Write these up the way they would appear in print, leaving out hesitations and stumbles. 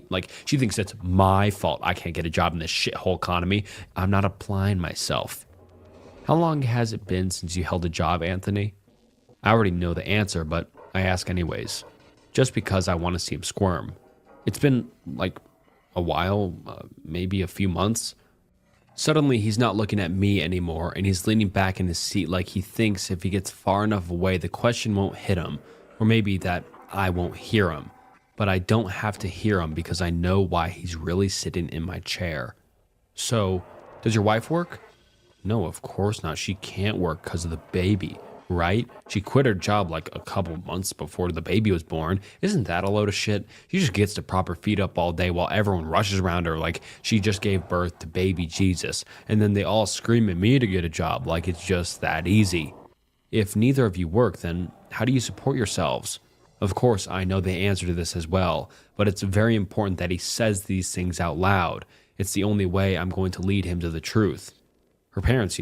Like, she thinks it's my fault I can't get a job in this shithole economy. I'm not applying myself. How long has it been since you held a job, Anthony? I already know the answer, but I ask anyways, just because I want to see him squirm. It's been like a while, maybe a few months. Suddenly, he's not looking at me anymore, and he's leaning back in his seat like he thinks if he gets far enough away, the question won't hit him, or maybe that I won't hear him. But I don't have to hear him because I know why he's really sitting in my chair. So, does your wife work? No, of course not. She can't work because of the baby, right? She quit her job like a couple months before the baby was born. Isn't that a load of shit? She just gets to prop her feet up all day while everyone rushes around her like she just gave birth to baby Jesus. And then they all scream at me to get a job like it's just that easy. If neither of you work, then how do you support yourselves? Of course, I know the answer to this as well, but it's very important that he says these things out loud. It's the only way I'm going to lead him to the truth. Her parents,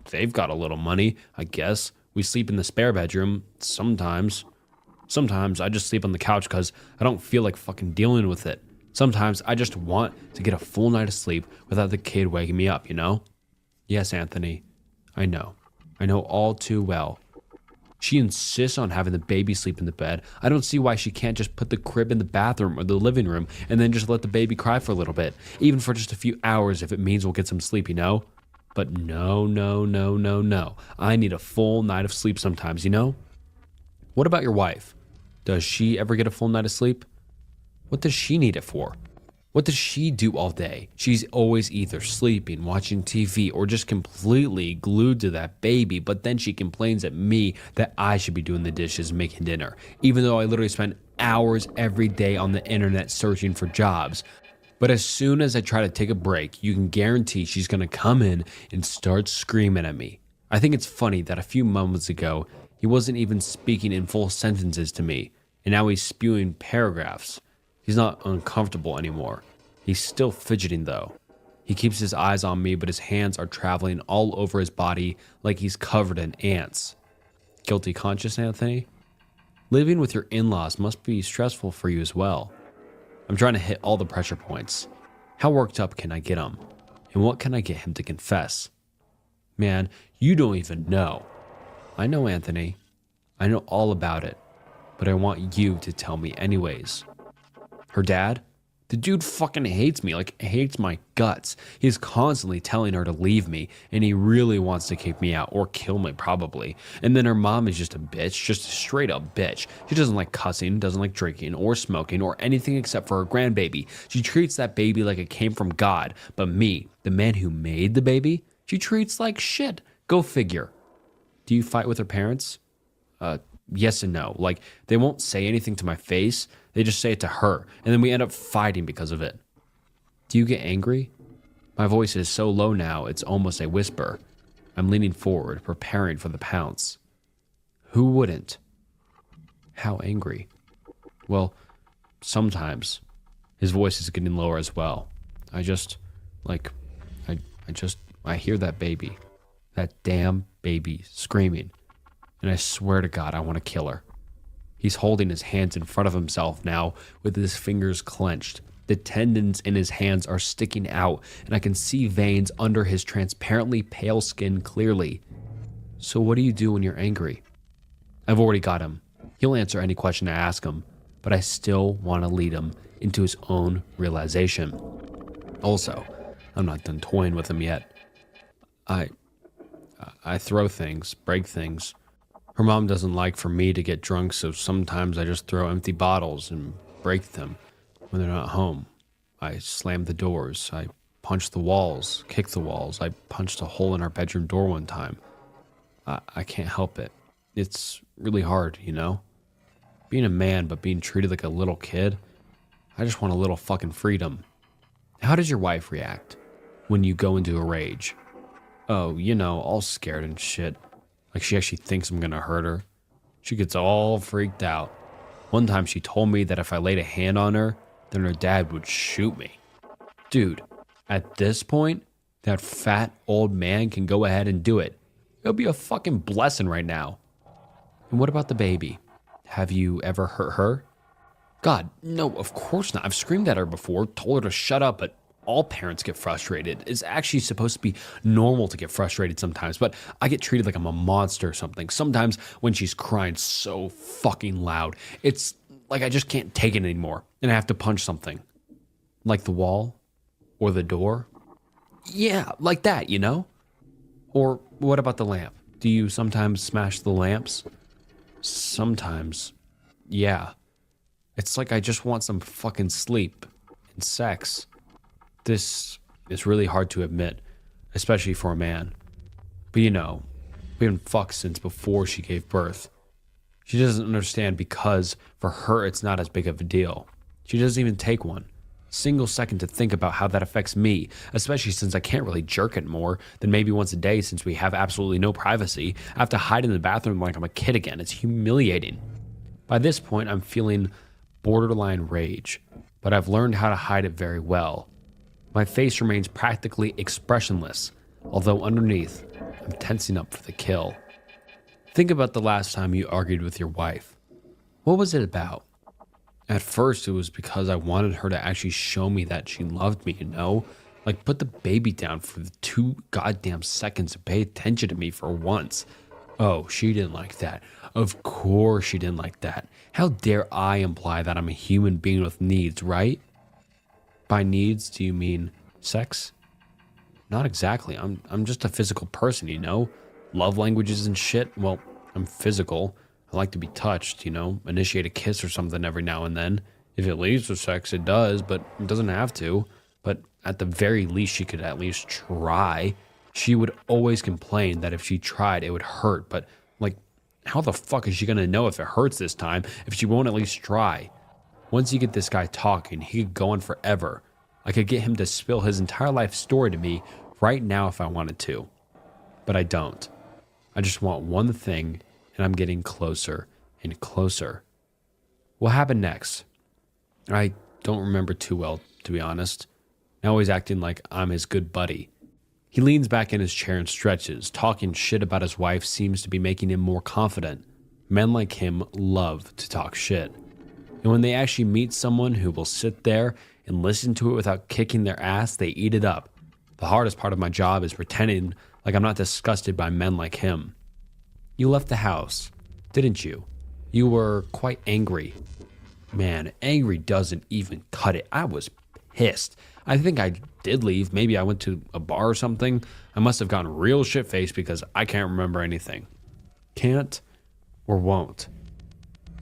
they've got a little money, I guess. We sleep in the spare bedroom, sometimes. Sometimes I just sleep on the couch because I don't feel like fucking dealing with it. Sometimes I just want to get a full night of sleep without the kid waking me up, Yes, Anthony, I know. I know all too well. She insists on having the baby sleep in the bed. I don't see why she can't just put the crib in the bathroom or the living room and then just let the baby cry for a little bit, even for just a few hours if it means we'll get some sleep, But no. I need a full night of sleep sometimes, What about your wife? Does she ever get a full night of sleep? What does she need it for? What does she do all day? She's always either sleeping, watching TV, or just completely glued to that baby, but then she complains at me that I should be doing the dishes and making dinner, even though I literally spend hours every day on the internet searching for jobs. But as soon as I try to take a break, you can guarantee she's going to come in and start screaming at me. I think it's funny that a few moments ago, he wasn't even speaking in full sentences to me, and now he's spewing paragraphs. He's not uncomfortable anymore. He's still fidgeting though. He keeps his eyes on me, but his hands are traveling all over his body like he's covered in ants. Guilty conscious, Anthony? Living with your in-laws must be stressful for you as well. I'm trying to hit all the pressure points. How worked up can I get him? And what can I get him to confess? Man, you don't even know. I know, Anthony. I know all about it. But I want you to tell me anyways. Her dad? The dude fucking hates me, hates my guts. He's constantly telling her to leave me, and he really wants to kick me out, or kill me probably. And then her mom is just a bitch, just a straight up bitch. She doesn't like cussing, doesn't like drinking, or smoking, or anything except for her grandbaby. She treats that baby like it came from God, but me, the man who made the baby, she treats like shit. Go figure. Do you fight with her parents? Yes and no. They won't say anything to my face. They just say it to her, and then we end up fighting because of it. Do you get angry? My voice is so low now, it's almost a whisper. I'm leaning forward, preparing for the pounce. Who wouldn't? How angry? Well, sometimes. His voice is getting lower as well. I hear that baby. That damn baby screaming. And I swear to God, I want to kill her. He's holding his hands in front of himself now with his fingers clenched. The tendons in his hands are sticking out, and I can see veins under his transparently pale skin clearly. So what do you do when you're angry? I've already got him. He'll answer any question I ask him, but I still want to lead him into his own realization. Also, I'm not done toying with him yet. I throw things, break things. Her mom doesn't like for me to get drunk, so sometimes I just throw empty bottles and break them when they're not home. I slam the doors. I punch the walls, kick the walls. I punched a hole in our bedroom door one time. I can't help it. It's really hard, Being a man, but being treated like a little kid. I just want a little fucking freedom. How does your wife react when you go into a rage? Oh, all scared and shit. Like she actually thinks I'm gonna hurt her. She gets all freaked out. One time she told me that if I laid a hand on her, then her dad would shoot me. Dude, at this point, that fat old man can go ahead and do it. It'll be a fucking blessing right now. And what about the baby? Have you ever hurt her? God, no, of course not. I've screamed at her before, told her to shut up, but all parents get frustrated. It's actually supposed to be normal to get frustrated sometimes, but I get treated like I'm a monster or something. Sometimes when she's crying so fucking loud, it's like I just can't take it anymore and I have to punch something. Like the wall or the door. Yeah, like that, you know? Or what about the lamp? Do you sometimes smash the lamps? Sometimes. Yeah. It's like I just want some fucking sleep and sex. This is really hard to admit, especially for a man. But you know, we've been fucked since before she gave birth. She doesn't understand because for her it's not as big of a deal. She doesn't even take one single second to think about how that affects me, especially since I can't really jerk it more than maybe once a day since we have absolutely no privacy. I have to hide in the bathroom like I'm a kid again. It's humiliating. By this point, I'm feeling borderline rage, but I've learned how to hide it very well. My face remains practically expressionless, although underneath, I'm tensing up for the kill. Think about the last time you argued with your wife. What was it about? At first, it was because I wanted her to actually show me that she loved me, you know? Like, put the baby down for the 2 goddamn seconds and pay attention to me for once. Oh, she didn't like that. Of course she didn't like that. How dare I imply that I'm a human being with needs, right? By needs, do you mean sex? Not exactly. I'm just a physical person, you know? Love languages and shit. Well, I'm physical. I like to be touched, you know? Initiate a kiss or something every now and then. If it leads to sex, it does, but it doesn't have to. But at the very least, she could at least try. She would always complain that if she tried, it would hurt. But, like, how the fuck is she gonna know if it hurts this time if she won't at least try? Once you get this guy talking, he could go on forever. I could get him to spill his entire life story to me right now if I wanted to. But I don't. I just want one thing, and I'm getting closer and closer. What happened next? I don't remember too well, to be honest. Now he's acting like I'm his good buddy. He leans back in his chair and stretches. Talking shit about his wife seems to be making him more confident. Men like him love to talk shit. And when they actually meet someone who will sit there and listen to it without kicking their ass, they eat it up. The hardest part of my job is pretending like I'm not disgusted by men like him. You left the house, didn't you? You were quite angry. Man, angry doesn't even cut it. I was pissed. I think I did leave. Maybe I went to a bar or something. I must have gotten real shit-faced because I can't remember anything. Can't or won't.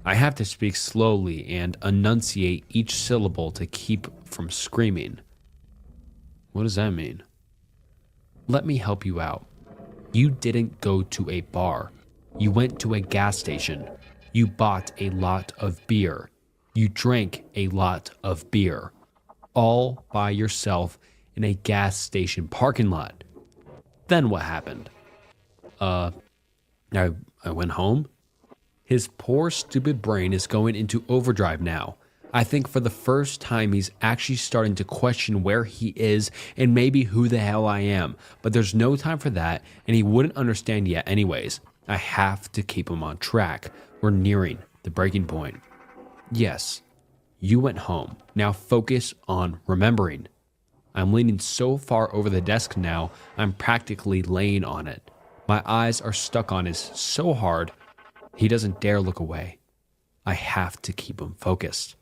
I have to speak slowly and enunciate each syllable to keep from screaming. What does that mean? Let me help you out. You didn't go to a bar. You went to a gas station. You bought a lot of beer. You drank a lot of beer. All by yourself in a gas station parking lot. Then what happened? I went home. His poor stupid brain is going into overdrive now. I think for the first time he's actually starting to question where he is and maybe who the hell I am. But there's no time for that, and he wouldn't understand yet anyways. I have to keep him on track. We're nearing the breaking point. Yes, you went home. Now focus on remembering. I'm leaning so far over the desk now, I'm practically laying on it. My eyes are stuck on his so hard, he doesn't dare look away. I have to keep him focused.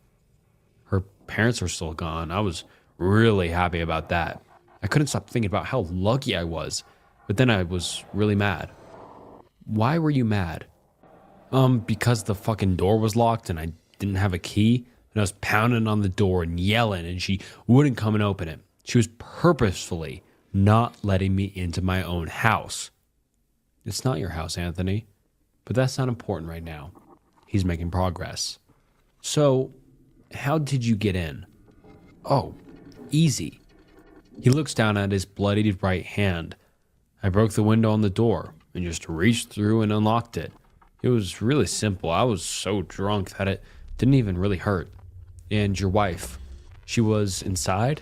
Her parents are still gone. I was really happy about that. I couldn't stop thinking about how lucky I was, but then I was really mad. Why were you mad? Because the fucking door was locked and I didn't have a key, and I was pounding on the door and yelling, and she wouldn't come and open it. She was purposefully not letting me into my own house. It's not your house, Anthony, but that's not important right now. He's making progress. So, how did you get in? Oh, easy. He looks down at his bloodied right hand. I broke the window on the door and just reached through and unlocked it. It was really simple. I was so drunk that it didn't even really hurt. And your wife, she was inside?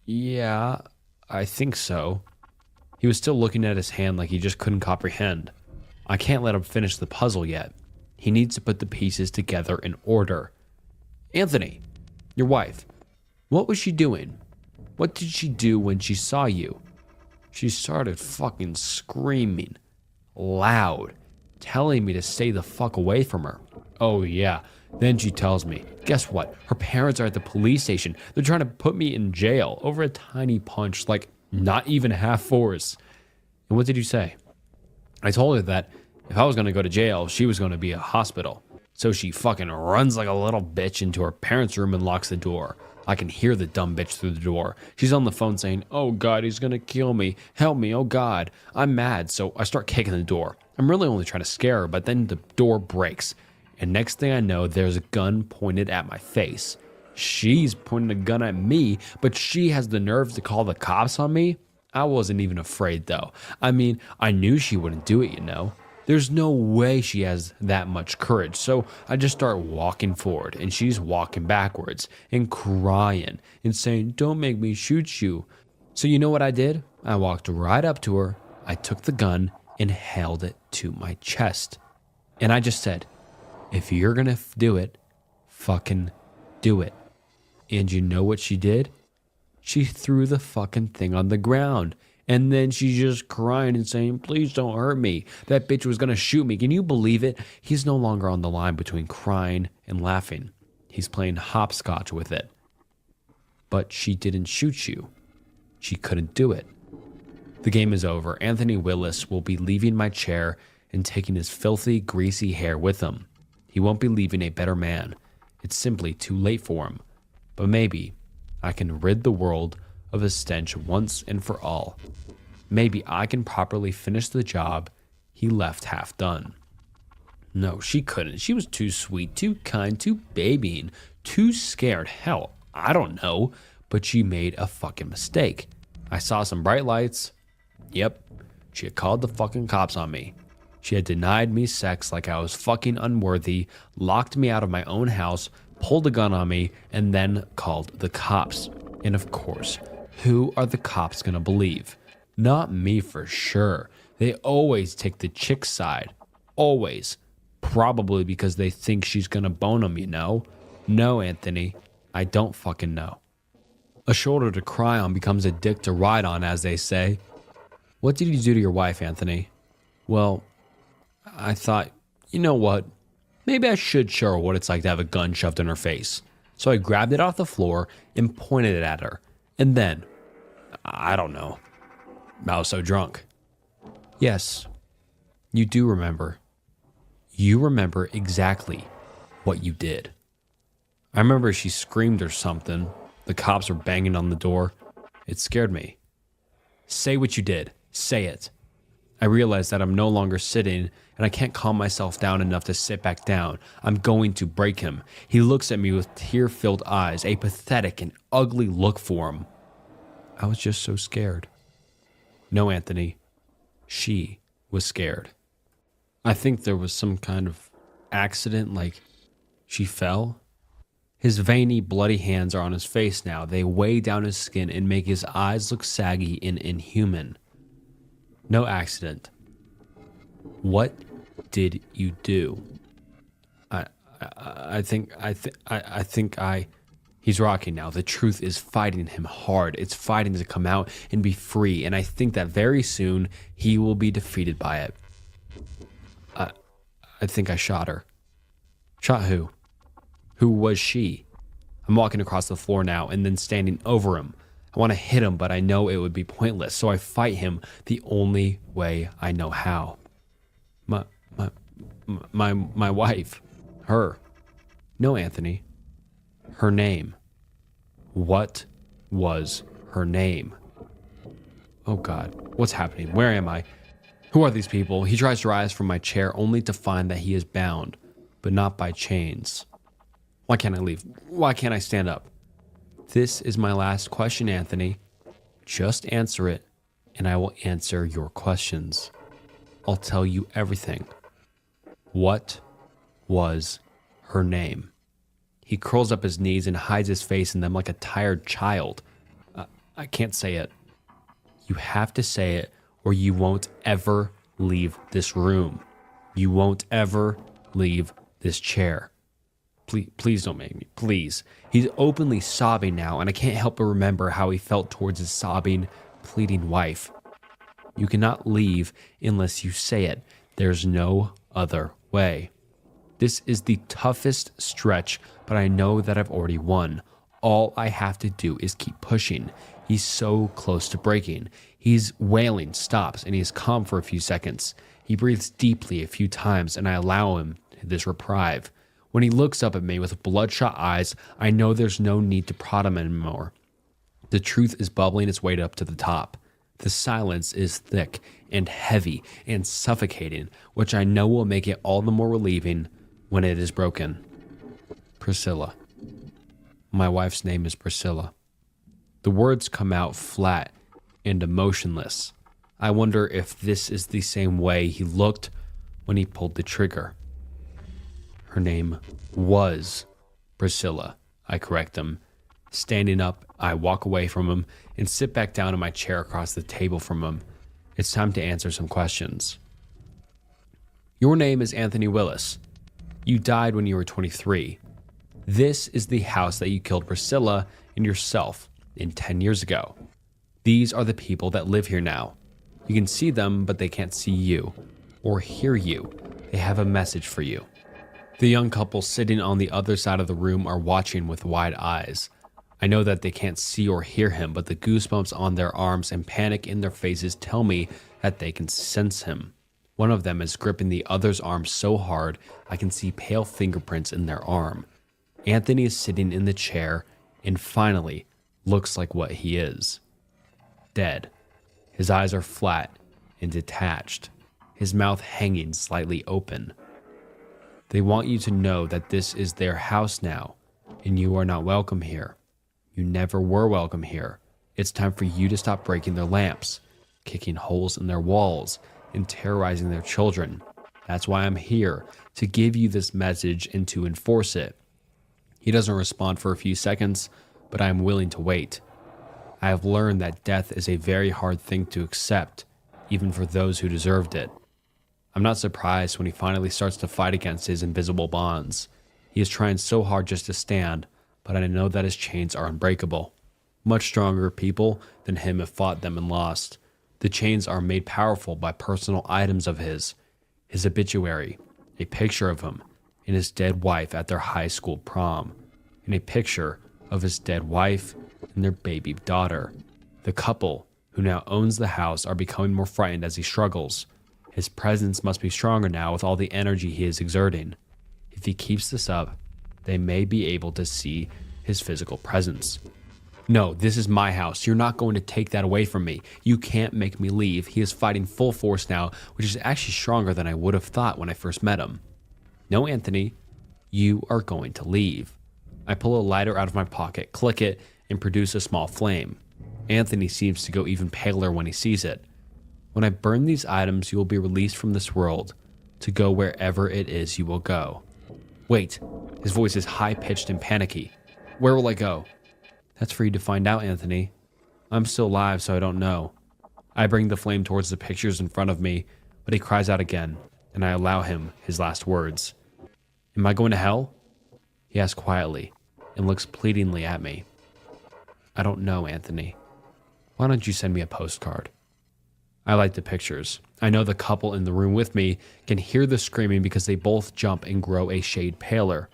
Yeah, I think so. He was still looking at his hand like he just couldn't comprehend. I can't let him finish the puzzle yet. He needs to put the pieces together in order. Anthony, your wife, what was she doing? What did she do when she saw you? She started fucking screaming loud, telling me to stay the fuck away from her. Oh yeah, then she tells me, guess what? Her parents are at the police station. They're trying to put me in jail over a tiny punch, like not even half force. And what did you say? I told her that if I was going to go to jail, she was going to be a hospital. So she fucking runs like a little bitch into her parents' room and locks the door. I can hear the dumb bitch through the door. She's on the phone saying, oh God, he's going to kill me. Help me, oh God. I'm mad, so I start kicking the door. I'm really only trying to scare her, but then the door breaks. And next thing I know, there's a gun pointed at my face. She's pointing a gun at me, but she has the nerve to call the cops on me? I wasn't even afraid though. I mean, I knew she wouldn't do it, you know. There's no way she has that much courage. So I just start walking forward and she's walking backwards and crying and saying, don't make me shoot you. So you know what I did? I walked right up to her. I took the gun and held it to my chest. And I just said, if you're going to do it, fucking do it. And you know what she did? She threw the fucking thing on the ground. And then she's just crying and saying, please don't hurt me. That bitch was going to shoot me. Can you believe it? He's no longer on the line between crying and laughing. He's playing hopscotch with it. But she didn't shoot you. She couldn't do it. The game is over. Anthony Willis will be leaving my chair and taking his filthy, greasy hair with him. He won't be leaving a better man. It's simply too late for him. But maybe I can rid the world of a stench once and for all. Maybe I can properly finish the job he left half done. No, she couldn't. She was too sweet, too kind, too babying, too scared. Hell, I don't know. But she made a fucking mistake. I saw some bright lights. Yep, she had called the fucking cops on me. She had denied me sex like I was fucking unworthy, locked me out of my own house, pulled a gun on me, and then called the cops. And of course, who are the cops gonna believe? Not me for sure. They always take the chick's side. Always. Probably because they think she's gonna bone them, you know? No, Anthony. I don't fucking know. A shoulder to cry on becomes a dick to ride on, as they say. What did you do to your wife, Anthony? Well, I thought, you know what? Maybe I should show her what it's like to have a gun shoved in her face. So I grabbed it off the floor and pointed it at her. And then, I don't know, I was so drunk. Yes, you do remember. You remember exactly what you did. I remember she screamed or something. The cops were banging on the door. It scared me. Say what you did. Say it. I realized that I'm no longer sitting and I can't calm myself down enough to sit back down. I'm going to break him. He looks at me with tear-filled eyes, a pathetic and ugly look for him. I was just so scared. No, Anthony. She was scared. I think there was some kind of accident, like she fell. His veiny, bloody hands are on his face now. They weigh down his skin and make his eyes look saggy and inhuman. No accident. What did you do? I think he's rocking now. The truth is fighting him hard. It's fighting to come out and be free. And I think that very soon he will be defeated by it. I think I shot her. Shot who? Who was she? I'm walking across the floor now and then standing over him. I want to hit him, but I know it would be pointless, so I fight him the only way I know how. My wife. Her. No, Anthony. Her name. What was her name? Oh God, what's happening? Where am I? Who are these people? He tries to rise from my chair only to find that he is bound, but not by chains. Why can't I leave? Why can't I stand up? This is my last question, Anthony. Just answer it, and I will answer your questions. I'll tell you everything. What was her name? He curls up his knees and hides his face in them like a tired child. I can't say it. You have to say it, or you won't ever leave this room. You won't ever leave this chair. Please don't make me. Please. He's openly sobbing now, and I can't help but remember how he felt towards his sobbing, pleading wife. You cannot leave unless you say it. There's no other way. This is the toughest stretch, but I know that I've already won. All I have to do is keep pushing. He's so close to breaking. He's wailing, stops, and he is calm for a few seconds. He breathes deeply a few times, and I allow him this reprieve. When he looks up at me with bloodshot eyes, I know there's no need to prod him anymore. The truth is bubbling its way up to the top. The silence is thick and heavy and suffocating, which I know will make it all the more relieving when it is broken. Priscilla. My wife's name is Priscilla. The words come out flat and emotionless. I wonder if this is the same way he looked when he pulled the trigger. Her name was Priscilla, I correct him. Standing up, I walk away from him and sit back down in my chair across the table from him. It's time to answer some questions. Your name is Anthony Willis. You died when you were 23. This is the house that you killed Priscilla and yourself in 10 years ago. These are the people that live here now. You can see them, but they can't see you or hear you. They have a message for you. The young couple sitting on the other side of the room are watching with wide eyes. I know that they can't see or hear him, but the goosebumps on their arms and panic in their faces tell me that they can sense him. One of them is gripping the other's arm so hard I can see pale fingerprints in their arm. Anthony is sitting in the chair and finally looks like what he is. Dead. His eyes are flat and detached, his mouth hanging slightly open. They want you to know that this is their house now, and you are not welcome here. You never were welcome here. It's time for you to stop breaking their lamps, kicking holes in their walls, and terrorizing their children. That's why I'm here, to give you this message and to enforce it. He doesn't respond for a few seconds, but I am willing to wait. I have learned that death is a very hard thing to accept, even for those who deserved it. I'm not surprised when he finally starts to fight against his invisible bonds. He is trying so hard just to stand, but I know that his chains are unbreakable. Much stronger people than him have fought them and lost. The chains are made powerful by personal items of his obituary, a picture of him and his dead wife at their high school prom, and a picture of his dead wife and their baby daughter. The couple, who now owns the house, are becoming more frightened as he struggles. His presence must be stronger now with all the energy he is exerting. If he keeps this up, they may be able to see his physical presence. No, this is my house. You're not going to take that away from me. You can't make me leave. He is fighting full force now, which is actually stronger than I would have thought when I first met him. No, Anthony, you are going to leave. I pull a lighter out of my pocket, click it, and produce a small flame. Anthony seems to go even paler when he sees it. When I burn these items, you will be released from this world to go wherever it is you will go. Wait, his voice is high-pitched and panicky. Where will I go? That's for you to find out, Anthony. I'm still alive, so I don't know. I bring the flame towards the pictures in front of me, but he cries out again, and I allow him his last words. Am I going to hell? He asks quietly and looks pleadingly at me. I don't know, Anthony. Why don't you send me a postcard? I like the pictures. I know the couple in the room with me can hear the screaming because they both jump and grow a shade paler.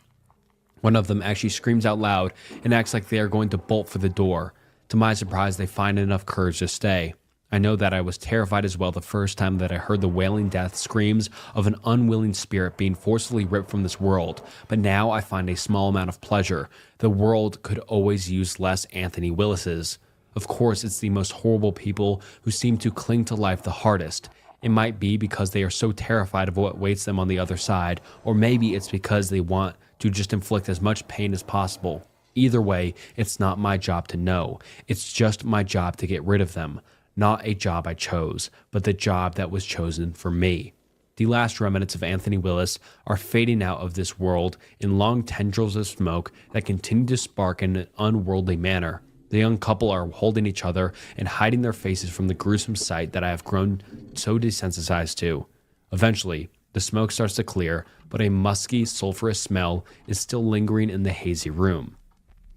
One of them actually screams out loud and acts like they are going to bolt for the door. To my surprise, they find enough courage to stay. I know that I was terrified as well the first time that I heard the wailing death screams of an unwilling spirit being forcibly ripped from this world, but now I find a small amount of pleasure. The world could always use less Anthony Willises. Of course, it's the most horrible people who seem to cling to life the hardest. It might be because they are so terrified of what waits them on the other side, or maybe it's because they want to just inflict as much pain as possible. Either way, it's not my job to know. It's just my job to get rid of them. Not a job I chose, but the job that was chosen for me. The last remnants of Anthony Willis are fading out of this world in long tendrils of smoke that continue to spark in an unworldly manner. The young couple are holding each other and hiding their faces from the gruesome sight that I have grown so desensitized to. Eventually, The smoke starts to clear, but a musky, sulfurous smell is still lingering in the hazy room.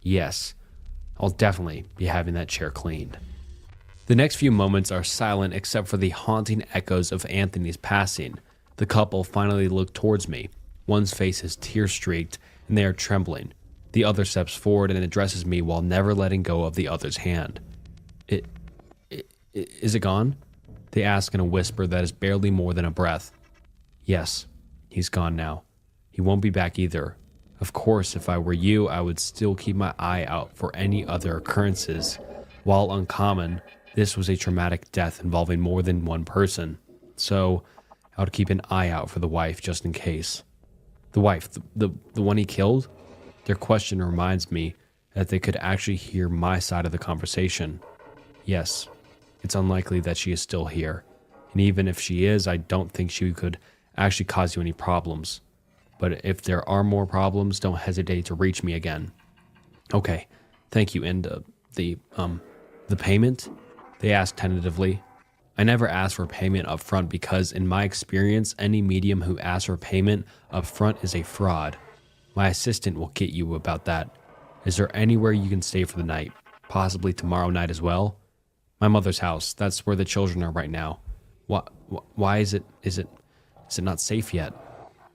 Yes, I'll definitely be having that chair cleaned. The next few moments are silent except for the haunting echoes of Anthony's passing. The couple finally look towards me. One's face is tear-streaked, and they are trembling. The other steps forward and addresses me while never letting go of the other's hand. Is it gone? They ask in a whisper that is barely more than a breath. Yes, he's gone now. He won't be back either. Of course, if I were you, I would still keep my eye out for any other occurrences. While uncommon, this was a traumatic death involving more than one person. So, I would keep an eye out for the wife just in case. The wife, the one he killed? Their question reminds me that they could actually hear my side of the conversation. Yes, it's unlikely that she is still here. And even if she is, I don't think she could actually cause you any problems. But if there are more problems, don't hesitate to reach me again. Okay, thank you. And the payment? They asked tentatively. I never ask for payment up front because in my experience, any medium who asks for payment up front is a fraud. My assistant will get you about that. Is there anywhere you can stay for the night? Possibly tomorrow night as well? My mother's house. That's where the children are right now. Why is it not safe yet?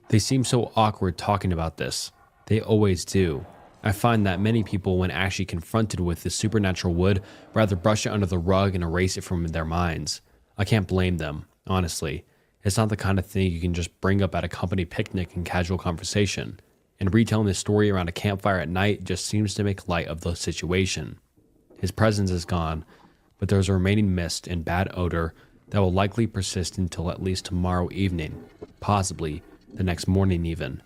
They seem so awkward talking about this. They always do. I find that many people, when actually confronted with the supernatural, would rather brush it under the rug and erase it from their minds. I can't blame them, honestly. It's not the kind of thing you can just bring up at a company picnic in casual conversation. And retelling this story around a campfire at night just seems to make light of the situation. His presence is gone, but there's a remaining mist and bad odor that will likely persist until at least tomorrow evening, possibly the next morning even.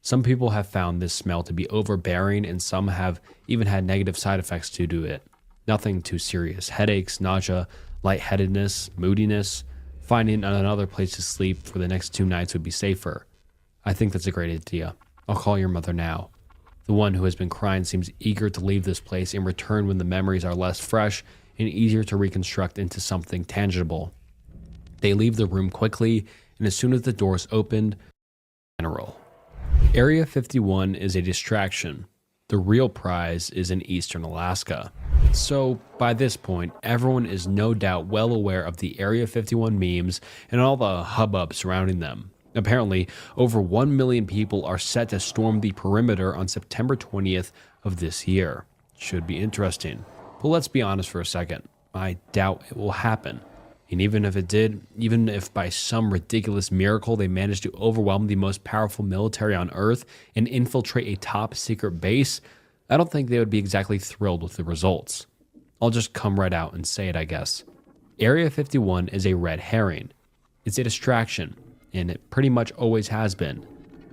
Some people have found this smell to be overbearing, and some have even had negative side effects due to it. Nothing too serious. Headaches, nausea, lightheadedness, moodiness. Finding another place to sleep for the next 2 nights would be safer. I think that's a great idea. I'll call your mother now. The one who has been crying seems eager to leave this place and return when the memories are less fresh and easier to reconstruct into something tangible. They leave the room quickly, and as soon as the doors opened, General. Area 51 is a distraction. The real prize is in eastern Alaska. So, by this point, everyone is no doubt well aware of the Area 51 memes and all the hubbub surrounding them. Apparently, over 1 million people are set to storm the perimeter on September 20th of this year. Should be interesting. But let's be honest for a second. I doubt it will happen. And even if it did, even if by some ridiculous miracle they managed to overwhelm the most powerful military on Earth and infiltrate a top secret base, I don't think they would be exactly thrilled with the results. I'll just come right out and say it, I guess. Area 51 is a red herring. It's a distraction, and it pretty much always has been.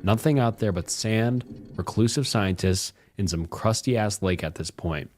Nothing out there but sand, reclusive scientists, and some crusty-ass lake at this point.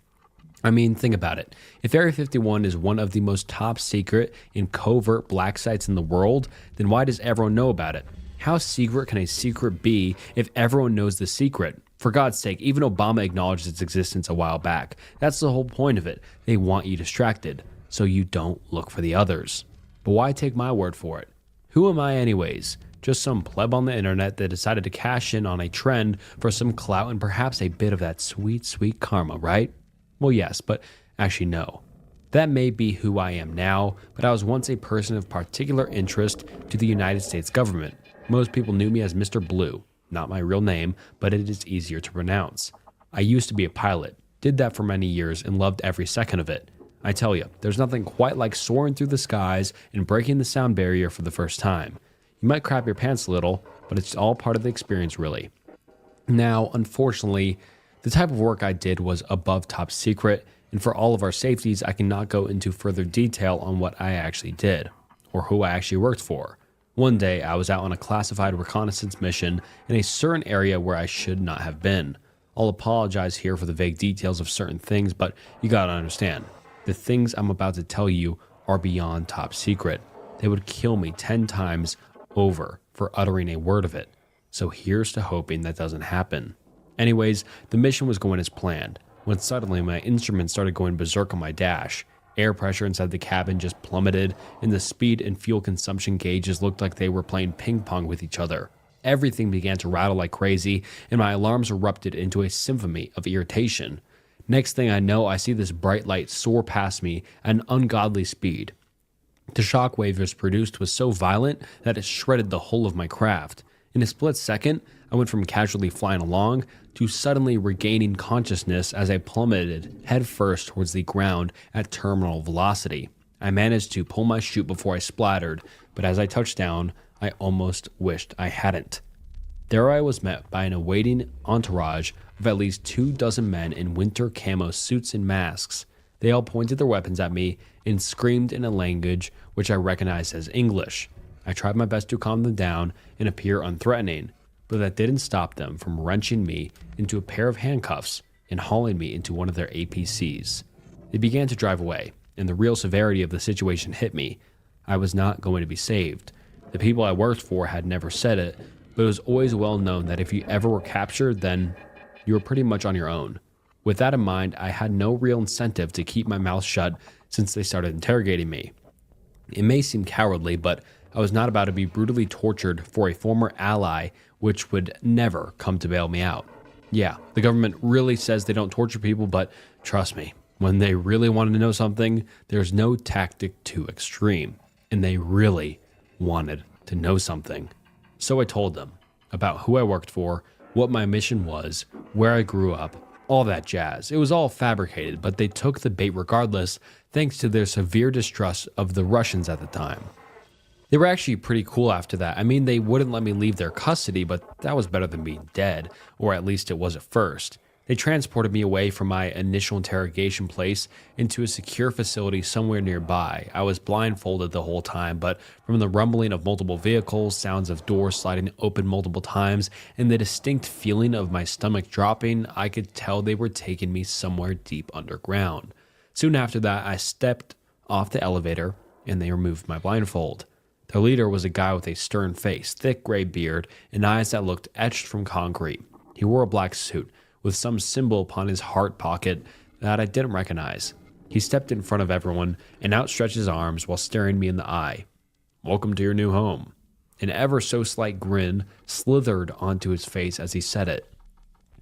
I mean, think about it. If Area 51 is one of the most top secret and covert black sites in the world, then why does everyone know about it? How secret can a secret be if everyone knows the secret? For God's sake, even Obama acknowledged its existence a while back. That's the whole point of it. They want you distracted, so you don't look for the others. But why take my word for it? Who am I anyways? Just some pleb on the internet that decided to cash in on a trend for some clout and perhaps a bit of that sweet, sweet karma, right? Well, yes, but actually no. That may be who I am now, but I was once a person of particular interest to the United States government. Most people knew me as Mr. Blue, not my real name, but it is easier to pronounce. I used to be a pilot, did that for many years, and loved every second of it. I tell you, there's nothing quite like soaring through the skies and breaking the sound barrier for the first time. You might crap your pants a little, but it's all part of the experience, really. Now, unfortunately, the type of work I did was above top secret, and for all of our safeties, I cannot go into further detail on what I actually did, or who I actually worked for. One day, I was out on a classified reconnaissance mission in a certain area where I should not have been. I'll apologize here for the vague details of certain things, but you gotta understand, the things I'm about to tell you are beyond top secret. They would kill me 10 times over for uttering a word of it. So here's to hoping that doesn't happen. Anyways, the mission was going as planned, when suddenly my instrument started going berserk on my dash. Air pressure inside the cabin just plummeted, and the speed and fuel consumption gauges looked like they were playing ping pong with each other. Everything began to rattle like crazy, and my alarms erupted into a symphony of irritation. Next thing I know, I see this bright light soar past me at an ungodly speed. The shockwave it was produced was so violent that it shredded the whole of my craft. In a split second, I went from casually flying along to suddenly regaining consciousness as I plummeted headfirst towards the ground at terminal velocity. I managed to pull my chute before I splattered, but as I touched down, I almost wished I hadn't. There I was met by an awaiting entourage of at least 24 men in winter camo suits and masks. They all pointed their weapons at me and screamed in a language which I recognized as English. I tried my best to calm them down and appear unthreatening, but that didn't stop them from wrenching me into a pair of handcuffs and hauling me into one of their APCs. They began to drive away, and the real severity of the situation hit me. I was not going to be saved. The people I worked for had never said it, but it was always well known that if you ever were captured, then you were pretty much on your own. With that in mind, I had no real incentive to keep my mouth shut since they started interrogating me. It may seem cowardly, but I was not about to be brutally tortured for a former ally which would never come to bail me out. Yeah, the government really says they don't torture people, but trust me, when they really wanted to know something, there's no tactic too extreme, and they really wanted to know something. So I told them about who I worked for, what my mission was, where I grew up, all that jazz. It was all fabricated, but they took the bait regardless, thanks to their severe distrust of the Russians at the time. They were actually pretty cool after that. I mean, they wouldn't let me leave their custody, but that was better than being dead, or at least it was at first. They transported me away from my initial interrogation place into a secure facility somewhere nearby. I was blindfolded the whole time, but from the rumbling of multiple vehicles, sounds of doors sliding open multiple times, and the distinct feeling of my stomach dropping, I could tell they were taking me somewhere deep underground. Soon after that, I stepped off the elevator, and they removed my blindfold. Their leader was a guy with a stern face, thick gray beard, and eyes that looked etched from concrete. He wore a black suit, with some symbol upon his heart pocket that I didn't recognize. He stepped in front of everyone and outstretched his arms while staring me in the eye. "Welcome to your new home." An ever so slight grin slithered onto his face as he said it.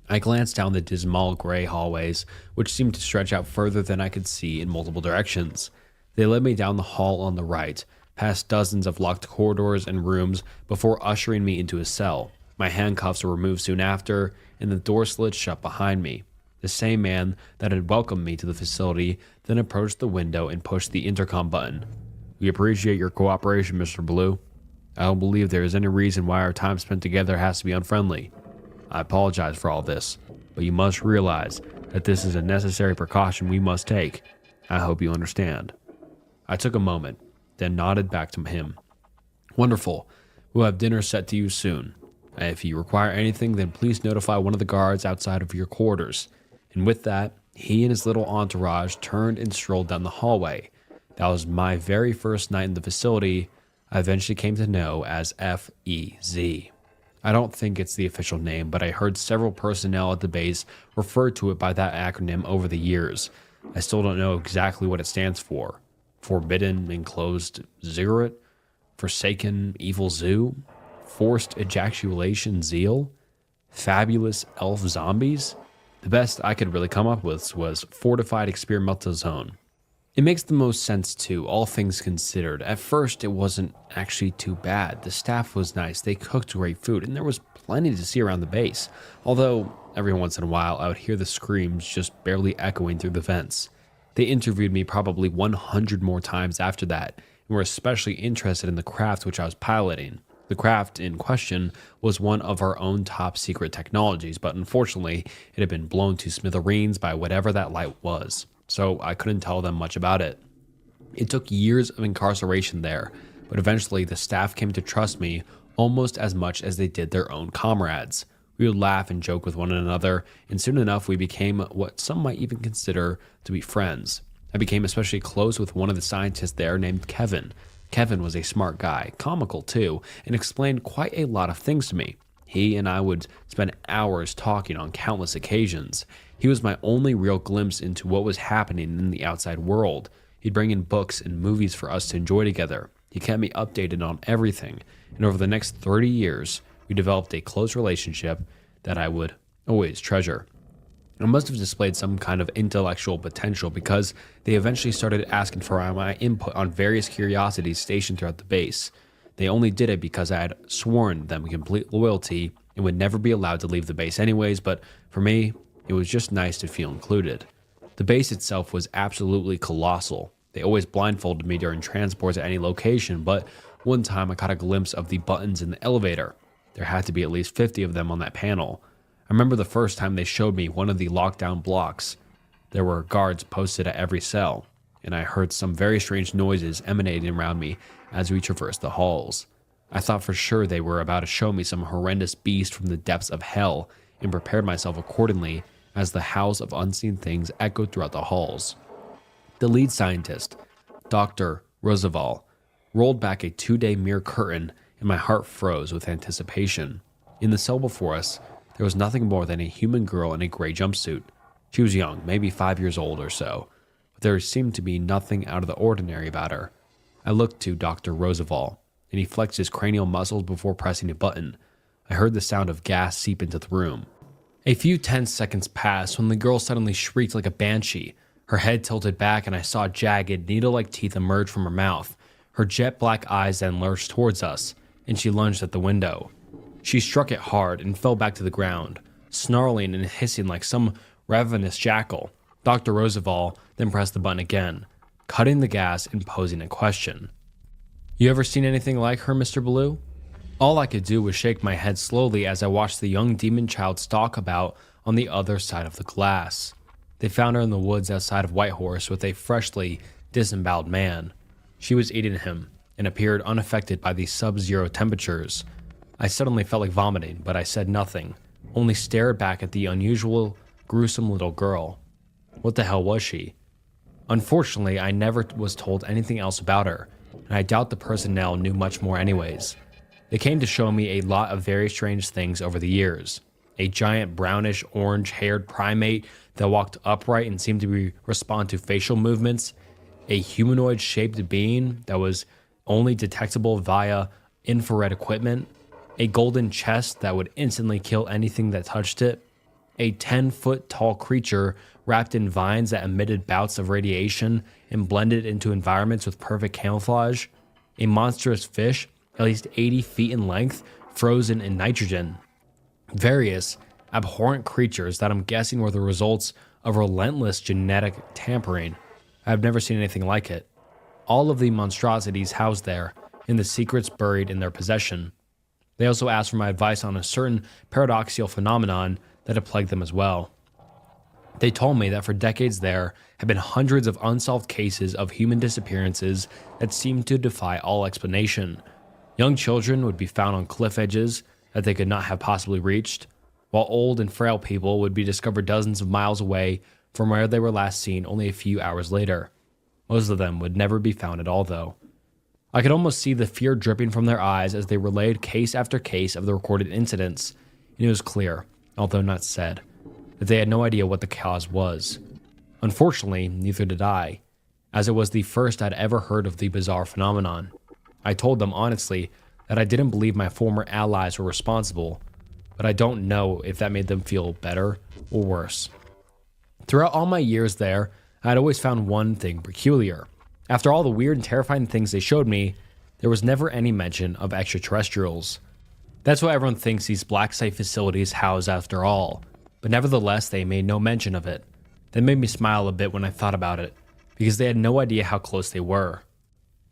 I glanced down the dismal gray hallways, which seemed to stretch out further than I could see in multiple directions. They led me down the hall on the right, past dozens of locked corridors and rooms before ushering me into a cell. My handcuffs were removed soon after, and the door slid shut behind me. The same man that had welcomed me to the facility then approached the window and pushed the intercom button. "We appreciate your cooperation, Mr. Blue. I don't believe there is any reason why our time spent together has to be unfriendly. I apologize for all this, but you must realize that this is a necessary precaution we must take. I hope you understand." I took a moment, then nodded back to him. "Wonderful. We'll have dinner set to you soon. If you require anything, then please notify one of the guards outside of your quarters." And with that, he and his little entourage turned and strolled down the hallway. That was my very first night in the facility I eventually came to know as FEZ. I don't think it's the official name, but I heard several personnel at the base refer to it by that acronym over the years. I still don't know exactly what it stands for. Forbidden Enclosed Ziggurat? Forsaken Evil Zoo? Forced Ejaculation Zeal? Fabulous Elf Zombies? The best I could really come up with was Fortified Experimental Zone. It makes the most sense too, all things considered. At first, it wasn't actually too bad. The staff was nice, they cooked great food, and there was plenty to see around the base. Although, every once in a while, I would hear the screams just barely echoing through the vents. They interviewed me probably 100 more times after that, and were especially interested in the craft which I was piloting. The craft in question was one of our own top secret technologies, but unfortunately, it had been blown to smithereens by whatever that light was, so I couldn't tell them much about it. It took years of incarceration there, but eventually the staff came to trust me almost as much as they did their own comrades. We would laugh and joke with one another, and soon enough we became what some might even consider to be friends. I became especially close with one of the scientists there named Kevin. Kevin was a smart guy, comical too, and explained quite a lot of things to me. He and I would spend hours talking on countless occasions. He was my only real glimpse into what was happening in the outside world. He'd bring in books and movies for us to enjoy together. He kept me updated on everything, and over the next 30 years, we developed a close relationship that I would always treasure. I must have displayed some kind of intellectual potential because they eventually started asking for my input on various curiosities stationed throughout the base. They only did it because I had sworn them complete loyalty and would never be allowed to leave the base anyways, but for me, it was just nice to feel included. The base itself was absolutely colossal. They always blindfolded me during transports at any location, but one time I caught a glimpse of the buttons in the elevator. There had to be at least 50 of them on that panel. I remember the first time they showed me one of the lockdown blocks. There were guards posted at every cell, and I heard some very strange noises emanating around me as we traversed the halls. I thought for sure they were about to show me some horrendous beast from the depths of hell, and prepared myself accordingly as the howls of unseen things echoed throughout the halls. The lead scientist, Dr. Roosevelt, rolled back a 2-day mirror curtain, and my heart froze with anticipation. In the cell before us, there was nothing more than a human girl in a gray jumpsuit. She was young, maybe 5 years old or so, but there seemed to be nothing out of the ordinary about her. I looked to Dr. Roosevelt, and he flexed his cranial muscles before pressing a button. I heard the sound of gas seep into the room. A few tense seconds passed when the girl suddenly shrieked like a banshee. Her head tilted back, and I saw jagged, needle-like teeth emerge from her mouth. Her jet-black eyes then lurched towards us, and she lunged at the window. She struck it hard and fell back to the ground, snarling and hissing like some ravenous jackal. Dr. Roosevelt then pressed the button again, cutting the gas and posing a question. "You ever seen anything like her, Mr. Blue?" All I could do was shake my head slowly as I watched the young demon child stalk about on the other side of the glass. They found her in the woods outside of Whitehorse with a freshly disemboweled man. She was eating him and appeared unaffected by the sub-zero temperatures. I suddenly felt like vomiting, but I said nothing, only stared back at the unusual, gruesome little girl. What the hell was she? Unfortunately, I never was told anything else about her, and I doubt the personnel knew much more anyways. They came to show me a lot of very strange things over the years. A giant brownish orange-haired primate that walked upright and seemed to respond to facial movements. A humanoid-shaped being that was only detectable via infrared equipment. A golden chest that would instantly kill anything that touched it. A 10-foot tall creature wrapped in vines that emitted bouts of radiation and blended into environments with perfect camouflage. A monstrous fish, at least 80 feet in length, frozen in nitrogen. Various abhorrent creatures that I'm guessing were the results of relentless genetic tampering. I have never seen anything like it. All of the monstrosities housed there, and the secrets buried in their possession. They also asked for my advice on a certain paradoxical phenomenon that had plagued them as well. They told me that for decades there had been hundreds of unsolved cases of human disappearances that seemed to defy all explanation. Young children would be found on cliff edges that they could not have possibly reached, while old and frail people would be discovered dozens of miles away from where they were last seen only a few hours later. Most of them would never be found at all, though. I could almost see the fear dripping from their eyes as they relayed case after case of the recorded incidents, and it was clear, although not said, that they had no idea what the cause was. Unfortunately, neither did I, as it was the first I'd ever heard of the bizarre phenomenon. I told them honestly that I didn't believe my former allies were responsible, but I don't know if that made them feel better or worse. Throughout all my years there, I had always found one thing peculiar. After all the weird and terrifying things they showed me, there was never any mention of extraterrestrials. That's what everyone thinks these black site facilities house after all, but nevertheless they made no mention of it. That made me smile a bit when I thought about it, because they had no idea how close they were.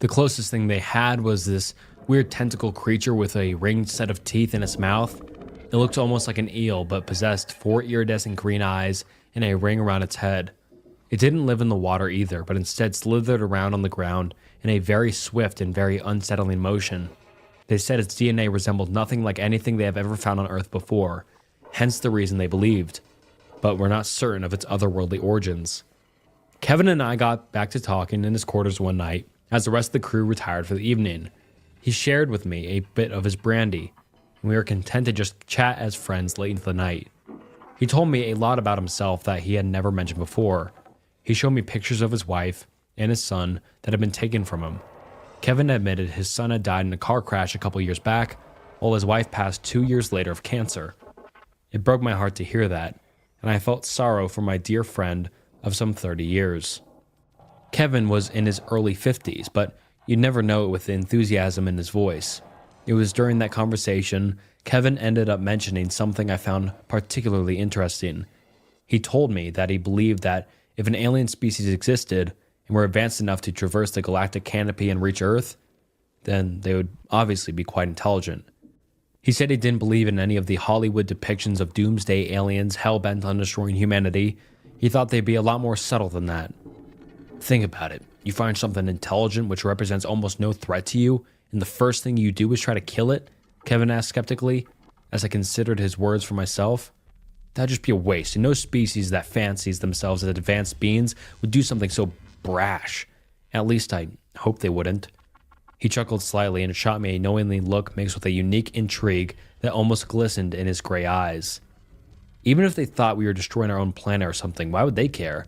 The closest thing they had was this weird tentacle creature with a ringed set of teeth in its mouth. It looked almost like an eel, but possessed 4 iridescent green eyes and a ring around its head. It didn't live in the water either, but instead slithered around on the ground in a very swift and very unsettling motion. They said its DNA resembled nothing like anything they have ever found on Earth before, hence the reason they believed, but were not certain of its otherworldly origins. Kevin and I got back to talking in his quarters one night as the rest of the crew retired for the evening. He shared with me a bit of his brandy, and we were content to just chat as friends late into the night. He told me a lot about himself that he had never mentioned before. He showed me pictures of his wife, and his son that had been taken from him. Kevin admitted his son had died in a car crash a couple years back, while his wife passed 2 years later of cancer. It broke my heart to hear that, and I felt sorrow for my dear friend of some 30 years. Kevin was in his early 50s, but you'd never know it with the enthusiasm in his voice. It was during that conversation Kevin ended up mentioning something I found particularly interesting. He told me that he believed that if an alien species existed and were advanced enough to traverse the galactic canopy and reach Earth, then they would obviously be quite intelligent. He said he didn't believe in any of the Hollywood depictions of doomsday aliens hell-bent on destroying humanity. He thought they'd be a lot more subtle than that. Think about it. You find something intelligent which represents almost no threat to you, and the first thing you do is try to kill it? Kevin asked skeptically, as I considered his words for myself. That'd just be a waste, and no species that fancies themselves as advanced beings would do something so brash. At least I hope they wouldn't. He chuckled slightly and shot me a knowingly look mixed with a unique intrigue that almost glistened in his gray eyes. Even if they thought we were destroying our own planet or something, why would they care?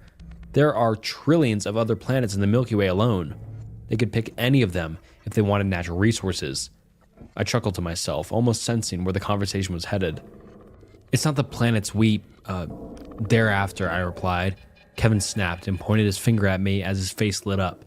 There are trillions of other planets in the Milky Way alone. They could pick any of them if they wanted natural resources. I chuckled to myself, almost sensing where the conversation was headed. It's not the planets thereafter, I replied. Kevin snapped and pointed his finger at me as his face lit up.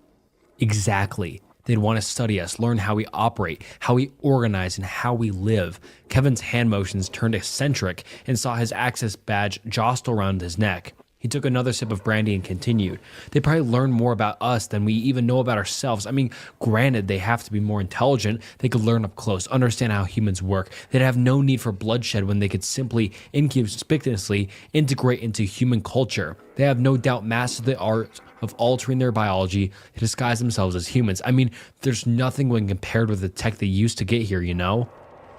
Exactly. They'd want to study us, learn how we operate, how we organize, and how we live. Kevin's hand motions turned eccentric and saw his access badge jostle around his neck. He took another sip of brandy and continued. They probably learn more about us than we even know about ourselves. I mean, granted, they have to be more intelligent. They could learn up close, understand how humans work. They'd have no need for bloodshed when they could simply inconspicuously integrate into human culture. They have no doubt mastered the art of altering their biology to disguise themselves as humans. I mean, there's nothing when compared with the tech they used to get here, you know?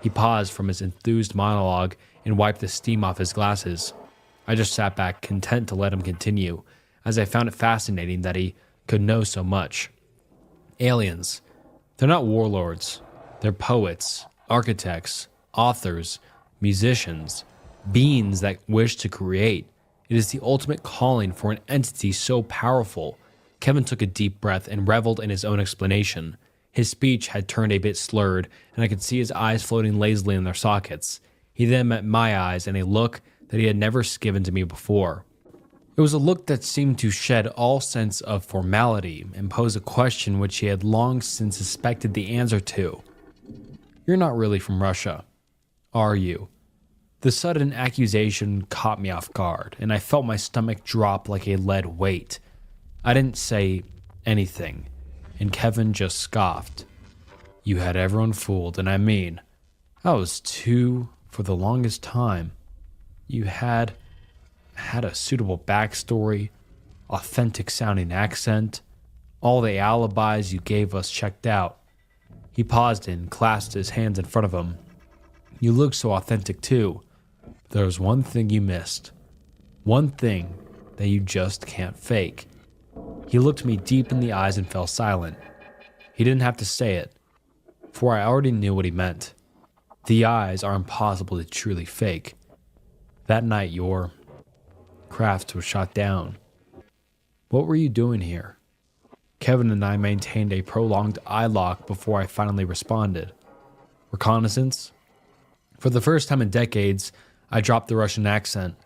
He paused from his enthused monologue and wiped the steam off his glasses. I just sat back, content to let him continue, as I found it fascinating that he could know so much. Aliens. They're not warlords. They're poets, architects, authors, musicians, beings that wish to create. It is the ultimate calling for an entity so powerful. Kevin took a deep breath and reveled in his own explanation. His speech had turned a bit slurred, and I could see his eyes floating lazily in their sockets. He then met my eyes in a look that he had never given to me before. It was a look that seemed to shed all sense of formality and pose a question which he had long since suspected the answer to. You're not really from Russia, are you? The sudden accusation caught me off guard, and I felt my stomach drop like a lead weight. I didn't say anything, and Kevin just scoffed. You had everyone fooled, and I mean, I was too for the longest time. You had a suitable backstory, authentic sounding accent. All the alibis you gave us checked out. He paused and clasped his hands in front of him. You look so authentic too. There was one thing you missed. One thing that you just can't fake. He looked me deep in the eyes and fell silent. He didn't have to say it, for I already knew what he meant. The eyes are impossible to truly fake. That night, your craft was shot down. What were you doing here? Kevin and I maintained a prolonged eye lock before I finally responded. Reconnaissance? For the first time in decades, I dropped the Russian accent,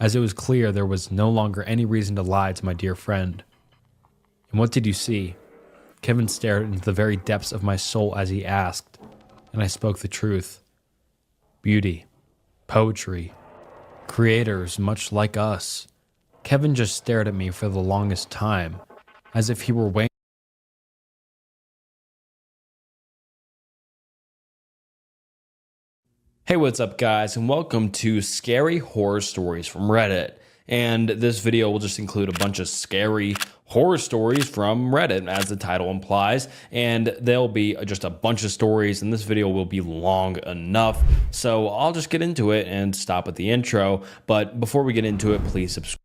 as it was clear there was no longer any reason to lie to my dear friend. And what did you see? Kevin stared into the very depths of my soul as he asked, and I spoke the truth. Beauty, poetry, creators much like us. Kevin just stared at me for the longest time, as if he were waiting. Hey, what's up guys, and welcome to Scary Horror Stories from Reddit. And this video will just include a bunch of scary horror stories from Reddit, as the title implies. And there'll be just a bunch of stories, and this video will be long enough. So I'll just get into it and stop at the intro. But before we get into it, please subscribe.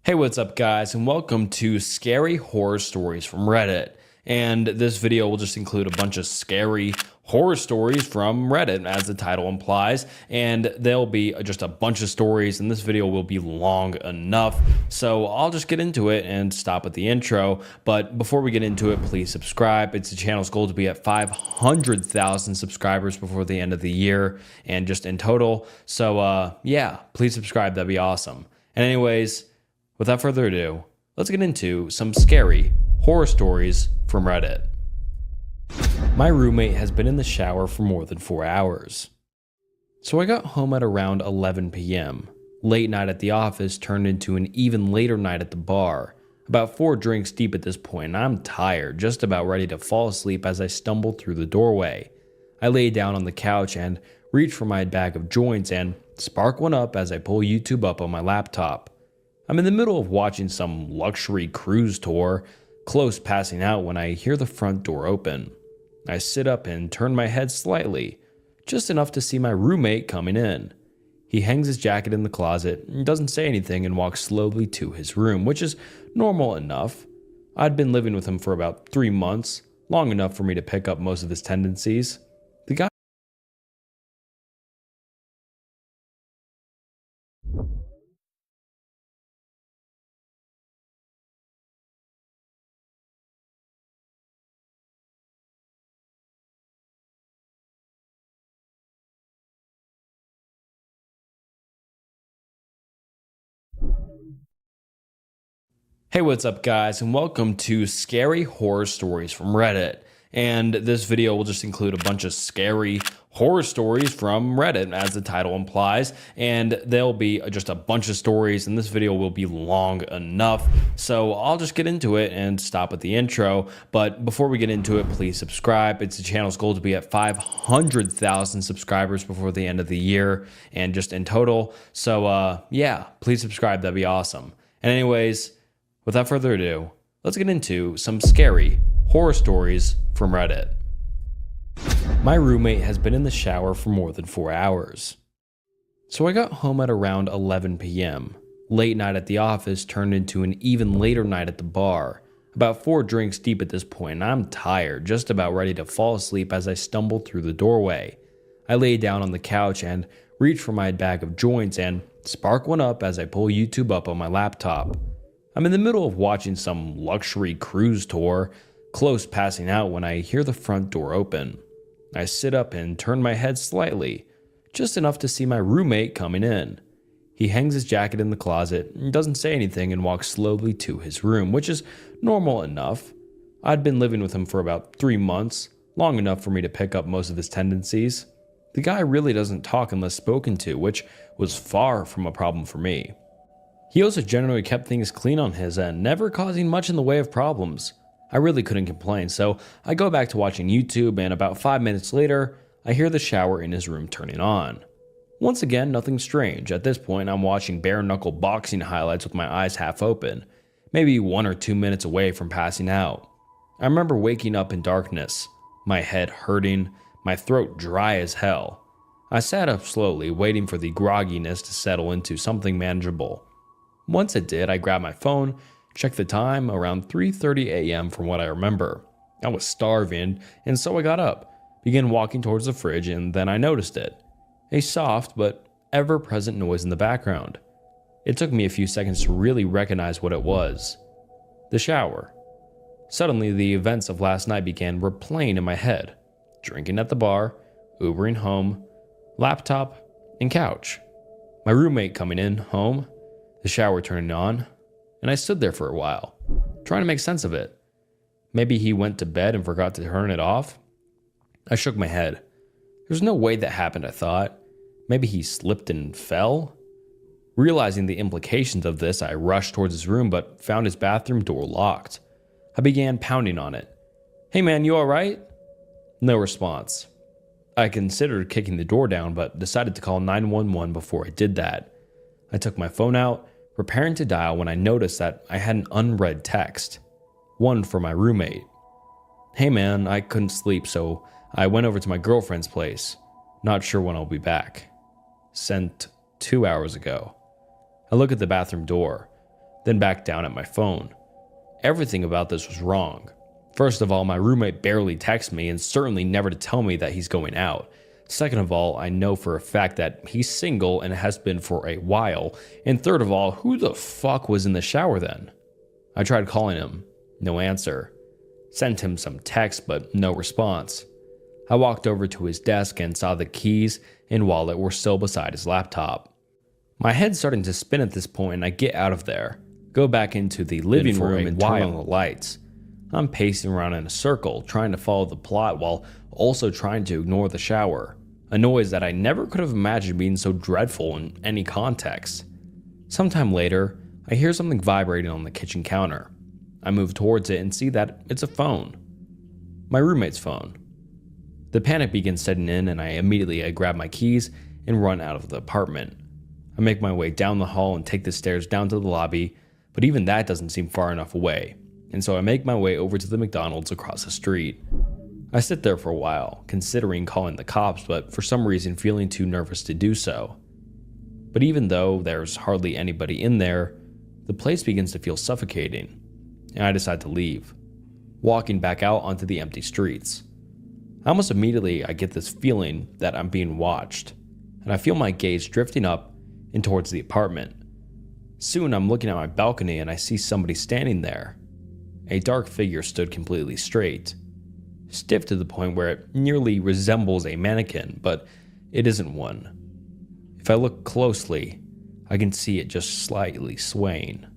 Hey, what's up guys, and welcome to Scary Horror Stories from Reddit. And this video will just include a bunch of scary horror stories from Reddit, as the title implies. And there'll be just a bunch of stories, and this video will be long enough. So I'll just get into it and stop at the intro. But before we get into it, please subscribe. It's the channel's goal to be at 500,000 subscribers before the end of the year, and just in total. So yeah, please subscribe. That'd be awesome. And anyways, without further ado, let's get into some scary horror stories from Reddit. My roommate has been in the shower for more than 4 hours. So I got home at around 11 p.m. Late night at the office turned into an even later night at the bar. About 4 drinks deep at this point, and I'm tired, just about ready to fall asleep as I stumbled through the doorway. I lay down on the couch and reach for my bag of joints and spark one up as I pull YouTube up on my laptop. I'm in the middle of watching some luxury cruise tour, close passing out when I hear the front door open. I sit up and turn my head slightly, just enough to see my roommate coming in. He hangs his jacket in the closet, doesn't say anything, and walks slowly to his room, which is normal enough. I'd been living with him for about 3 months, long enough for me to pick up most of his tendencies. The guy Hey, what's up guys, and welcome to Scary Horror Stories from Reddit. And this video will just include a bunch of scary horror stories from Reddit, as the title implies. And there'll be just a bunch of stories, and this video will be long enough. So I'll just get into it and stop at the intro. But before we get into it, please subscribe. It's the channel's goal to be at 500,000 subscribers before the end of the year, and just in total. So yeah, please subscribe. That'd be awesome. And anyways, without further ado, let's get into some scary horror stories from Reddit. My roommate has been in the shower for more than 4 hours. So I got home at around 11 p.m. Late night at the office turned into an even later night at the bar. About 4 drinks deep at this point, and I'm tired, just about ready to fall asleep as I stumbled through the doorway. I lay down on the couch and reach for my bag of joints and spark one up as I pull YouTube up on my laptop. I'm in the middle of watching some luxury cruise tour, close passing out when I hear the front door open. I sit up and turn my head slightly, just enough to see my roommate coming in. He hangs his jacket in the closet, doesn't say anything, and walks slowly to his room, which is normal enough. I'd been living with him for about 3 months, long enough for me to pick up most of his tendencies. The guy really doesn't talk unless spoken to, which was far from a problem for me. He also generally kept things clean on his end, never causing much in the way of problems. I really couldn't complain, so I go back to watching YouTube, and about 5 minutes later, I hear the shower in his room turning on. Once again, nothing strange. At this point, I'm watching bare-knuckle boxing highlights with my eyes half open, maybe 1 or 2 minutes away from passing out. I remember waking up in darkness, my head hurting, my throat dry as hell. I sat up slowly, waiting for the grogginess to settle into something manageable. Once it did, I grabbed my phone, checked the time, around 3:30 a.m. from what I remember. I was starving, and so I got up, began walking towards the fridge, and then I noticed it. A soft but ever-present noise in the background. It took me a few seconds to really recognize what it was. The shower. Suddenly, the events of last night began replaying in my head. Drinking at the bar, Ubering home, laptop, and couch. My roommate coming in, home, the shower turning on, and I stood there for a while, trying to make sense of it. Maybe he went to bed and forgot to turn it off? I shook my head. There's no way that happened, I thought. Maybe he slipped and fell? Realizing the implications of this, I rushed towards his room but found his bathroom door locked. I began pounding on it. "Hey man, you alright?" No response. I considered kicking the door down but decided to call 911 before I did that. I took my phone out, preparing to dial when I noticed that I had an unread text. One from my roommate. "Hey man, I couldn't sleep, so I went over to my girlfriend's place. Not sure when I'll be back." Sent 2 hours ago. I look at the bathroom door, then back down at my phone. Everything about this was wrong. First of all, my roommate barely texts me and certainly never to tell me that he's going out. Second of all, I know for a fact that he's single and has been for a while. And third of all, who the fuck was in the shower then? I tried calling him. No answer. Sent him some text, but no response. I walked over to his desk and saw the keys and wallet were still beside his laptop. My head's starting to spin at this point, and I get out of there, go back into the living room and turn on the lights. I'm pacing around in a circle, trying to follow the plot while also trying to ignore the shower, a noise that I never could have imagined being so dreadful in any context. Sometime later, I hear something vibrating on the kitchen counter. I move towards it and see that it's a phone. My roommate's phone. The panic begins setting in, and I immediately grab my keys and run out of the apartment. I make my way down the hall and take the stairs down to the lobby, but even that doesn't seem far enough away, and so I make my way over to the McDonald's across the street. I sit there for a while, considering calling the cops, but for some reason feeling too nervous to do so. But even though there's hardly anybody in there, the place begins to feel suffocating, and I decide to leave, walking back out onto the empty streets. Almost immediately, I get this feeling that I'm being watched, and I feel my gaze drifting up and towards the apartment. Soon, I'm looking at my balcony and I see somebody standing there. A dark figure stood completely straight, stiff to the point where it nearly resembles a mannequin, but it isn't one. If I look closely, I can see it just slightly swaying.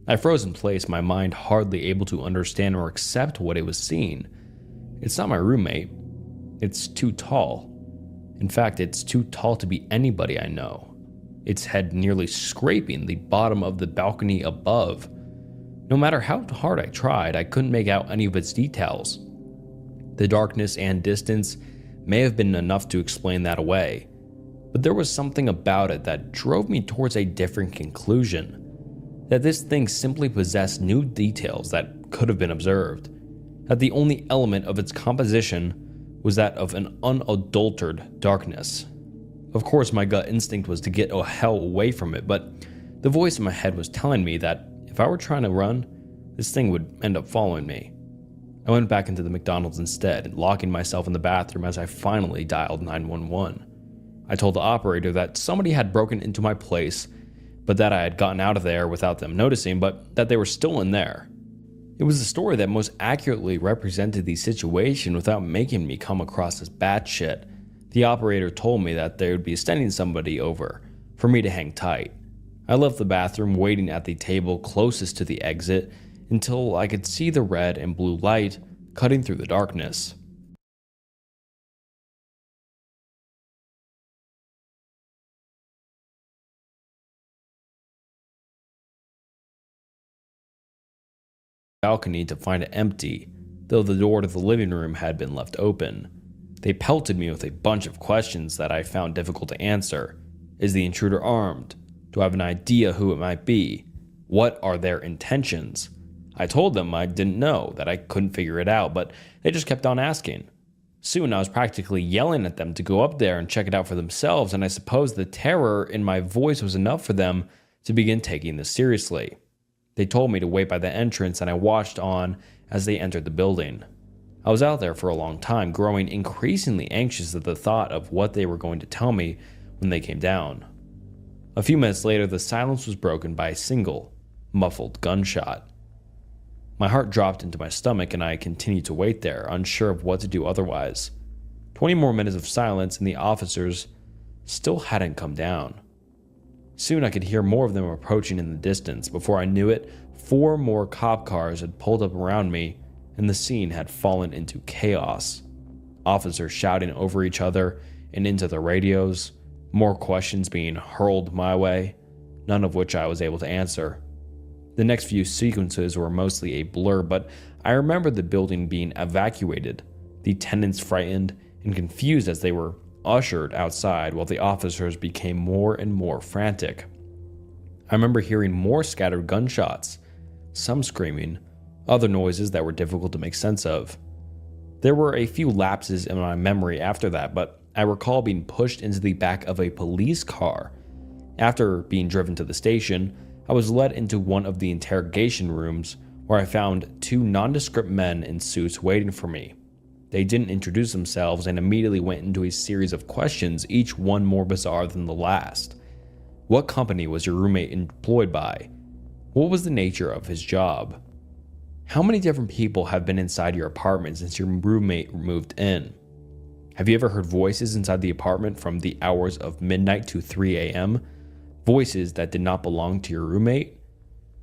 I froze in place, my mind hardly able to understand or accept what it was seeing. It's not my roommate. It's too tall. In fact, it's too tall to be anybody I know. Its head nearly scraping the bottom of the balcony above. No matter how hard I tried, I couldn't make out any of its details. The darkness and distance may have been enough to explain that away, but there was something about it that drove me towards a different conclusion. That this thing simply possessed new details that could have been observed. That the only element of its composition was that of an unadulterated darkness. Of course, my gut instinct was to get the hell away from it, but the voice in my head was telling me that if I were trying to run, this thing would end up following me. I went back into the McDonald's instead, locking myself in the bathroom as I finally dialed 911. I told the operator that somebody had broken into my place, but that I had gotten out of there without them noticing, but that they were still in there. It was the story that most accurately represented the situation without making me come across as batshit. The operator told me that they would be sending somebody over for me to hang tight. I left the bathroom waiting at the table closest to the exit until I could see the red and blue light cutting through the darkness. Balcony to find it empty, though the door to the living room had been left open. They pelted me with a bunch of questions that I found difficult to answer. Is the intruder armed? Do I have an idea who it might be? What are their intentions? I told them I didn't know, that I couldn't figure it out, but they just kept on asking. Soon I was practically yelling at them to go up there and check it out for themselves, and I suppose the terror in my voice was enough for them to begin taking this seriously. They told me to wait by the entrance, and I watched on as they entered the building. I was out there for a long time, growing increasingly anxious at the thought of what they were going to tell me when they came down. A few minutes later, the silence was broken by a single, muffled gunshot. My heart dropped into my stomach, and I continued to wait there, unsure of what to do otherwise. 20 more minutes of silence, and the officers still hadn't come down. Soon I could hear more of them approaching in the distance. Before I knew it, 4 more cop cars had pulled up around me, and the scene had fallen into chaos. Officers shouting over each other and into their radios, more questions being hurled my way, none of which I was able to answer. The next few sequences were mostly a blur, but I remember the building being evacuated, the tenants frightened and confused as they were ushered outside, while the officers became more and more frantic. I remember hearing more scattered gunshots, some screaming, other noises that were difficult to make sense of. There were a few lapses in my memory after that, but I recall being pushed into the back of a police car. After being driven to the station, I was led into one of the interrogation rooms where I found two nondescript men in suits waiting for me. They didn't introduce themselves and immediately went into a series of questions, each one more bizarre than the last. What company was your roommate employed by? What was the nature of his job? How many different people have been inside your apartment since your roommate moved in? Have you ever heard voices inside the apartment from the hours of midnight to 3 a.m.? Voices that did not belong to your roommate?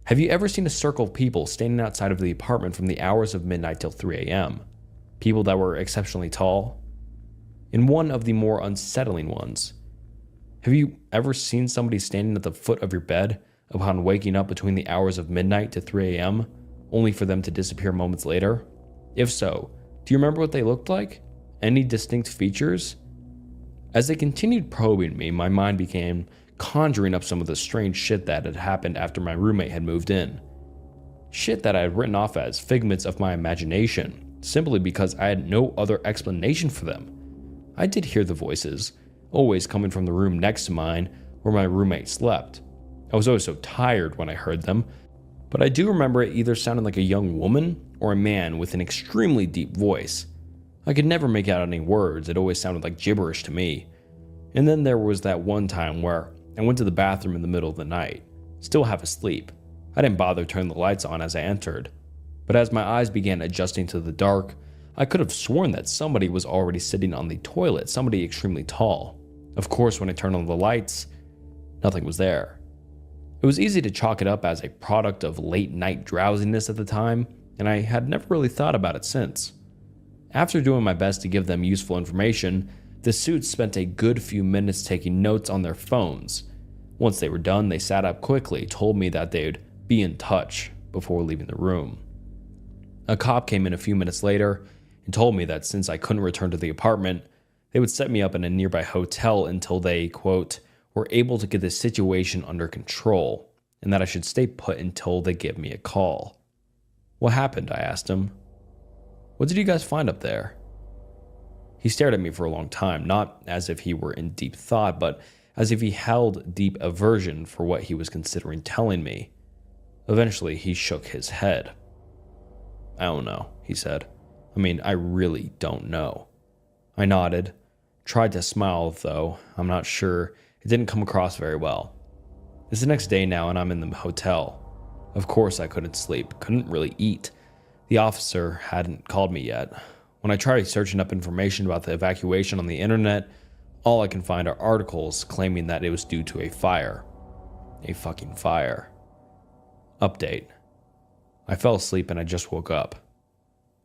Have you ever seen a circle of people standing outside of the apartment from the hours of midnight till 3 a.m.? People that were exceptionally tall? And one of the more unsettling ones. Have you ever seen somebody standing at the foot of your bed upon waking up between the hours of midnight to 3 a.m., only for them to disappear moments later? If so, do you remember what they looked like? Any distinct features? As they continued probing me, my mind began conjuring up some of the strange shit that had happened after my roommate had moved in. Shit that I had written off as figments of my imagination, simply because I had no other explanation for them. I did hear the voices, always coming from the room next to mine where my roommate slept. I was always so tired when I heard them, but I do remember it either sounding like a young woman or a man with an extremely deep voice. I could never make out any words, it always sounded like gibberish to me. And then there was that one time where I went to the bathroom in the middle of the night, still half asleep. I didn't bother turning the lights on as I entered, but as my eyes began adjusting to the dark, I could have sworn that somebody was already sitting on the toilet, somebody extremely tall. Of course, when I turned on the lights, nothing was there. It was easy to chalk it up as a product of late night drowsiness at the time, and I had never really thought about it since. After doing my best to give them useful information, the suits spent a good few minutes taking notes on their phones. Once they were done, they sat up quickly, told me that they'd be in touch before leaving the room. A cop came in a few minutes later and told me that since I couldn't return to the apartment, they would set me up in a nearby hotel until they, quote, were able to get the situation under control, and that I should stay put until they give me a call. What happened? I asked him. What did you guys find up there? He stared at me for a long time, not as if he were in deep thought, but as if he held deep aversion for what he was considering telling me. Eventually, he shook his head. I don't know, he said. I really don't know. I nodded, tried to smile, though I'm not sure. It didn't come across very well. It's the next day now, and I'm in the hotel. Of course, I couldn't sleep, couldn't really eat. The officer hadn't called me yet. When I tried searching up information about the evacuation on the internet, all I can find are articles claiming that it was due to a fire. A fucking fire. Update. I fell asleep and I just woke up.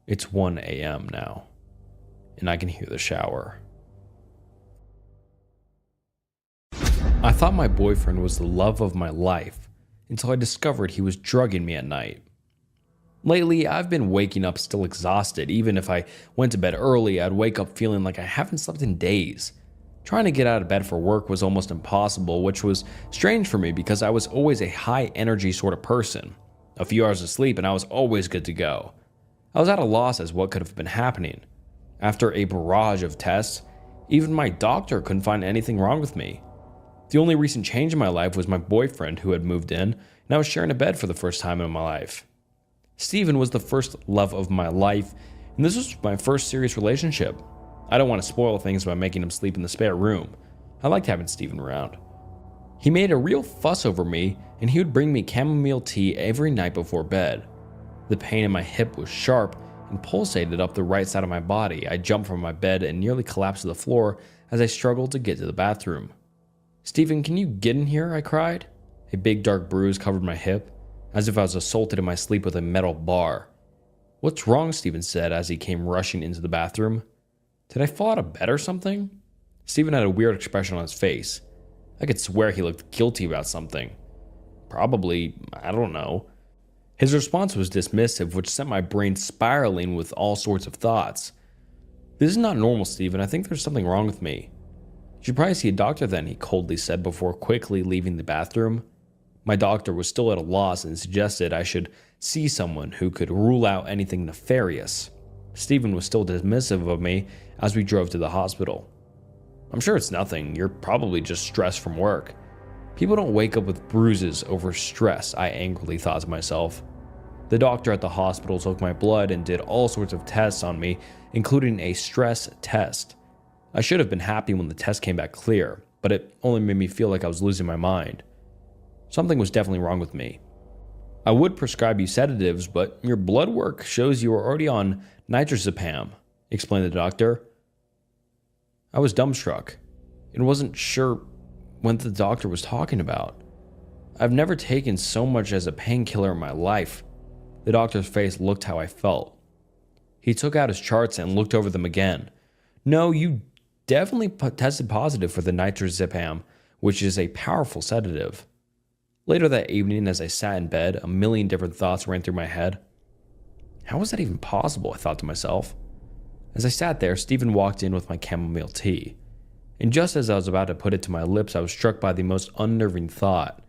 It's 1 a.m. now, and I can hear the shower. I thought my boyfriend was the love of my life until I discovered he was drugging me at night. Lately, I've been waking up still exhausted. Even if I went to bed early, I'd wake up feeling like I haven't slept in days. Trying to get out of bed for work was almost impossible, which was strange for me because I was always a high energy sort of person. A few hours of sleep and I was always good to go. I was at a loss as what could have been happening. After a barrage of tests, even my doctor couldn't find anything wrong with me. The only recent change in my life was my boyfriend who had moved in, and I was sharing a bed for the first time in my life. Steven was the first love of my life, and this was my first serious relationship. I don't want to spoil things by making him sleep in the spare room. I liked having Steven around. He made a real fuss over me, and he would bring me chamomile tea every night before bed. The pain in my hip was sharp and pulsated up the right side of my body. I jumped from my bed and nearly collapsed to the floor as I struggled to get to the bathroom. "Steven, can you get in here?" I cried. A big dark bruise covered my hip, as if I was assaulted in my sleep with a metal bar. "What's wrong?" Steven said as he came rushing into the bathroom. Did I fall out of bed or something? Steven had a weird expression on his face. I could swear he looked guilty about something. Probably, I don't know. His response was dismissive, which sent my brain spiraling with all sorts of thoughts. "This is not normal, Steven. I think there's something wrong with me." "You should probably see a doctor then," he coldly said before quickly leaving the bathroom. My doctor was still at a loss and suggested I should see someone who could rule out anything nefarious. Steven was still dismissive of me as we drove to the hospital. "I'm sure it's nothing. You're probably just stressed from work." People don't wake up with bruises over stress, I angrily thought to myself. The doctor at the hospital took my blood and did all sorts of tests on me, including a stress test. I should have been happy when the test came back clear, but it only made me feel like I was losing my mind. Something was definitely wrong with me. I would prescribe you sedatives, but your blood work shows you were already on nitrazepam, explained the doctor. I was dumbstruck and wasn't sure what the doctor was talking about. I've never taken so much as a painkiller in my life. The doctor's face looked how I felt. He took out his charts and looked over them again. No, you definitely tested positive for the nitrazepam, which is a powerful sedative. Later that evening, as I sat in bed, a million different thoughts ran through my head. How was that even possible, I thought to myself. As I sat there, Stephen walked in with my chamomile tea. And just as I was about to put it to my lips, I was struck by the most unnerving thought.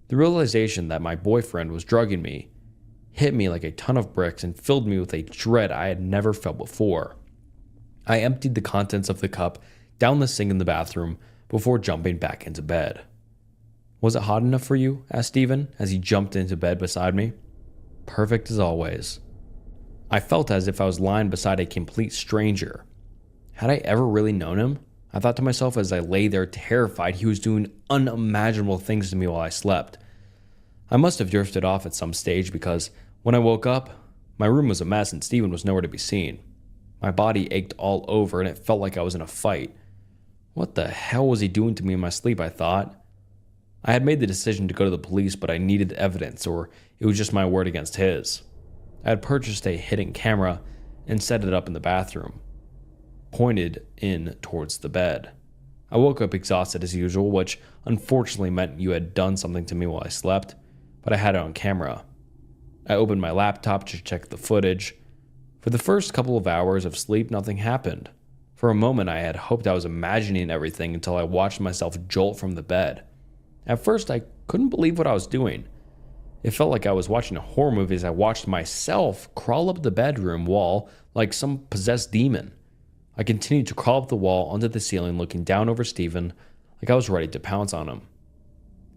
The realization that my boyfriend was drugging me hit me like a ton of bricks and filled me with a dread I had never felt before. I emptied the contents of the cup down the sink in the bathroom before jumping back into bed. Was it hot enough for you? Asked Stephen as he jumped into bed beside me. Perfect as always. I felt as if I was lying beside a complete stranger. Had I ever really known him? I thought to myself as I lay there terrified he was doing unimaginable things to me while I slept. I must have drifted off at some stage because when I woke up, my room was a mess and Stephen was nowhere to be seen. My body ached all over and it felt like I was in a fight. What the hell was he doing to me in my sleep, I thought. I had made the decision to go to the police, but I needed evidence, or it was just my word against his. I had purchased a hidden camera and set it up in the bathroom, pointed in towards the bed. I woke up exhausted as usual, which unfortunately meant you had done something to me while I slept, but I had it on camera. I opened my laptop to check the footage. For the first couple of hours of sleep, nothing happened. For a moment, I had hoped I was imagining everything until I watched myself jolt from the bed. At first, I couldn't believe what I was doing. It felt like I was watching a horror movie as I watched myself crawl up the bedroom wall like some possessed demon. I continued to crawl up the wall onto the ceiling, looking down over Stephen like I was ready to pounce on him.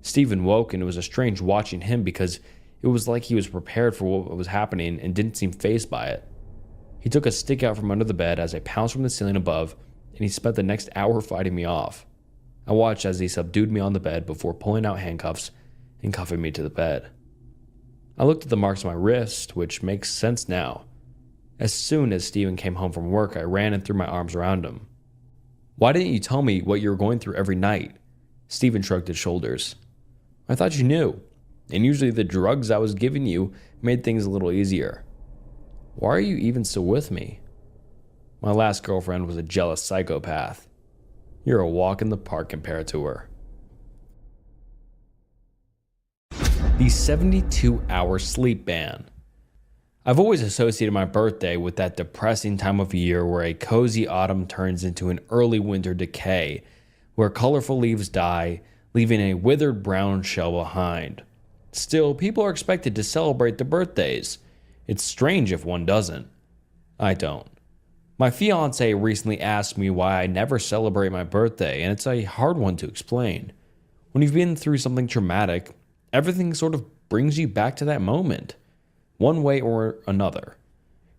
Stephen woke, and it was a strange watching him because it was like he was prepared for what was happening and didn't seem fazed by it. He took a stick out from under the bed as I pounced from the ceiling above, and he spent the next hour fighting me off. I watched as he subdued me on the bed before pulling out handcuffs and cuffing me to the bed. I looked at the marks on my wrist, which makes sense now. As soon as Stephen came home from work, I ran and threw my arms around him. Why didn't you tell me what you were going through every night? Stephen shrugged his shoulders. I thought you knew, and usually the drugs I was giving you made things a little easier. Why are you even still with me? My last girlfriend was a jealous psychopath. You're a walk in the park compared to her. The 72-hour sleep ban. I've always associated my birthday with that depressing time of year where a cozy autumn turns into an early winter decay, where colorful leaves die, leaving a withered brown shell behind. Still, people are expected to celebrate their birthdays. It's strange if one doesn't. I don't. My fiance recently asked me why I never celebrate my birthday, and it's a hard one to explain. When you've been through something traumatic, everything sort of brings you back to that moment, one way or another.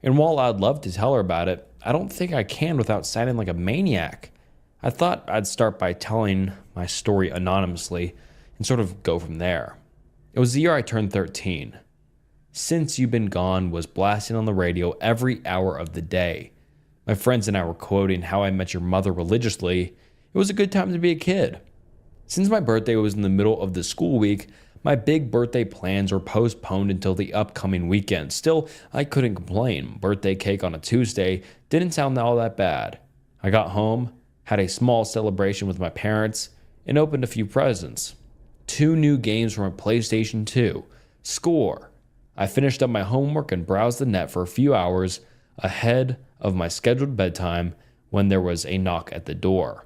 And while I'd love to tell her about it, I don't think I can without sounding like a maniac. I thought I'd start by telling my story anonymously and sort of go from there. It was the year I turned 13. Since You've Been Gone was blasting on the radio every hour of the day. My friends and I were quoting How I Met Your Mother religiously. It was a good time to be a kid. Since my birthday was in the middle of the school week, my big birthday plans were postponed until the upcoming weekend. Still, I couldn't complain. Birthday cake on a Tuesday didn't sound all that bad. I got home, had a small celebration with my parents, and opened a few presents. 2 new games for my PlayStation 2. Score. I finished up my homework and browsed the net for a few hours ahead of my scheduled bedtime when there was a knock at the door.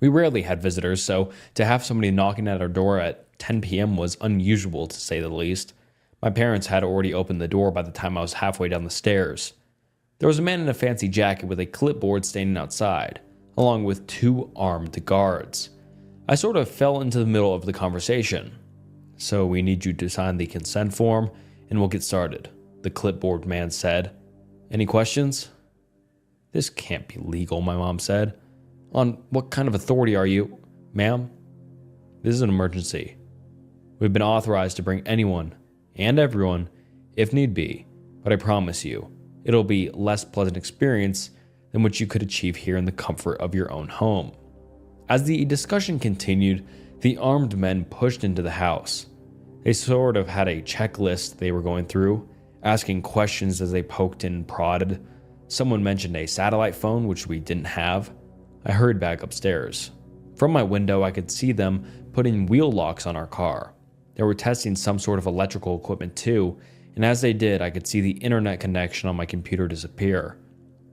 We rarely had visitors, so to have somebody knocking at our door at 10 p.m. was unusual, to say the least. My parents had already opened the door by the time I was halfway down the stairs. There was a man in a fancy jacket with a clipboard standing outside, along with 2 armed guards. I sort of fell into the middle of the conversation. So we need you to sign the consent form and we'll get started," the clipboard man said. "Any questions?" "This can't be legal," my mom said. "On what kind of authority are you?" "Ma'am, this is an emergency. We've been authorized to bring anyone and everyone if need be, but I promise you, it'll be a less pleasant experience than what you could achieve here in the comfort of your own home." As the discussion continued, the armed men pushed into the house. They sort of had a checklist they were going through, asking questions as they poked and prodded. Someone mentioned a satellite phone, which we didn't have. I hurried back upstairs. From my window, I could see them putting wheel locks on our car. They were testing some sort of electrical equipment too, and as they did, I could see the internet connection on my computer disappear.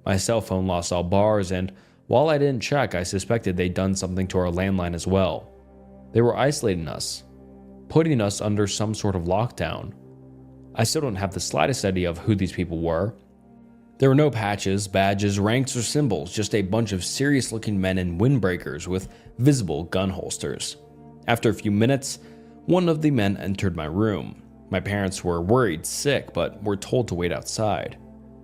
My cell phone lost all bars, and while I didn't check, I suspected they'd done something to our landline as well. They were isolating us, putting us under some sort of lockdown. I still don't have the slightest idea of who these people were. There were no patches, badges, ranks, or symbols, just a bunch of serious-looking men in windbreakers with visible gun holsters. After a few minutes, one of the men entered my room. My parents were worried sick, but were told to wait outside.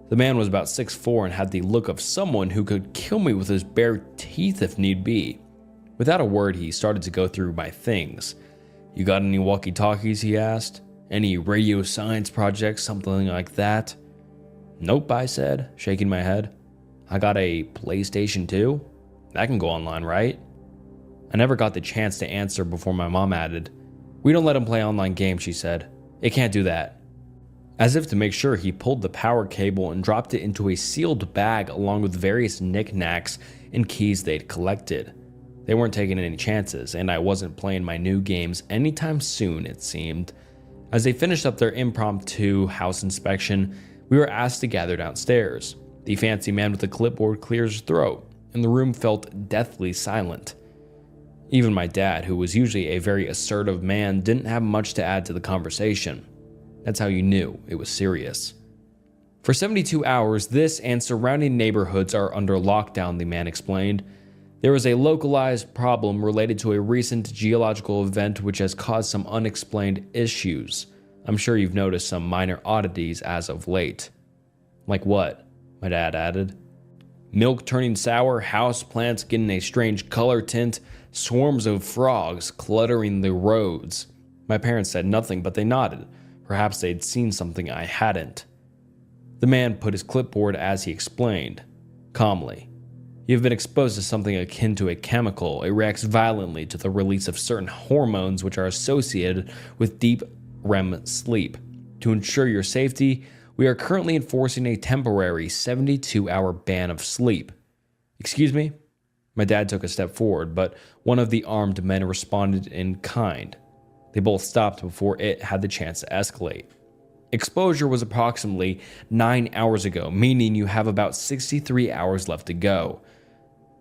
The man was about 6'4" and had the look of someone who could kill me with his bare teeth if need be. Without a word, he started to go through my things. "You got any walkie-talkies?" he asked. "Any radio science projects, something like that?" "Nope," I said, shaking my head. "I got a PlayStation 2. That can go online, right?" I never got the chance to answer before my mom added, "We don't let him play online games," she said. "It can't do that." As if to make sure, he pulled the power cable and dropped it into a sealed bag along with various knickknacks and keys they'd collected. They weren't taking any chances, and I wasn't playing my new games anytime soon, it seemed. As they finished up their impromptu house inspection, we were asked to gather downstairs. The fancy man with the clipboard cleared his throat, and the room felt deathly silent. Even my dad, who was usually a very assertive man, didn't have much to add to the conversation. That's how you knew it was serious. For 72 hours, this and surrounding neighborhoods are under lockdown, the man explained. There was a localized problem related to a recent geological event which has caused some unexplained issues. I'm sure you've noticed some minor oddities as of late. "Like what?" my dad added. "Milk turning sour, house plants getting a strange color tint, swarms of frogs cluttering the roads." My parents said nothing, but they nodded. Perhaps they'd seen something I hadn't. The man put his clipboard as he explained, calmly. "You've been exposed to something akin to a chemical. It reacts violently to the release of certain hormones which are associated with deep REM sleep. To ensure your safety, we are currently enforcing a temporary 72-hour ban of sleep." "Excuse me?" My dad took a step forward, but one of the armed men responded in kind. They both stopped before it had the chance to escalate. "Exposure was approximately 9 hours ago, meaning you have about 63 hours left to go.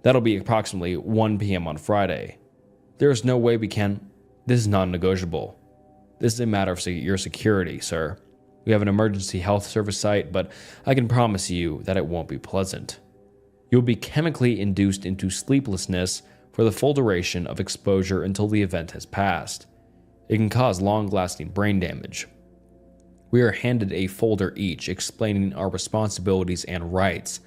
That'll be approximately 1 p.m. on Friday. There is no way we can. This is non-negotiable. This is a matter of your security, sir. We have an emergency health service site, but I can promise you that it won't be pleasant. You'll be chemically induced into sleeplessness for the full duration of exposure until the event has passed. It can cause long-lasting brain damage." We are handed a folder each explaining our responsibilities and rights.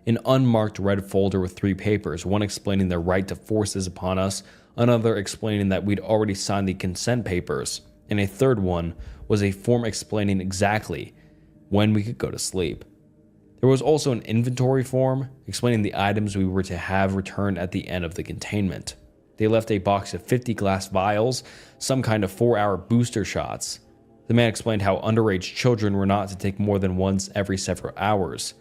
An unmarked red folder with 3 papers, one explaining the right to force this upon us, another explaining that we'd already signed the consent papers, and a third one was a form explaining exactly when we could go to sleep. There was also an inventory form explaining the items we were to have returned at the end of the containment. They left a box of 50 glass vials, some kind of 4-hour booster shots. The man explained how underage children were not to take more than once every several hours,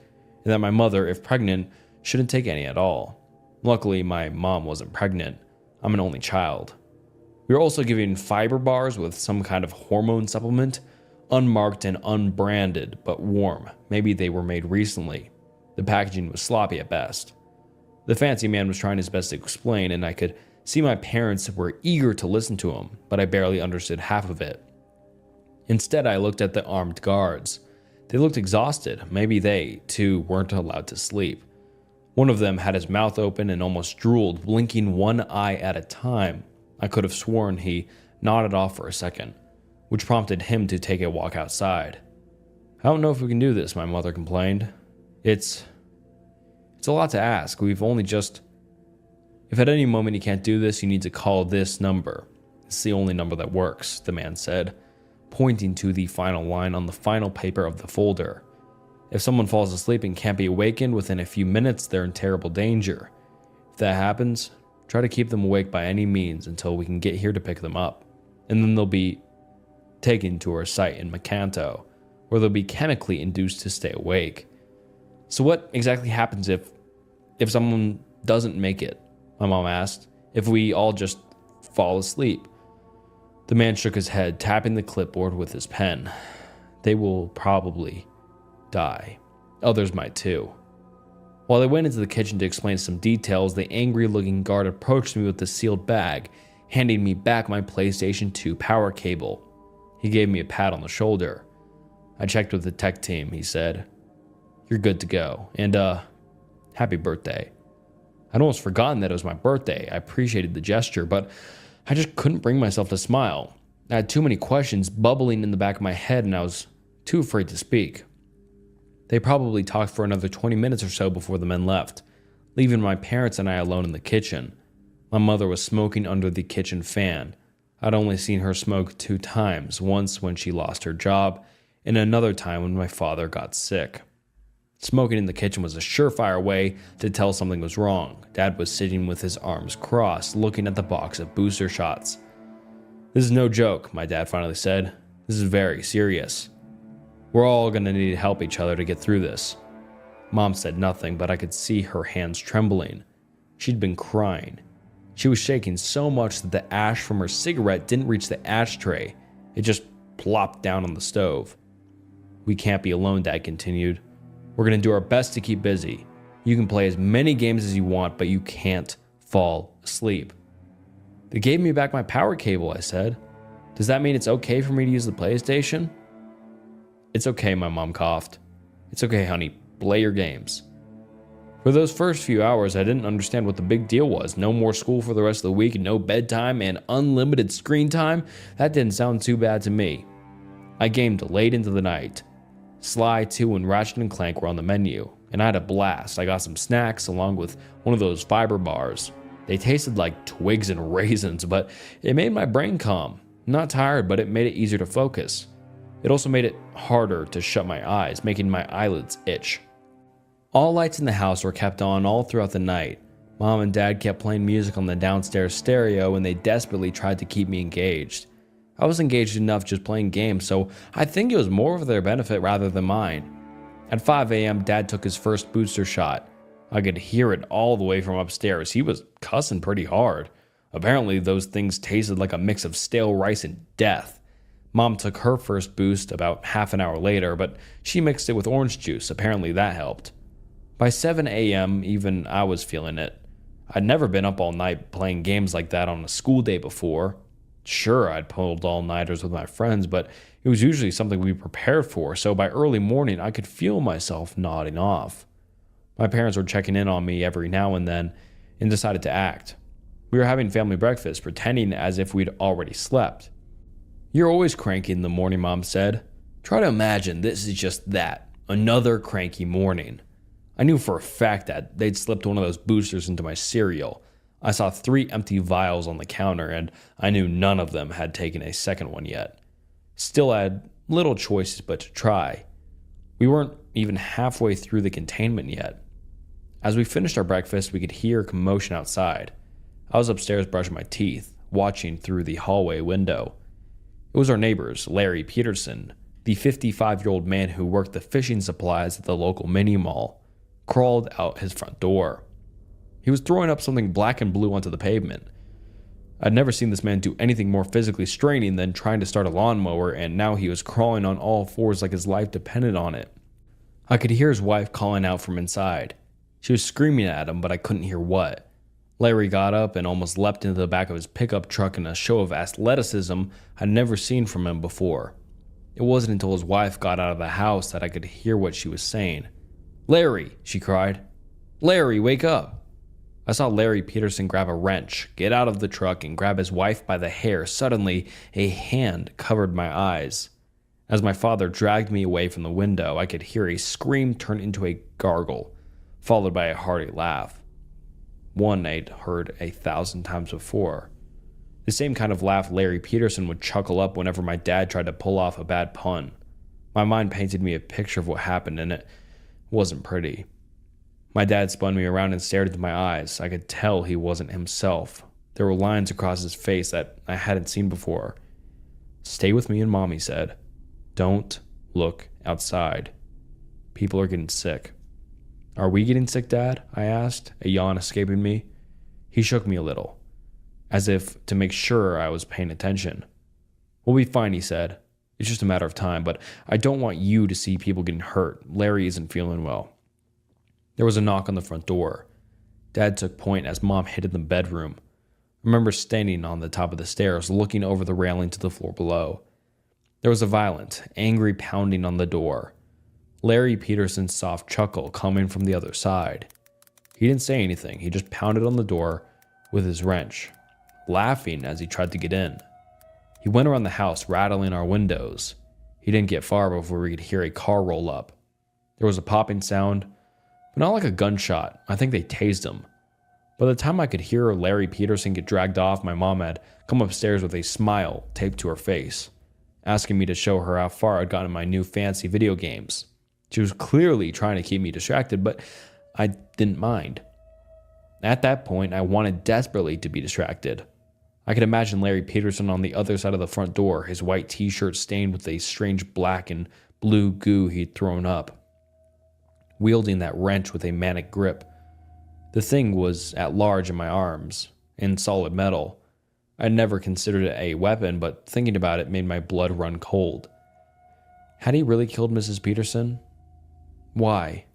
and that my mother, if pregnant, shouldn't take any at all. Luckily, my mom wasn't pregnant. I'm an only child. We were also given fiber bars with some kind of hormone supplement, unmarked and unbranded, but warm. Maybe they were made recently. The packaging was sloppy at best. The fancy man was trying his best to explain, and I could see my parents were eager to listen to him, but I barely understood half of it. Instead, I looked at the armed guards. They looked exhausted. Maybe they, too, weren't allowed to sleep. One of them had his mouth open and almost drooled, blinking one eye at a time. I could have sworn he nodded off for a second. which prompted him to take a walk outside. "I don't know if we can do this," my mother complained. It's a lot to ask. If at any moment you can't do this, you need to call this number. It's the only number that works," the man said, pointing to the final line on the final paper of the folder. "If someone falls asleep and can't be awakened within a few minutes, they're in terrible danger. If that happens, try to keep them awake by any means until we can get here to pick them up. And then they'll be taken to our site in Macanto, where they'll be chemically induced to stay awake." "So what exactly happens if someone doesn't make it?" my mom asked. "If we all just fall asleep?" The man shook his head, tapping the clipboard with his pen. "They will probably die. Others might too." While I went into the kitchen to explain some details, the angry-looking guard approached me with the sealed bag, handing me back my PlayStation 2 power cable. He gave me a pat on the shoulder. "I checked with the tech team," he said. "You're good to go. And, happy birthday." I'd almost forgotten that it was my birthday. I appreciated the gesture, but I just couldn't bring myself to smile. I had too many questions bubbling in the back of my head, and I was too afraid to speak. They probably talked for another 20 minutes or so before the men left, leaving my parents and I alone in the kitchen. My mother was smoking under the kitchen fan. I'd only seen her smoke 2 times, once when she lost her job, and another time when my father got sick. Smoking in the kitchen was a surefire way to tell something was wrong. Dad was sitting with his arms crossed, looking at the box of booster shots. "This is no joke," my dad finally said. "This is very serious. We're all going to need to help each other to get through this." Mom said nothing, but I could see her hands trembling. She'd been crying. She was shaking so much that the ash from her cigarette didn't reach the ashtray. It just plopped down on the stove. "We can't be alone," Dad continued. "We're going to do our best to keep busy. You can play as many games as you want, but you can't fall asleep." "They gave me back my power cable," I said. "Does that mean it's okay for me to use the PlayStation?" "It's okay," my mom coughed. "It's okay, honey. Play your games." For those first few hours, I didn't understand what the big deal was. No more school for the rest of the week, no bedtime, and unlimited screen time. That didn't sound too bad to me. I gamed late into the night. Sly 2 and Ratchet & Clank were on the menu, and I had a blast. I got some snacks along with one of those fiber bars. They tasted like twigs and raisins, but it made my brain calm. Not tired, but it made it easier to focus. It also made it harder to shut my eyes, making my eyelids itch. All lights in the house were kept on all throughout the night. Mom and Dad kept playing music on the downstairs stereo, and they desperately tried to keep me engaged. I was engaged enough just playing games, so I think it was more for their benefit rather than mine. At 5 a.m., Dad took his first booster shot. I could hear it all the way from upstairs. He was cussing pretty hard. Apparently, those things tasted like a mix of stale rice and death. Mom took her first boost about half an hour later, but she mixed it with orange juice. Apparently, that helped. By 7 a.m., even I was feeling it. I'd never been up all night playing games like that on a school day before. Sure, I'd pulled all-nighters with my friends, but it was usually something we prepared for, so by early morning, I could feel myself nodding off. My parents were checking in on me every now and then and decided to act. We were having family breakfast, pretending as if we'd already slept. "You're always cranky in the morning," Mom said. "Try to imagine this is just that, another cranky morning." I knew for a fact that they'd slipped one of those boosters into my cereal. I saw 3 empty vials on the counter, and I knew none of them had taken a second one yet. Still, I had little choices but to try. We weren't even halfway through the containment yet. As we finished our breakfast, we could hear commotion outside. I was upstairs brushing my teeth, watching through the hallway window. It was our neighbors, Larry Peterson, the 55-year-old man who worked the fishing supplies at the local mini mall, crawled out his front door. He was throwing up something black and blue onto the pavement. I'd never seen this man do anything more physically straining than trying to start a lawnmower, and now he was crawling on all fours like his life depended on it. I could hear his wife calling out from inside. She was screaming at him, but I couldn't hear what. Larry got up and almost leapt into the back of his pickup truck in a show of athleticism I'd never seen from him before. It wasn't until his wife got out of the house that I could hear what she was saying. "Larry," she cried. "Larry, wake up." I saw Larry Peterson grab a wrench, get out of the truck, and grab his wife by the hair. Suddenly, a hand covered my eyes. As my father dragged me away from the window, I could hear a scream turn into a gargle, followed by a hearty laugh. One I'd heard 1,000 times before. The same kind of laugh Larry Peterson would chuckle up whenever my dad tried to pull off a bad pun. My mind painted me a picture of what happened, and it wasn't pretty. My dad spun me around and stared into my eyes. I could tell he wasn't himself. There were lines across his face that I hadn't seen before. "Stay with me and Mom," he said. "Don't look outside. People are getting sick." "Are we getting sick, Dad?" I asked, a yawn escaping me. He shook me a little, as if to make sure I was paying attention. "We'll be fine," he said. "It's just a matter of time, but I don't want you to see people getting hurt. Larry isn't feeling well." There was a knock on the front door. Dad took point as Mom hid in the bedroom. I remember standing on the top of the stairs, looking over the railing to the floor below. There was a violent, angry pounding on the door. Larry Peterson's soft chuckle coming from the other side. He didn't say anything. He just pounded on the door with his wrench, laughing as he tried to get in. He went around the house, rattling our windows. He didn't get far before we could hear a car roll up. There was a popping sound, but not like a gunshot. I think they tased him. By the time I could hear Larry Peterson get dragged off, my mom had come upstairs with a smile taped to her face, asking me to show her how far I'd gotten in my new fancy video games. She was clearly trying to keep me distracted, but I didn't mind. At that point, I wanted desperately to be distracted. I could imagine Larry Peterson on the other side of the front door, his white t-shirt stained with a strange black and blue goo he'd thrown up, wielding that wrench with a manic grip. The thing was at large in my arms, in solid metal. I'd never considered it a weapon, but thinking about it made my blood run cold. Had he really killed Mrs. Peterson? Why?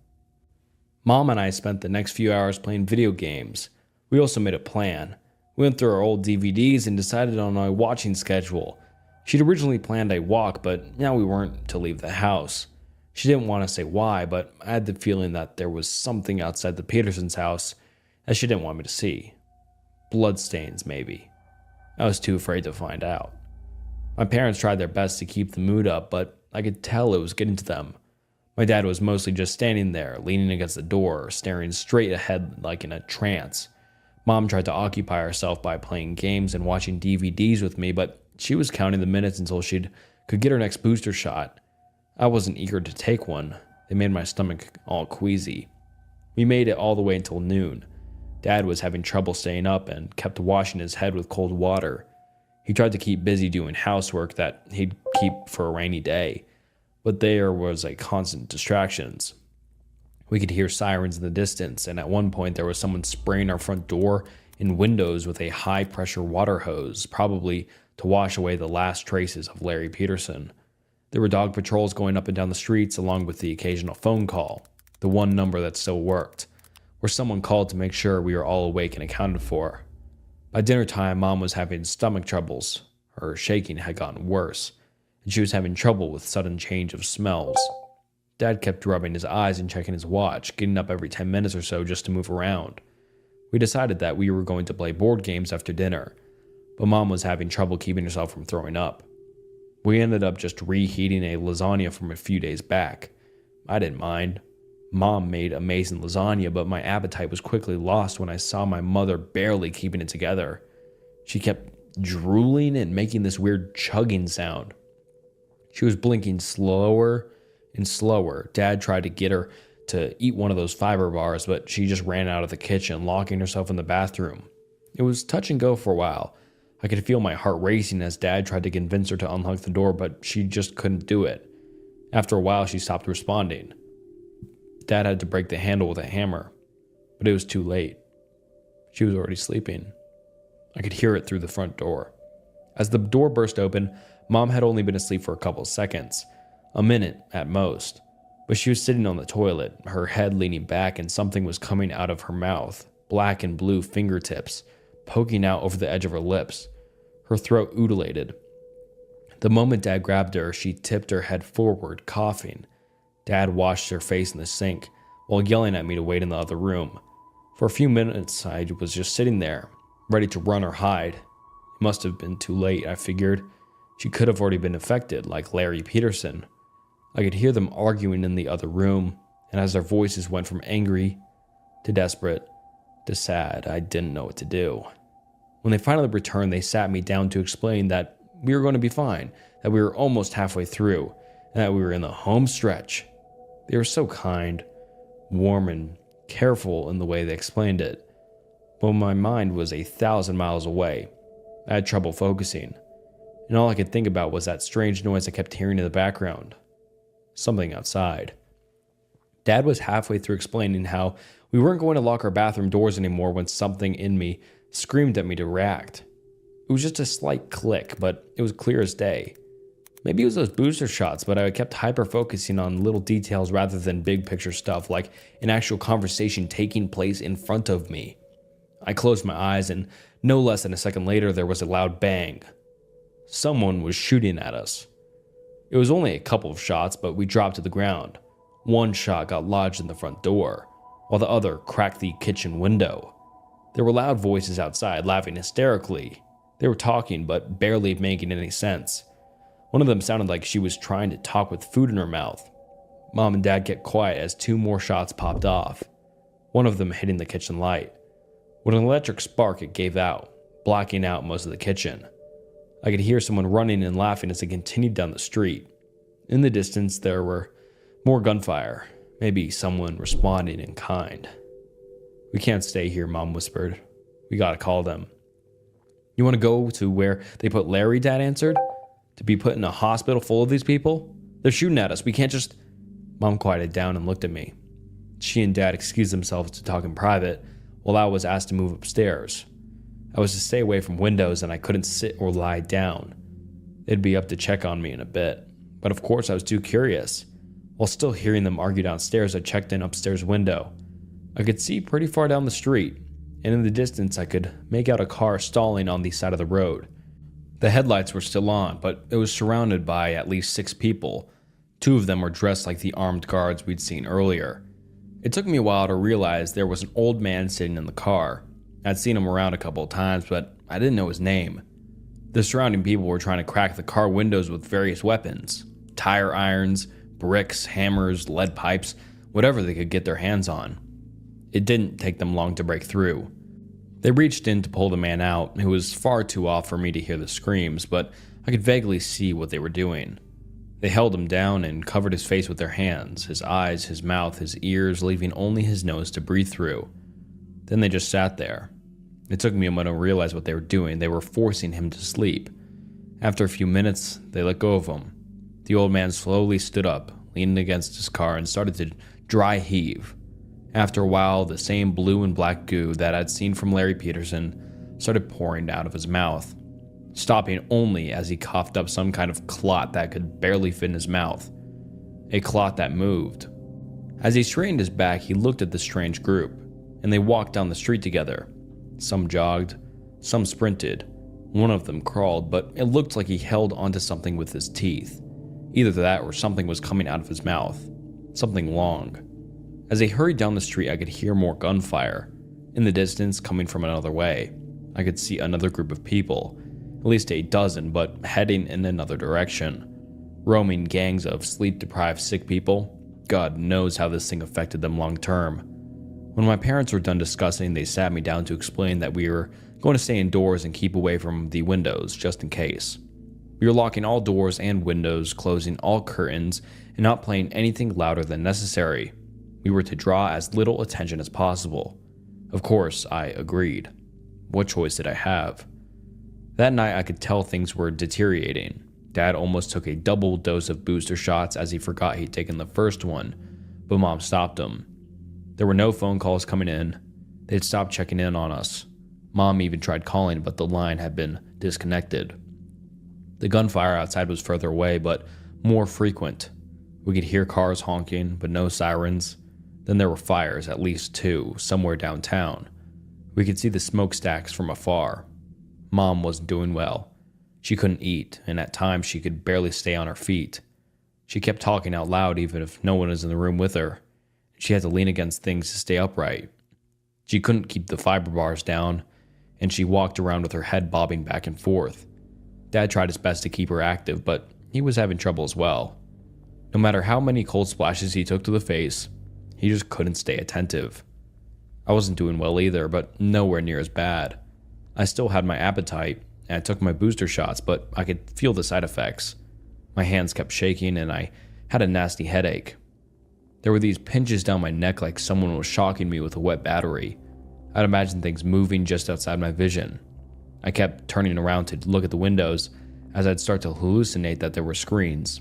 Mom and I spent the next few hours playing video games. We also made a plan. We went through our old DVDs and decided on a watching schedule. She'd originally planned a walk, but now we weren't to leave the house. She didn't want to say why, but I had the feeling that there was something outside the Petersons' house that she didn't want me to see. Bloodstains, maybe. I was too afraid to find out. My parents tried their best to keep the mood up, but I could tell it was getting to them. My dad was mostly just standing there, leaning against the door, staring straight ahead like in a trance. Mom tried to occupy herself by playing games and watching DVDs with me, but she was counting the minutes until she could get her next booster shot. I wasn't eager to take one. They made my stomach all queasy. We made it all the way until noon. Dad was having trouble staying up and kept washing his head with cold water. He tried to keep busy doing housework that he'd keep for a rainy day, but there was a constant distractions. We could hear sirens in the distance, and at one point there was someone spraying our front door and windows with a high-pressure water hose, probably to wash away the last traces of Larry Peterson. There were dog patrols going up and down the streets, along with the occasional phone call, the one number that still worked, where someone called to make sure we were all awake and accounted for. By dinner time, Mom was having stomach troubles. Her shaking had gotten worse, and she was having trouble with sudden change of smells. Dad kept rubbing his eyes and checking his watch, getting up every 10 minutes or so just to move around. We decided that we were going to play board games after dinner, but Mom was having trouble keeping herself from throwing up. We ended up just reheating a lasagna from a few days back. I didn't mind. Mom made amazing lasagna, but my appetite was quickly lost when I saw my mother barely keeping it together. She kept drooling and making this weird chugging sound. She was blinking slower and slower. Dad tried to get her to eat one of those fiber bars, but she just ran out of the kitchen, locking herself in the bathroom. It was touch and go for a while. I could feel my heart racing as Dad tried to convince her to unlock the door, but she just couldn't do it. After a while, she stopped responding. Dad had to break the handle with a hammer, but it was too late. She was already sleeping. I could hear it through the front door. As the door burst open, Mom had only been asleep for a couple seconds, a minute at most, but she was sitting on the toilet, her head leaning back, and something was coming out of her mouth, black and blue fingertips, poking out over the edge of her lips. Her throat undulated. The moment Dad grabbed her, she tipped her head forward, coughing. Dad washed her face in the sink, while yelling at me to wait in the other room. For a few minutes, I was just sitting there, ready to run or hide. It must have been too late, I figured. She could have already been affected, like Larry Peterson. I could hear them arguing in the other room, and as their voices went from angry to desperate to sad, I didn't know what to do. When they finally returned, they sat me down to explain that we were going to be fine, that we were almost halfway through, and that we were in the home stretch. They were so kind, warm, and careful in the way they explained it. But my mind was 1,000 miles away. I had trouble focusing, and all I could think about was that strange noise I kept hearing in the background. Something outside. Dad was halfway through explaining how we weren't going to lock our bathroom doors anymore when something in me screamed at me to react. It was just a slight click, but it was clear as day. Maybe it was those booster shots, but I kept hyper-focusing on little details rather than big picture stuff, like an actual conversation taking place in front of me. I closed my eyes, and no less than a second later, there was a loud bang. Someone was shooting at us. It was only a couple of shots, but we dropped to the ground. One shot got lodged in the front door, while the other cracked the kitchen window. There were loud voices outside, laughing hysterically. They were talking, but barely making any sense. One of them sounded like she was trying to talk with food in her mouth. Mom and Dad kept quiet as 2 more shots popped off, one of them hitting the kitchen light. With an electric spark, it gave out, blacking out most of the kitchen. I could hear someone running and laughing as they continued down the street. In the distance, there were more gunfire, maybe someone responding in kind. "We can't stay here," Mom whispered. "We gotta call them." "You want to go to where they put Larry?" Dad answered. "To be put in a hospital full of these people? They're shooting at us. We can't just..." Mom quieted down and looked at me. She and Dad excused themselves to talk in private, while I was asked to move upstairs. I was to stay away from windows, and I couldn't sit or lie down. They'd be up to check on me in a bit, but of course I was too curious. While still hearing them argue downstairs, I checked an upstairs window. I could see pretty far down the street, and in the distance I could make out a car stalling on the side of the road. The headlights were still on, but it was surrounded by at least 6 people. 2 of them were dressed like the armed guards we'd seen earlier. It took me a while to realize there was an old man sitting in the car. I'd seen him around a couple of times, but I didn't know his name. The surrounding people were trying to crack the car windows with various weapons. Tire irons, bricks, hammers, lead pipes, whatever they could get their hands on. It didn't take them long to break through. They reached in to pull the man out, who was far too off for me to hear the screams, but I could vaguely see what they were doing. They held him down and covered his face with their hands, his eyes, his mouth, his ears, leaving only his nose to breathe through. Then they just sat there. It took me a moment to realize what they were doing. They were forcing him to sleep. After a few minutes, they let go of him. The old man slowly stood up, leaned against his car, and started to dry heave. After a while, the same blue and black goo that I'd seen from Larry Peterson started pouring out of his mouth, stopping only as he coughed up some kind of clot that could barely fit in his mouth. A clot that moved. As he straightened his back, he looked at the strange group, and they walked down the street together. Some jogged, some sprinted. One of them crawled, but it looked like he held onto something with his teeth. Either that or something was coming out of his mouth. Something long. As they hurried down the street, I could hear more gunfire. In the distance, coming from another way, I could see another group of people, at least a dozen, but heading in another direction. Roaming gangs of sleep-deprived sick people. God knows how this thing affected them long term. When my parents were done discussing, they sat me down to explain that we were going to stay indoors and keep away from the windows, just in case. We were locking all doors and windows, closing all curtains, and not playing anything louder than necessary. We were to draw as little attention as possible. Of course, I agreed. What choice did I have? That night, I could tell things were deteriorating. Dad almost took a double dose of booster shots as he forgot he'd taken the first one, but Mom stopped him. There were no phone calls coming in. They'd stopped checking in on us. Mom even tried calling, but the line had been disconnected. The gunfire outside was further away, but more frequent. We could hear cars honking, but no sirens. Then there were fires, at least 2, somewhere downtown. We could see the smokestacks from afar. Mom wasn't doing well. She couldn't eat, and at times she could barely stay on her feet. She kept talking out loud even if no one was in the room with her. She had to lean against things to stay upright. She couldn't keep the fiber bars down, and she walked around with her head bobbing back and forth. Dad tried his best to keep her active, but he was having trouble as well. No matter how many cold splashes he took to the face, he just couldn't stay attentive. I wasn't doing well either, but nowhere near as bad. I still had my appetite, and I took my booster shots, but I could feel the side effects. My hands kept shaking, and I had a nasty headache. There were these pinches down my neck like someone was shocking me with a wet battery. I'd imagine things moving just outside my vision. I kept turning around to look at the windows as I'd start to hallucinate that there were screens.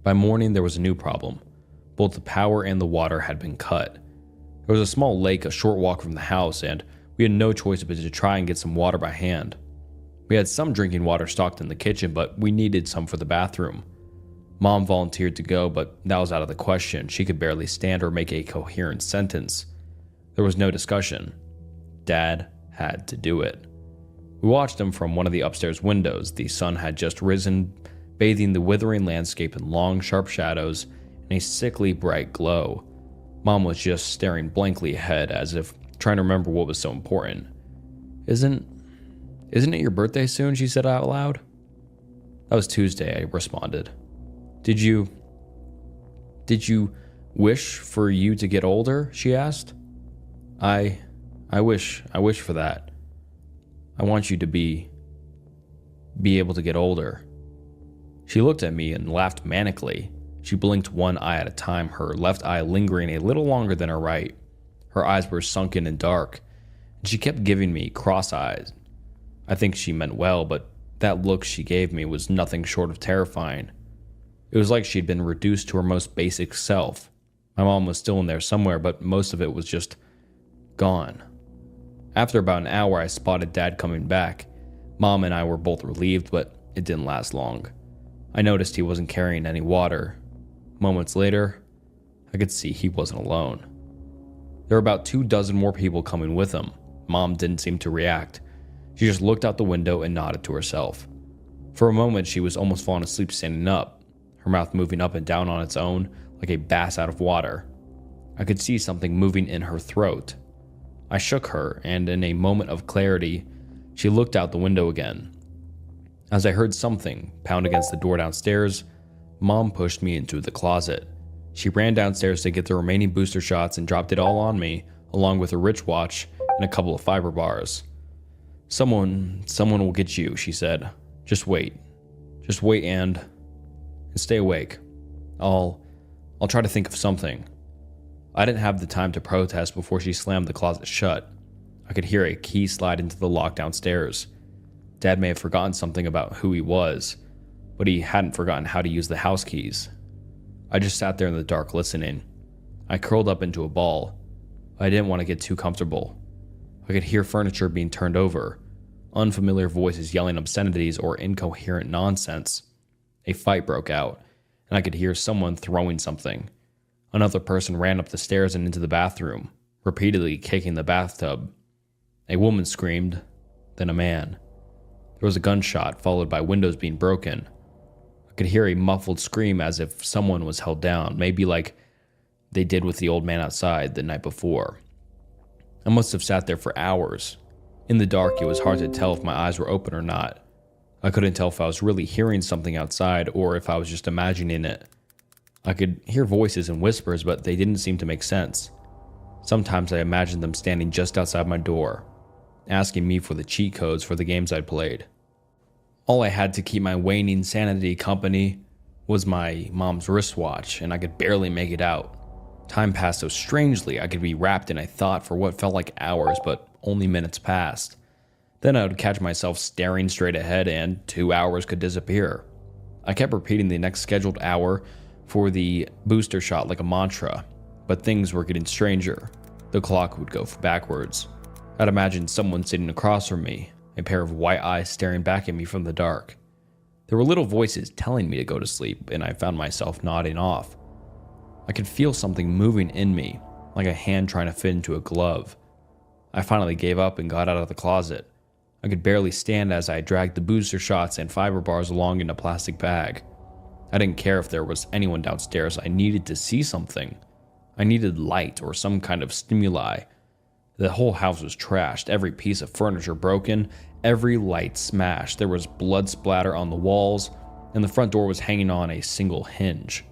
By morning, there was a new problem. Both the power and the water had been cut. There was a small lake a short walk from the house, and we had no choice but to try and get some water by hand. We had some drinking water stocked in the kitchen, but we needed some for the bathroom. Mom volunteered to go, but that was out of the question. She could barely stand or make a coherent sentence. There was no discussion. Dad had to do it. We watched him from one of the upstairs windows. The sun had just risen, bathing the withering landscape in long, sharp shadows and a sickly bright glow. Mom was just staring blankly ahead, as if trying to remember what was so important. Isn't it your birthday soon?" she said out loud. "That was Tuesday," I responded. Did you wish for you to get older?" she asked. I wish for that. I want you to be able to get older." She looked at me and laughed manically. She blinked one eye at a time, her left eye lingering a little longer than her right. Her eyes were sunken and dark, and she kept giving me cross eyes. I think she meant well, but that look she gave me was nothing short of terrifying. It was like she'd been reduced to her most basic self. My mom was still in there somewhere, but most of it was just gone. After about an hour, I spotted Dad coming back. Mom and I were both relieved, but it didn't last long. I noticed he wasn't carrying any water. Moments later, I could see he wasn't alone. There were about 24 more people coming with him. Mom didn't seem to react. She just looked out the window and nodded to herself. For a moment, she was almost falling asleep standing up, her mouth moving up and down on its own like a bass out of water. I could see something moving in her throat. I shook her, and in a moment of clarity, she looked out the window again. As I heard something pound against the door downstairs, Mom pushed me into the closet. She ran downstairs to get the remaining booster shots and dropped it all on me, along with a wristwatch and a couple of fiber bars. Someone will get you," she said. Just wait and stay awake. I'll try to think of something." I didn't have the time to protest before she slammed the closet shut. I could hear a key slide into the lock downstairs. Dad may have forgotten something about who he was, but he hadn't forgotten how to use the house keys. I just sat there in the dark listening. I curled up into a ball. I didn't want to get too comfortable. I could hear furniture being turned over, unfamiliar voices yelling obscenities or incoherent nonsense. A fight broke out, and I could hear someone throwing something. Another person ran up the stairs and into the bathroom, repeatedly kicking the bathtub. A woman screamed, then a man. There was a gunshot, followed by windows being broken. I could hear a muffled scream as if someone was held down, maybe like they did with the old man outside the night before. I must have sat there for hours. In the dark, it was hard to tell if my eyes were open or not. I couldn't tell if I was really hearing something outside or if I was just imagining it. I could hear voices and whispers, but they didn't seem to make sense. Sometimes I imagined them standing just outside my door, asking me for the cheat codes for the games I'd played. All I had to keep my waning sanity company was my mom's wristwatch, and I could barely make it out. Time passed so strangely, I could be wrapped in a thought for what felt like hours, but only minutes passed. Then I would catch myself staring straight ahead, and 2 hours could disappear. I kept repeating the next scheduled hour for the booster shot like a mantra, but things were getting stranger. The clock would go backwards. I'd imagine someone sitting across from me, a pair of white eyes staring back at me from the dark. There were little voices telling me to go to sleep, and I found myself nodding off. I could feel something moving in me, like a hand trying to fit into a glove. I finally gave up and got out of the closet. I could barely stand as I dragged the booster shots and fiber bars along in a plastic bag. I didn't care if there was anyone downstairs. I needed to see something. I needed light or some kind of stimuli. The whole house was trashed, every piece of furniture broken, every light smashed. There was blood splatter on the walls, and the front door was hanging on a single hinge.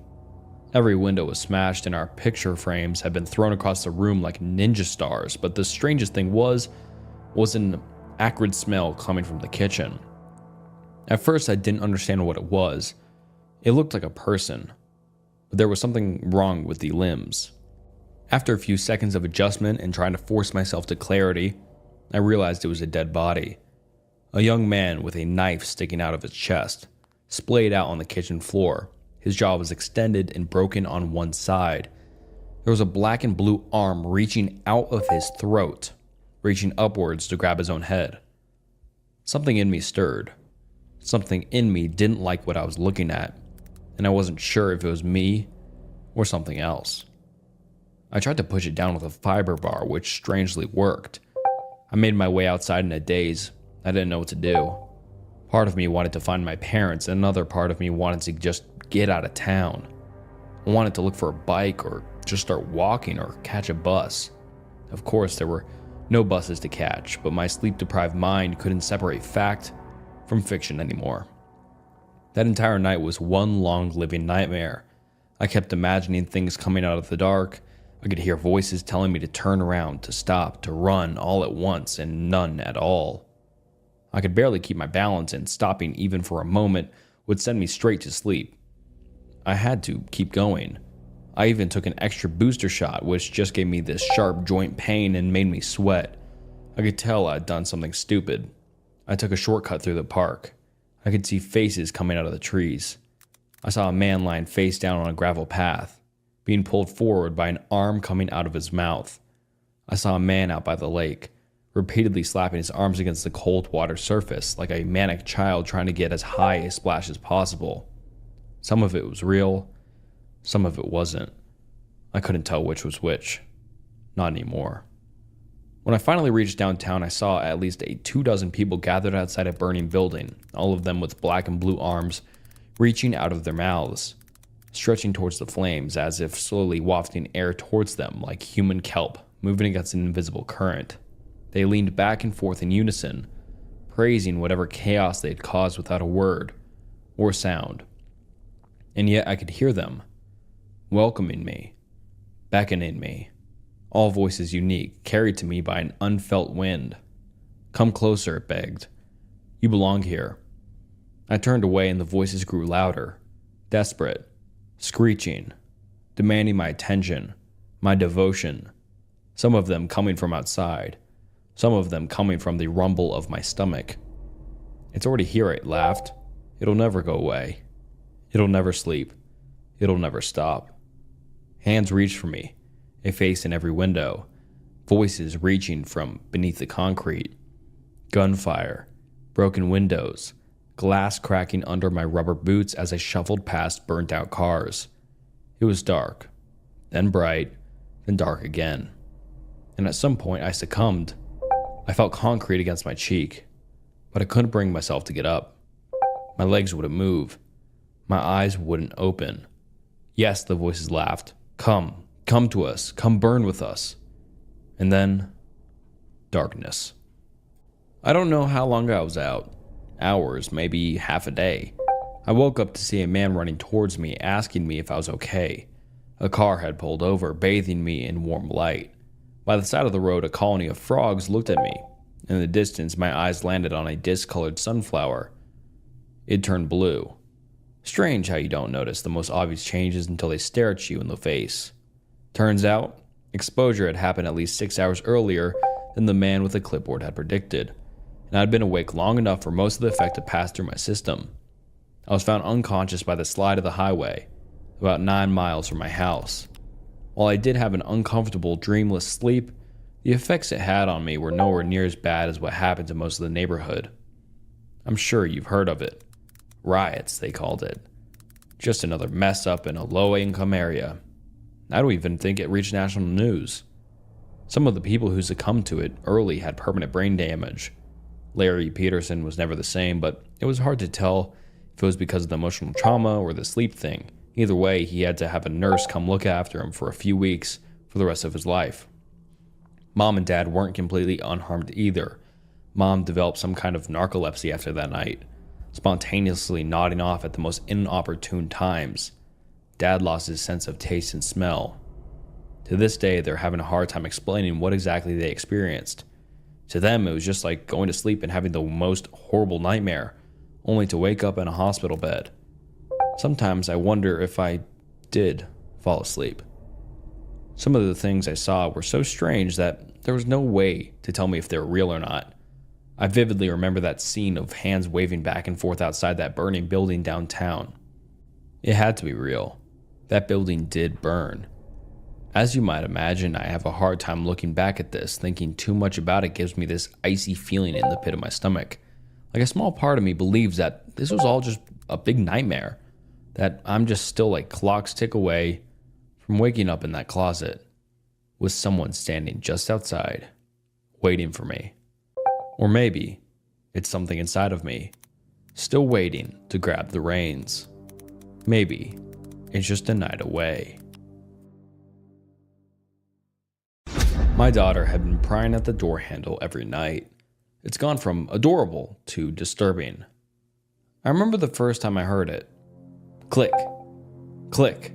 Every window was smashed, and our picture frames had been thrown across the room like ninja stars. But the strangest thing was an acrid smell coming from the kitchen. At first, I didn't understand what it was. It looked like a person, but there was something wrong with the limbs. After a few seconds of adjustment and trying to force myself to clarity, I realized it was a dead body. A young man with a knife sticking out of his chest, splayed out on the kitchen floor. His jaw was extended and broken on one side. There was a black and blue arm reaching out of his throat, reaching upwards to grab his own head. Something in me stirred. Something in me didn't like what I was looking at, and I wasn't sure if it was me or something else. I tried to push it down with a fiber bar, which strangely worked. I made my way outside in a daze. I didn't know what to do. Part of me wanted to find my parents, and another part of me wanted to just get out of town. I wanted to look for a bike or just start walking or catch a bus. Of course, there were no buses to catch, but my sleep-deprived mind couldn't separate fact from fiction anymore. That entire night was one long living nightmare. I kept imagining things coming out of the dark. I could hear voices telling me to turn around, to stop, to run all at once, and none at all. I could barely keep my balance, and stopping even for a moment would send me straight to sleep. I had to keep going. I even took an extra booster shot, which just gave me this sharp joint pain and made me sweat. I could tell I'd done something stupid. I took a shortcut through the park. I could see faces coming out of the trees. I saw a man lying face down on a gravel path, being pulled forward by an arm coming out of his mouth. I saw a man out by the lake, repeatedly slapping his arms against the cold water surface like a manic child trying to get as high a splash as possible. Some of it was real, some of it wasn't. I couldn't tell which was which. Not anymore. When I finally reached downtown, I saw at least 24 people gathered outside a burning building, all of them with black and blue arms reaching out of their mouths, stretching towards the flames as if slowly wafting air towards them like human kelp moving against an invisible current. They leaned back and forth in unison, praising whatever chaos they had caused without a word or sound. And yet I could hear them, welcoming me, beckoning me, all voices unique, carried to me by an unfelt wind. "Come closer," it begged. "You belong here." I turned away and the voices grew louder, desperate, screeching, demanding my attention, my devotion, some of them coming from outside, some of them coming from the rumble of my stomach. "It's already here," it laughed. "It'll never go away. It'll never sleep. It'll never stop." Hands reached for me, a face in every window, voices reaching from beneath the concrete, gunfire, broken windows, glass cracking under my rubber boots as I shuffled past burnt-out cars. It was dark, then bright, then dark again. And at some point I succumbed. I felt concrete against my cheek, but I couldn't bring myself to get up. My legs wouldn't move. My eyes wouldn't open. Yes, the voices laughed. Come to us, come burn with us." And then, darkness. I don't know how long I was out. Hours, maybe half a day. I woke up to see a man running towards me, asking me if I was okay. A car had pulled over, bathing me in warm light. By the side of the road, a colony of frogs looked at me. In the distance, my eyes landed on a discolored sunflower. It turned blue. Strange how you don't notice the most obvious changes until they stare at you in the face. Turns out, exposure had happened at least 6 hours earlier than the man with the clipboard had predicted, and I'd been awake long enough for most of the effect to pass through my system. I was found unconscious by the slide of the highway, about 9 miles from my house. While I did have an uncomfortable, dreamless sleep, the effects it had on me were nowhere near as bad as what happened to most of the neighborhood. I'm sure you've heard of it. Riots, they called it. Just another mess up in a low-income area. I don't even think it reached national news. Some of the people who succumbed to it early had permanent brain damage. Larry Peterson was never the same, but it was hard to tell if it was because of the emotional trauma or the sleep thing. Either way, he had to have a nurse come look after him for a few weeks for the rest of his life. Mom and Dad weren't completely unharmed either. Mom developed some kind of narcolepsy after that night, spontaneously nodding off at the most inopportune times. Dad lost his sense of taste and smell. To this day, they're having a hard time explaining what exactly they experienced. To them, it was just like going to sleep and having the most horrible nightmare, only to wake up in a hospital bed. Sometimes I wonder if I did fall asleep. Some of the things I saw were so strange that there was no way to tell me if they were real or not. I vividly remember that scene of hands waving back and forth outside that burning building downtown. It had to be real. That building did burn. As you might imagine, I have a hard time looking back at this. Thinking too much about it gives me this icy feeling in the pit of my stomach. Like a small part of me believes that this was all just a big nightmare. That I'm just still like clocks tick away from waking up in that closet with someone standing just outside, waiting for me. Or maybe it's something inside of me, still waiting to grab the reins. Maybe it's just a night away. My daughter had been prying at the door handle every night. It's gone from adorable to disturbing. I remember the first time I heard it. Click. Click.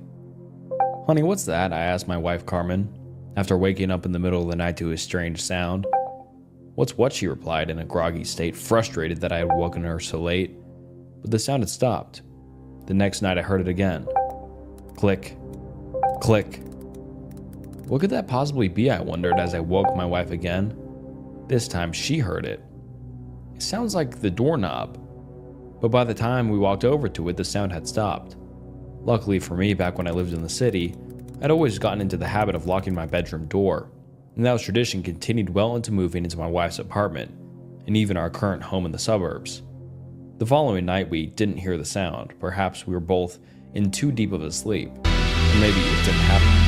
Honey, what's that? I asked my wife Carmen, after waking up in the middle of the night to a strange sound. What's what? She replied in a groggy state, frustrated that I had woken her so late. But the sound had stopped. The next night I heard it again. Click. Click. What could that possibly be, I wondered as I woke my wife again. This time she heard it. It sounds like the doorknob. But by the time we walked over to it, the sound had stopped. Luckily for me, back when I lived in the city, I'd always gotten into the habit of locking my bedroom door. And that tradition continued well into moving into my wife's apartment, and even our current home in the suburbs. The following night, we didn't hear the sound. Perhaps we were both in too deep of a sleep. Or maybe it didn't happen.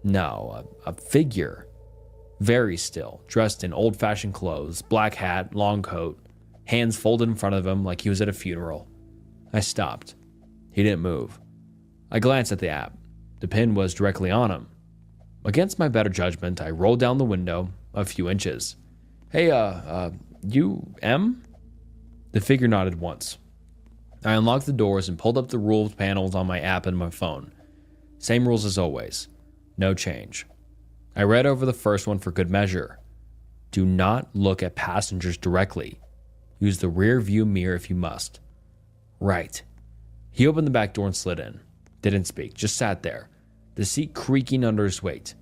No, a figure. Very still, dressed in old-fashioned clothes, black hat, long coat, hands folded in front of him like he was at a funeral. I stopped. He didn't move. I glanced at the app. The pin was directly on him. Against my better judgment, I rolled down the window a few inches. Hey, you M? The figure nodded once. I unlocked the doors and pulled up the rules panels on my app and my phone. Same rules as always. No change. I read over the first one for good measure. Do not look at passengers directly. Use the rear view mirror if you must. Right. He opened the back door and slid in. Didn't speak, just sat there, the seat creaking under his weight.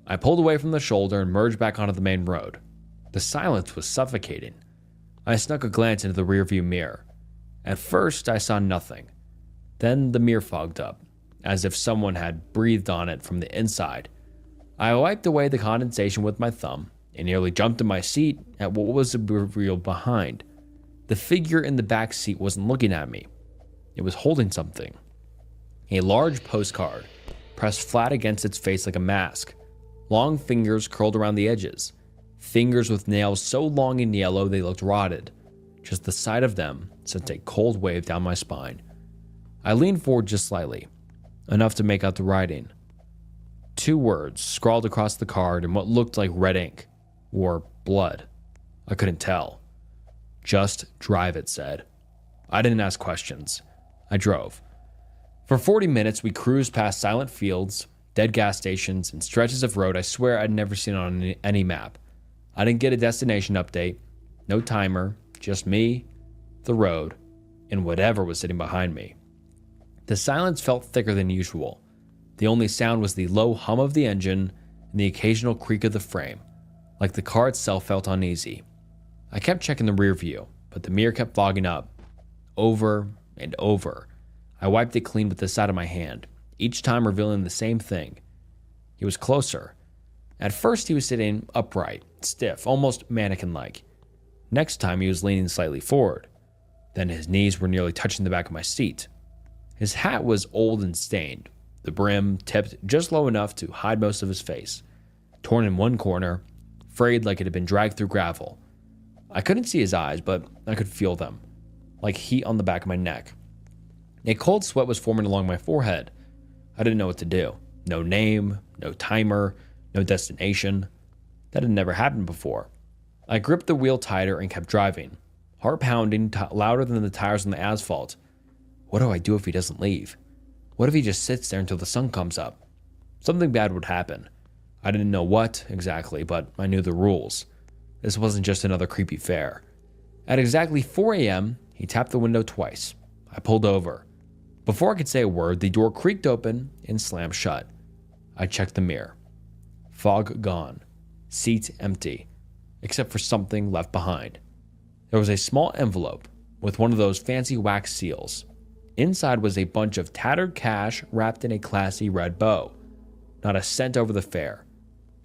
I pulled away from the shoulder and merged back onto the main road. The silence was suffocating. I snuck a glance into the rearview mirror. At first, I saw nothing. Then the mirror fogged up, as if someone had breathed on it from the inside. I wiped away the condensation with my thumb and nearly jumped in my seat at what was revealed behind. The figure in the back seat wasn't looking at me. It was holding something. A large postcard, pressed flat against its face like a mask. Long fingers curled around the edges. Fingers with nails so long and yellow they looked rotted. Just the sight of them sent a cold wave down my spine. I leaned forward just slightly, enough to make out the writing. 2 words scrawled across the card in what looked like red ink, or blood. I couldn't tell. Just drive, it said. I didn't ask questions. I drove. For 40 minutes, we cruised past silent fields, dead gas stations, and stretches of road I swear I'd never seen on any map. I didn't get a destination update, no timer, just me, the road, and whatever was sitting behind me. The silence felt thicker than usual. The only sound was the low hum of the engine and the occasional creak of the frame, like the car itself felt uneasy. I kept checking the rear view, but the mirror kept fogging up. Over and over. I wiped it clean with the side of my hand, each time revealing the same thing. He was closer. At first he was sitting upright, stiff, almost mannequin-like. Next time he was leaning slightly forward. Then his knees were nearly touching the back of my seat. His hat was old and stained, the brim tipped just low enough to hide most of his face, torn in one corner, frayed like it had been dragged through gravel. I couldn't see his eyes, but I could feel them, like heat on the back of my neck. A cold sweat was forming along my forehead. I didn't know what to do. No name, no timer, no destination. That had never happened before. I gripped the wheel tighter and kept driving, heart pounding louder than the tires on the asphalt. What do I do if he doesn't leave? What if he just sits there until the sun comes up? Something bad would happen. I didn't know what exactly, but I knew the rules. This wasn't just another creepy fare. At exactly 4 a.m., he tapped the window twice. I pulled over. Before I could say a word, the door creaked open and slammed shut. I checked the mirror. Fog gone. Seat empty, except for something left behind. There was a small envelope with one of those fancy wax seals. Inside was a bunch of tattered cash wrapped in a classy red bow. Not a cent over the fare.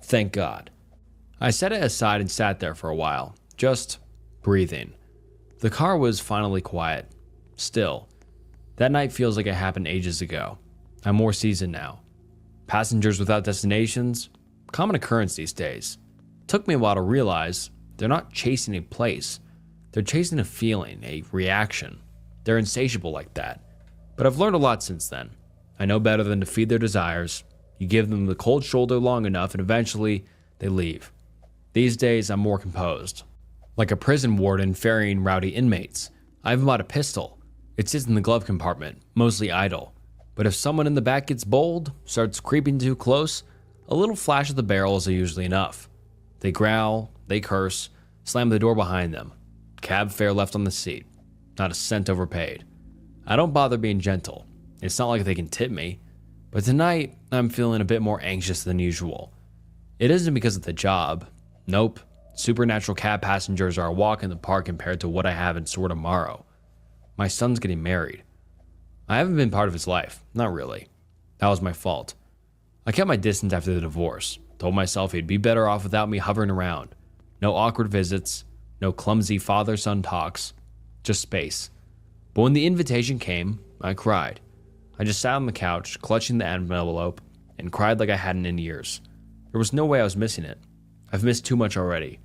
Thank God. I set it aside and sat there for a while, just breathing. The car was finally quiet. Still. That night feels like it happened ages ago. I'm more seasoned now. Passengers without destinations? Common occurrence these days. Took me a while to realize they're not chasing a place. They're chasing a feeling, a reaction. They're insatiable like that. But I've learned a lot since then. I know better than to feed their desires. You give them the cold shoulder long enough and eventually they leave. These days I'm more composed. Like a prison warden ferrying rowdy inmates. I have bought a pistol. It sits in the glove compartment, mostly idle. But if someone in the back gets bold, starts creeping too close, a little flash of the barrel is usually enough. They growl, they curse, slam the door behind them. Cab fare left on the seat. Not a cent overpaid. I don't bother being gentle. It's not like they can tip me. But tonight, I'm feeling a bit more anxious than usual. It isn't because of the job. Nope. Supernatural cab passengers are a walk in the park compared to what I have in store tomorrow. My son's getting married. I haven't been part of his life. Not really. That was my fault. I kept my distance after the divorce. Told myself he'd be better off without me hovering around. No awkward visits. No clumsy father-son talks. Just space. But when the invitation came, I cried. I just sat on the couch, clutching the envelope, and cried like I hadn't in years. There was no way I was missing it. I've missed too much already.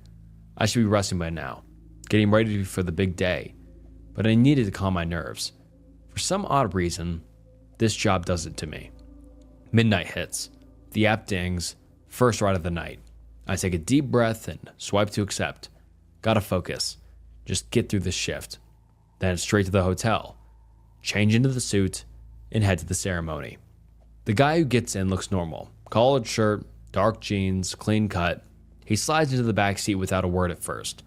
I should be resting by now, getting ready for the big day, but I needed to calm my nerves. For some odd reason, this job does it to me. Midnight hits. The app dings. First ride of the night. I take a deep breath and swipe to accept. Gotta focus. Just get through this shift. Then straight to the hotel. Change into the suit and head to the ceremony. The guy who gets in looks normal. Collared shirt, dark jeans, clean cut. He slides into the back seat without a word at first.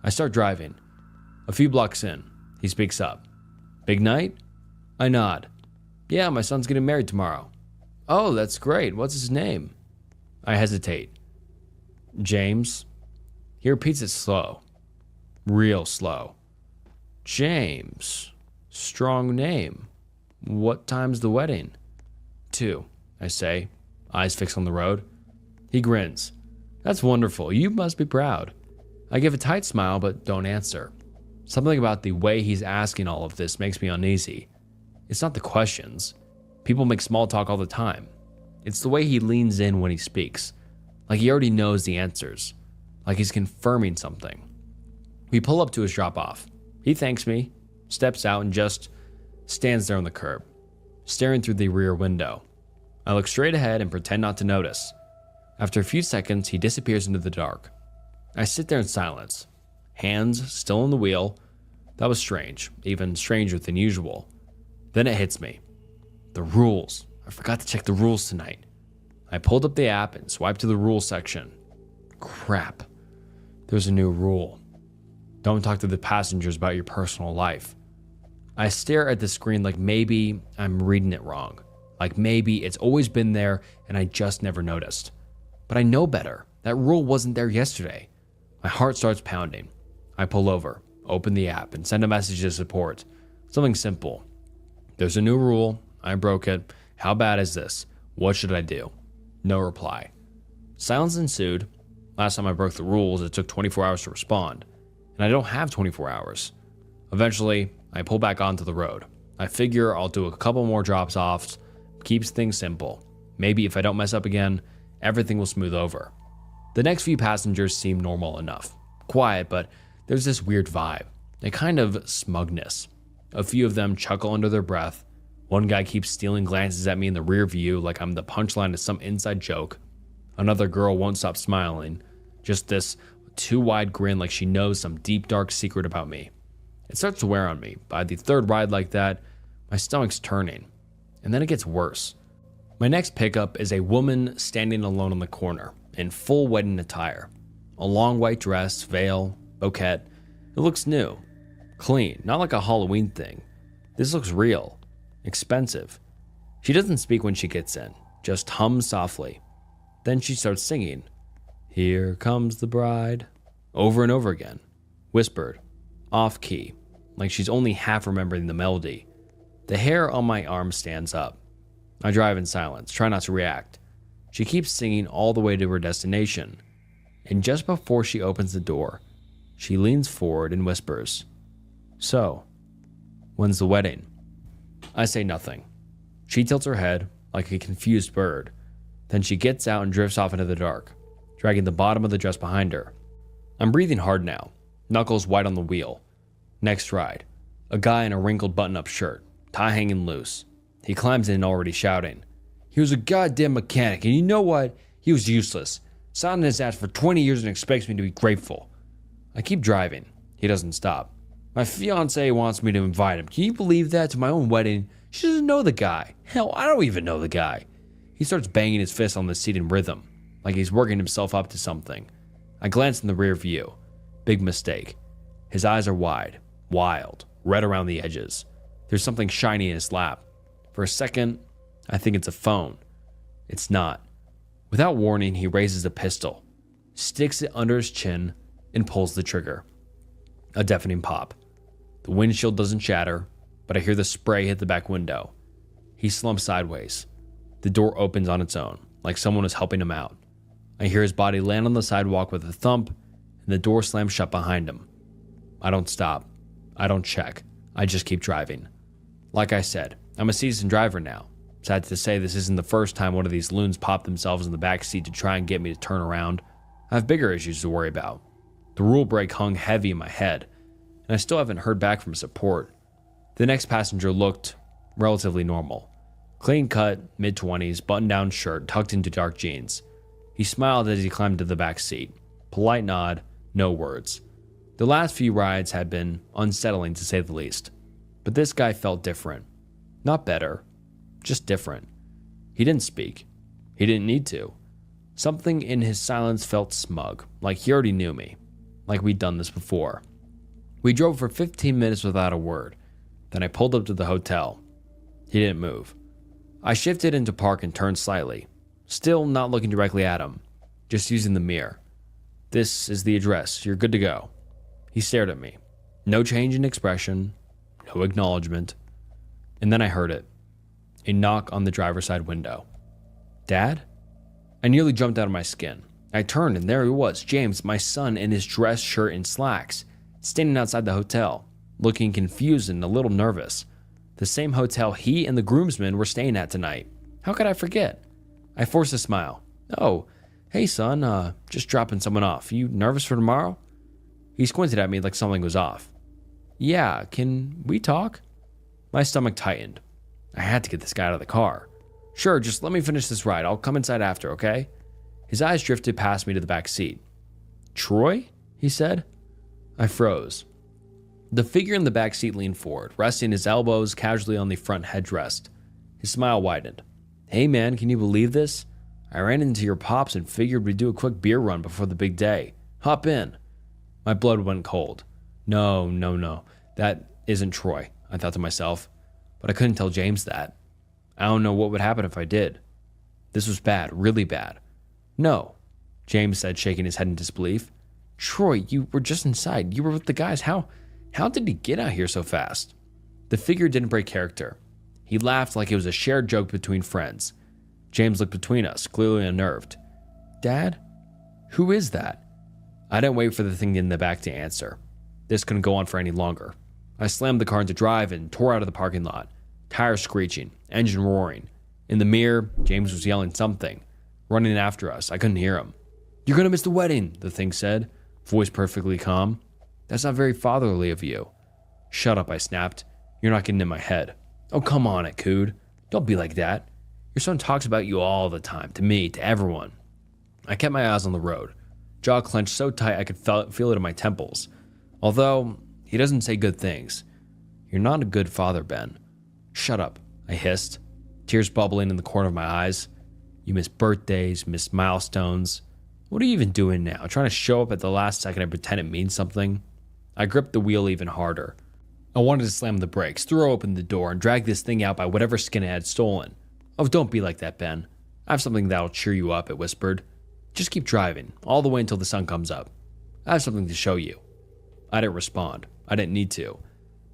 I start driving. A few blocks in, he speaks up. Big night? I nod. Yeah, my son's getting married tomorrow. Oh, that's great. What's his name? I hesitate. James. He repeats it slow. Real slow. James. Strong name. What time's the wedding? 2, I say, eyes fixed on the road. He grins. That's wonderful. You must be proud. I give a tight smile, but don't answer. Something about the way he's asking all of this makes me uneasy. It's not the questions. People make small talk all the time. It's the way he leans in when he speaks, like he already knows the answers, like he's confirming something. We pull up to his drop-off. He thanks me, steps out, and just stands there on the curb, staring through the rear window. I look straight ahead and pretend not to notice. After a few seconds, he disappears into the dark. I sit there in silence, hands still on the wheel. That was strange, even stranger than usual. Then it hits me. The rules. I forgot to check the rules tonight. I pulled up the app and swiped to the rules section. Crap. There's a new rule. Don't talk to the passengers about your personal life. I stare at the screen like maybe I'm reading it wrong. Like maybe it's always been there and I just never noticed. But I know better. That rule wasn't there yesterday. My heart starts pounding. I pull over, open the app, and send a message to support. Something simple. There's a new rule. I broke it. How bad is this? What should I do? No reply. Silence ensued. Last time I broke the rules, it took 24 hours to respond. And I don't have 24 hours. Eventually, I pull back onto the road. I figure I'll do a couple more drops-offs. Keeps things simple. Maybe if I don't mess up again, everything will smooth over. The next few passengers seem normal enough. Quiet, but there's this weird vibe. A kind of smugness. A few of them chuckle under their breath. One guy keeps stealing glances at me in the rear view like I'm the punchline to some inside joke. Another girl won't stop smiling. Just this too wide grin like she knows some deep dark secret about me. It starts to wear on me. By the third ride like that, my stomach's turning. And then it gets worse. My next pickup is a woman standing alone on the corner in full wedding attire. A long white dress, veil, bouquet. It looks new. Clean, not like a Halloween thing. This looks real. Expensive. She doesn't speak when she gets in, just hums softly. Then she starts singing, "Here comes the bride," over and over again, whispered, off key, like she's only half remembering the melody. The hair on my arm stands up. I drive in silence, try not to react. She keeps singing all the way to her destination, and just before she opens the door, she leans forward and whispers, "So, when's the wedding?" I say nothing. She tilts her head like a confused bird. Then she gets out and drifts off into the dark, dragging the bottom of the dress behind her. I'm breathing hard now, knuckles white on the wheel. Next ride, a guy in a wrinkled button-up shirt, tie hanging loose. He climbs in already shouting, "He was a goddamn mechanic, and you know what? He was useless. Sat on his ass for 20 years and expects me to be grateful." I keep driving. He doesn't stop. My fiance wants me to invite him. Can you believe that? To my own wedding. She doesn't know the guy. Hell, I don't even know the guy. He starts banging his fist on the seat in rhythm, like he's working himself up to something. I glance in the rear view. Big mistake. His eyes are wide, wild, red around the edges. There's something shiny in his lap. For a second, I think it's a phone. It's not. Without warning, he raises a pistol, sticks it under his chin, and pulls the trigger. A deafening pop. The windshield doesn't shatter, but I hear the spray hit the back window. He slumps sideways. The door opens on its own, like someone is helping him out. I hear his body land on the sidewalk with a thump, and the door slams shut behind him. I don't stop. I don't check. I just keep driving. Like I said, I'm a seasoned driver now. Sad to say, this isn't the first time one of these loons popped themselves in the back seat to try and get me to turn around. I have bigger issues to worry about. The rule break hung heavy in my head, and I still haven't heard back from support. The next passenger looked relatively normal. Clean cut, mid-20s, button-down shirt tucked into dark jeans. He smiled as he climbed into the back seat. Polite nod, no words. The last few rides had been unsettling to say the least. But this guy felt different. Not better, just different. He didn't speak. He didn't need to. Something in his silence felt smug, like he already knew me, like we'd done this before. We drove for 15 minutes without a word. Then I pulled up to the hotel. He didn't move. I shifted into park and turned slightly, still not looking directly at him, just using the mirror. This is the address. You're good to go. He stared at me. No change in expression, no acknowledgement. And then I heard it. A knock on the driver's side window. Dad? I nearly jumped out of my skin. I turned and there he was, James, my son, in his dress shirt and slacks, standing outside the hotel, looking confused and a little nervous. The same hotel he and the groomsmen were staying at tonight. How could I forget? I forced a smile. Oh, hey son, just dropping someone off. You nervous for tomorrow? He squinted at me like something was off. Yeah, can we talk? My stomach tightened. I had to get this guy out of the car. Sure, just let me finish this ride. I'll come inside after, okay? His eyes drifted past me to the back seat. Troy? He said. I froze. The figure in the back seat leaned forward, resting his elbows casually on the front headrest. His smile widened. Hey man, can you believe this? I ran into your pops and figured we'd do a quick beer run before the big day. Hop in. My blood went cold. No. That isn't Troy, I thought to myself. But I couldn't tell James that. I don't know what would happen if I did. This was bad, really bad. No, James said, shaking his head in disbelief. Troy, you were just inside. You were with the guys. How did he get out here so fast? The figure didn't break character. He laughed like it was a shared joke between friends. James looked between us, clearly unnerved. Dad? Who is that? I didn't wait for the thing in the back to answer. This couldn't go on for any longer. I slammed the car into drive and tore out of the parking lot. Tires screeching, engine roaring. In the mirror, James was yelling something, running after us. I couldn't hear him. You're gonna miss the wedding, the thing said, voice perfectly calm. That's not very fatherly of you. Shut up, I snapped. You're not getting in my head. Oh, come on, it cooed. Don't be like that. Your son talks about you all the time, to me, to everyone. I kept my eyes on the road, jaw clenched so tight I could feel it in my temples. Although, he doesn't say good things. You're not a good father, Ben. Shut up, I hissed, tears bubbling in the corner of my eyes. You miss birthdays, miss milestones. What are you even doing now? Trying to show up at the last second and pretend it means something? I gripped the wheel even harder. I wanted to slam the brakes, throw open the door, and drag this thing out by whatever skin it had stolen. Oh, don't be like that, Ben. I have something that'll cheer you up, it whispered. Just keep driving, all the way until the sun comes up. I have something to show you. I didn't respond. I didn't need to.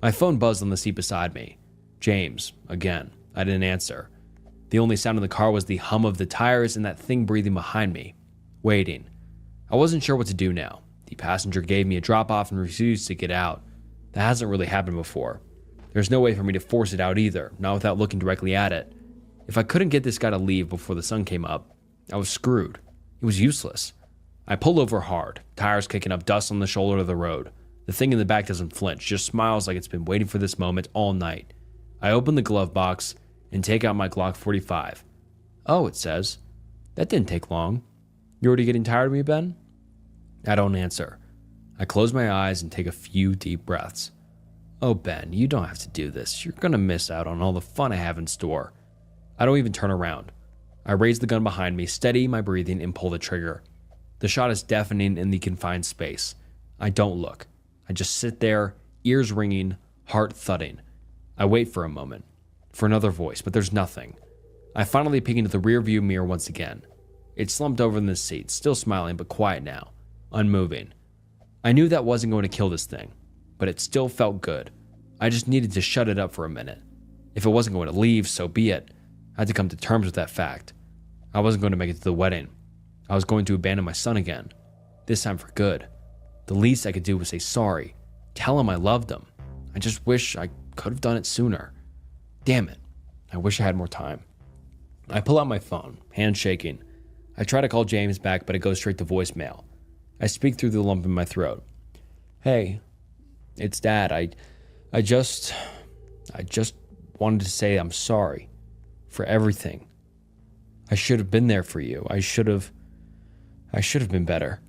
My phone buzzed on the seat beside me. James, again. I didn't answer. The only sound in the car was the hum of the tires and that thing breathing behind me. Waiting. I wasn't sure what to do now. The passenger gave me a drop-off and refused to get out. That hasn't really happened before. There's no way for me to force it out either, not without looking directly at it. If I couldn't get this guy to leave before the sun came up, I was screwed. It was useless. I pulled over hard, tires kicking up dust on the shoulder of the road. The thing in the back doesn't flinch, just smiles like it's been waiting for this moment all night. I open the glove box and take out my Glock 45. Oh, it says. That didn't take long. You already getting tired of me, Ben? I don't answer. I close my eyes and take a few deep breaths. Oh, Ben, you don't have to do this. You're gonna miss out on all the fun I have in store. I don't even turn around. I raise the gun behind me, steady my breathing, and pull the trigger. The shot is deafening in the confined space. I don't look. I just sit there, ears ringing, heart thudding. I wait for a moment, for another voice, but there's nothing. I finally peek into the rearview mirror once again. It slumped over in the seat, still smiling but quiet now, unmoving. I knew that wasn't going to kill this thing, but it still felt good. I just needed to shut it up for a minute. If it wasn't going to leave, so be it. I had to come to terms with that fact. I wasn't going to make it to the wedding. I was going to abandon my son again, this time for good. The least I could do was say sorry, tell him I loved him. I just wish I could have done it sooner. Damn it, I wish I had more time. I pull out my phone, hand shaking. I try to call James back, but it goes straight to voicemail. I speak through the lump in my throat. Hey, it's Dad. I just wanted to say I'm sorry for everything. I should have been there for you. I should have been better.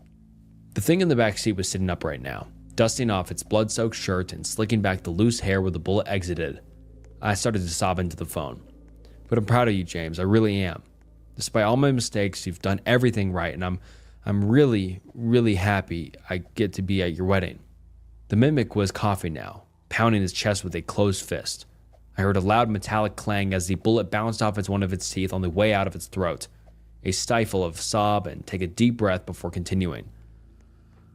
The thing in the back seat was sitting up right now, dusting off its blood-soaked shirt and slicking back the loose hair where the bullet exited. I started to sob into the phone. But I'm proud of you, James. I really am. Despite all my mistakes, you've done everything right, and I'm really, really happy I get to be at your wedding. The mimic was coughing now, pounding his chest with a closed fist. I heard a loud metallic clang as the bullet bounced off one of its teeth on the way out of its throat. A stifle of sob and take a deep breath before continuing.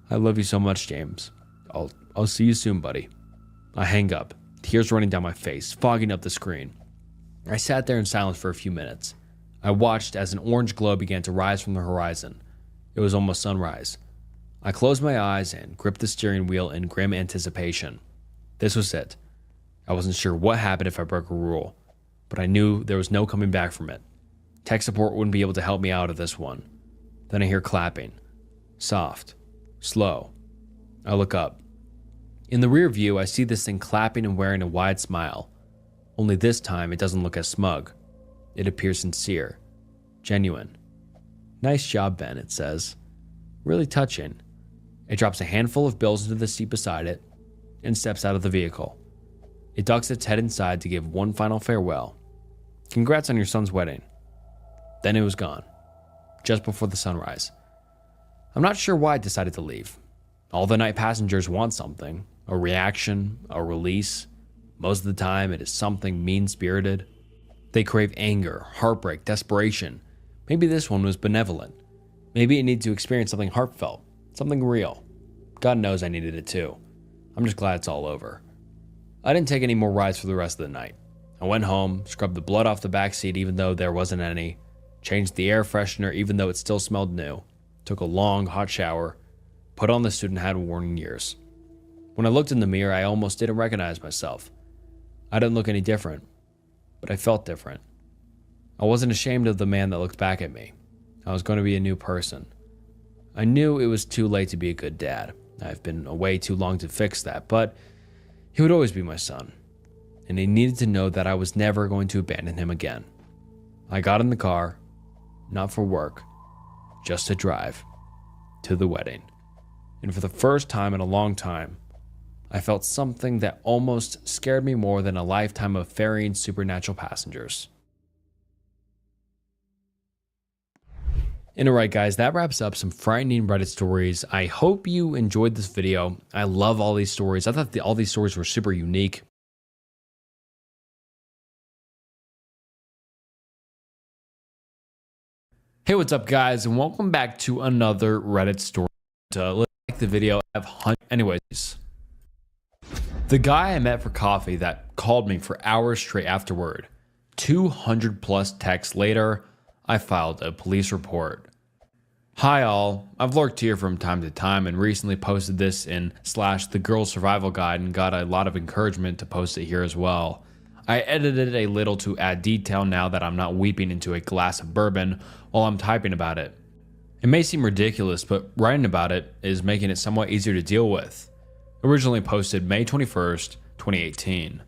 I love you so much, James. I'll see you soon, buddy. I hang up, tears running down my face, fogging up the screen. I sat there in silence for a few minutes. I watched as an orange glow began to rise from the horizon. It was almost sunrise. I closed my eyes and gripped the steering wheel in grim anticipation. This was it. I wasn't sure what happened if I broke a rule, but I knew there was no coming back from it. Tech support wouldn't be able to help me out of this one. Then I hear clapping. Soft. Slow. I look up. In the rear view, I see this thing clapping and wearing a wide smile. Only this time, it doesn't look as smug. It appears sincere. Genuine. Nice job, Ben, it says. Really touching. It drops a handful of bills into the seat beside it and steps out of the vehicle. It ducks its head inside to give one final farewell. Congrats on your son's wedding. Then it was gone, just before the sunrise. I'm not sure why I decided to leave. All the night passengers want something, a reaction, a release. Most of the time, it is something mean-spirited. They crave anger, heartbreak, desperation. Maybe this one was benevolent. Maybe it needed to experience something heartfelt, something real. God knows I needed it too. I'm just glad it's all over. I didn't take any more rides for the rest of the night. I went home, scrubbed the blood off the back seat even though there wasn't any, changed the air freshener even though it still smelled new, took a long, hot shower, put on the student hat worn in years. When I looked in the mirror, I almost didn't recognize myself. I didn't look any different, but I felt different. I wasn't ashamed of the man that looked back at me. I was going to be a new person. I knew it was too late to be a good dad. I've been away too long to fix that, but he would always be my son, and he needed to know that I was never going to abandon him again. I got in the car, not for work, just to drive to the wedding. And for the first time in a long time, I felt something that almost scared me more than a lifetime of ferrying supernatural passengers. And alright guys, that wraps up some frightening Reddit stories. I hope you enjoyed this video. I love all these stories. I thought all these stories were super unique. Hey, what's up guys, and welcome back to another Reddit story. Like the video, anyways. The guy I met for coffee that called me for hours straight afterward. 200 plus texts later, I filed a police report. Hi all, I've lurked here from time to time and recently posted this in /the girl survival guide and got a lot of encouragement to post it here as well. I edited it a little to add detail now that I'm not weeping into a glass of bourbon while I'm typing about it. It may seem ridiculous, but writing about it is making it somewhat easier to deal with. Originally posted May 21st, 2018.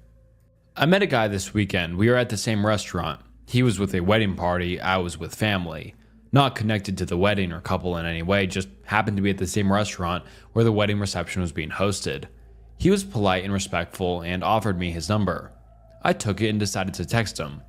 I met a guy this weekend. We were at the same restaurant. He was with a wedding party, I was with family. Not connected to the wedding or couple in any way, just happened to be at the same restaurant where the wedding reception was being hosted. He was polite and respectful and offered me his number. I took it and decided to text him.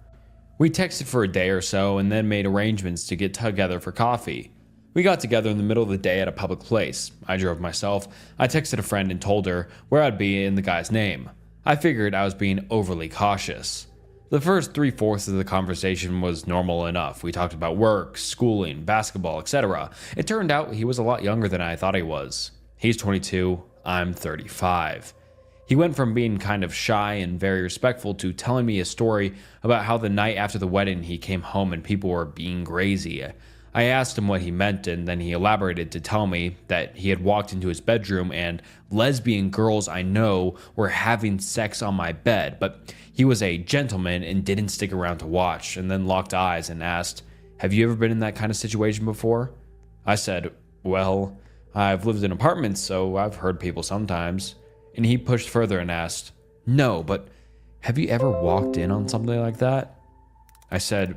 We texted for a day or so and then made arrangements to get together for coffee. We got together in the middle of the day at a public place. I drove myself. I texted a friend and told her where I'd be and the guy's name. I figured I was being overly cautious. The first 3/4 of the conversation was normal enough. We talked about work, schooling, basketball, etc. It turned out he was a lot younger than I thought he was. He's 22, I'm 35. He went from being kind of shy and very respectful to telling me a story about how the night after the wedding he came home and people were being crazy. I asked him what he meant, and then he elaborated to tell me that he had walked into his bedroom and lesbian girls I know were having sex on my bed, but he was a gentleman and didn't stick around to watch, and then locked eyes and asked, "Have you ever been in that kind of situation before?" I said, "Well, I've lived in apartments, so I've heard people sometimes." And he pushed further and asked, "No, but have you ever walked in on something like that?" I said,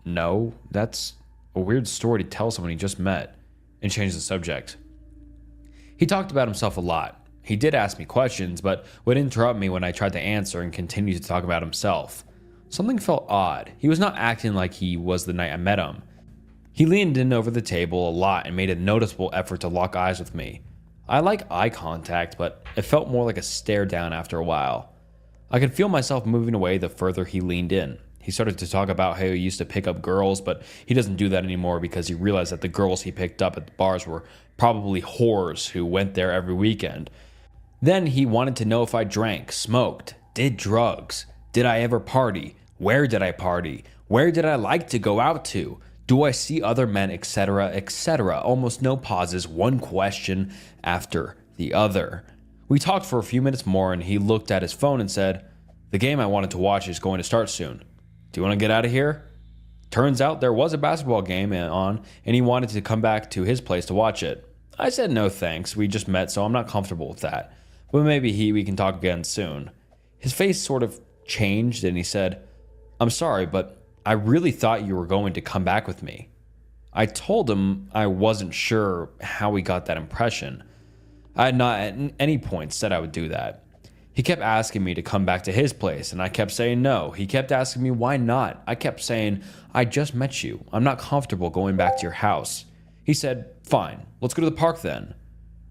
"No, that's a weird story to tell someone he just met," and changed the subject. He talked about himself a lot. He did ask me questions, but would interrupt me when I tried to answer and continue to talk about himself. Something felt odd. He was not acting like he was the night I met him. He leaned in over the table a lot and made a noticeable effort to lock eyes with me. I like eye contact, but it felt more like a stare down after a while. I could feel myself moving away the further he leaned in. He started to talk about how he used to pick up girls, but he doesn't do that anymore because he realized that the girls he picked up at the bars were probably whores who went there every weekend. Then he wanted to know if I drank, smoked, did drugs, did I ever party, where did I party, where did I like to go out to, do I see other men, etc., etc. Almost no pauses, one question after the other. We talked for a few minutes more and he looked at his phone and said, "The game I wanted to watch is going to start soon. Do you want to get out of here?" Turns out there was a basketball game on, and he wanted to come back to his place to watch it. I said no thanks, we just met, so I'm not comfortable with that. But maybe we can talk again soon. His face sort of changed and he said, "I'm sorry, but I really thought you were going to come back with me." I told him I wasn't sure how he got that impression. I had not at any point said I would do that. He kept asking me to come back to his place, and I kept saying no. He kept asking me why not. I kept saying, "I just met you. I'm not comfortable going back to your house." He said, "Fine, let's go to the park then."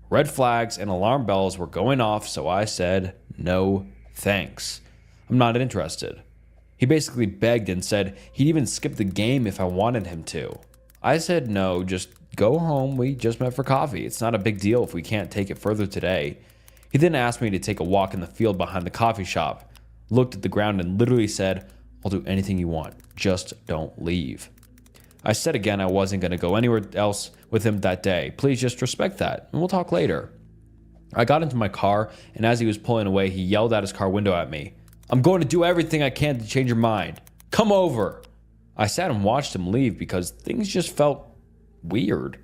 Red flags and alarm bells were going off, so I said, "No, thanks. I'm not interested." He basically begged and said he'd even skip the game if I wanted him to. I said no, just go home. We just met for coffee. It's not a big deal if we can't take it further today. He then asked me to take a walk in the field behind the coffee shop, looked at the ground and literally said, "I'll do anything you want, just don't leave." I said again I wasn't going to go anywhere else with him that day. Please just respect that, and we'll talk later. I got into my car, and as he was pulling away, he yelled out his car window at me, "I'm going to do everything I can to change your mind. Come over." I sat and watched him leave because things just felt weird.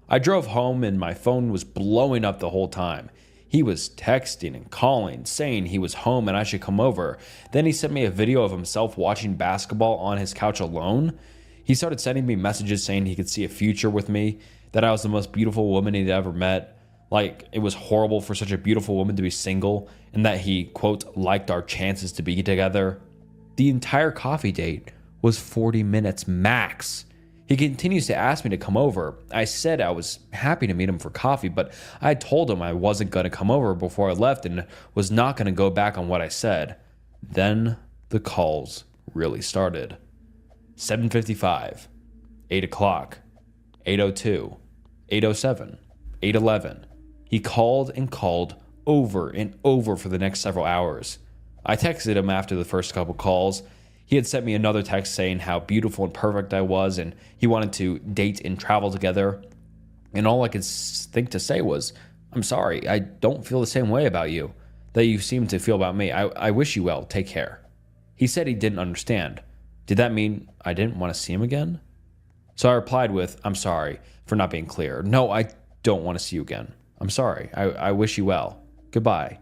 I drove home and my phone was blowing up the whole time. He was texting and calling, saying he was home and I should come over. Then he sent me a video of himself watching basketball on his couch alone. He started sending me messages saying he could see a future with me, that I was the most beautiful woman he'd ever met, like it was horrible for such a beautiful woman to be single, and that he, quote, liked our chances to be together. The entire coffee date was 40 minutes max. He continues to ask me to come over. I said I was happy to meet him for coffee, but I told him I wasn't going to come over before I left and was not going to go back on what I said. Then the calls really started. 7:55, 8 o'clock, 8:02, 8:07, 8:11. He called and called over and over for the next several hours. I texted him after the first couple calls. He had sent me another text saying how beautiful and perfect I was and he wanted to date and travel together. And all I could think to say was, "I'm sorry, I don't feel the same way about you that you seem to feel about me. I wish you well. Take care." He said he didn't understand. Did that mean I didn't want to see him again? So I replied with, "I'm sorry for not being clear. No, I don't want to see you again. I'm sorry. I wish you well. Goodbye."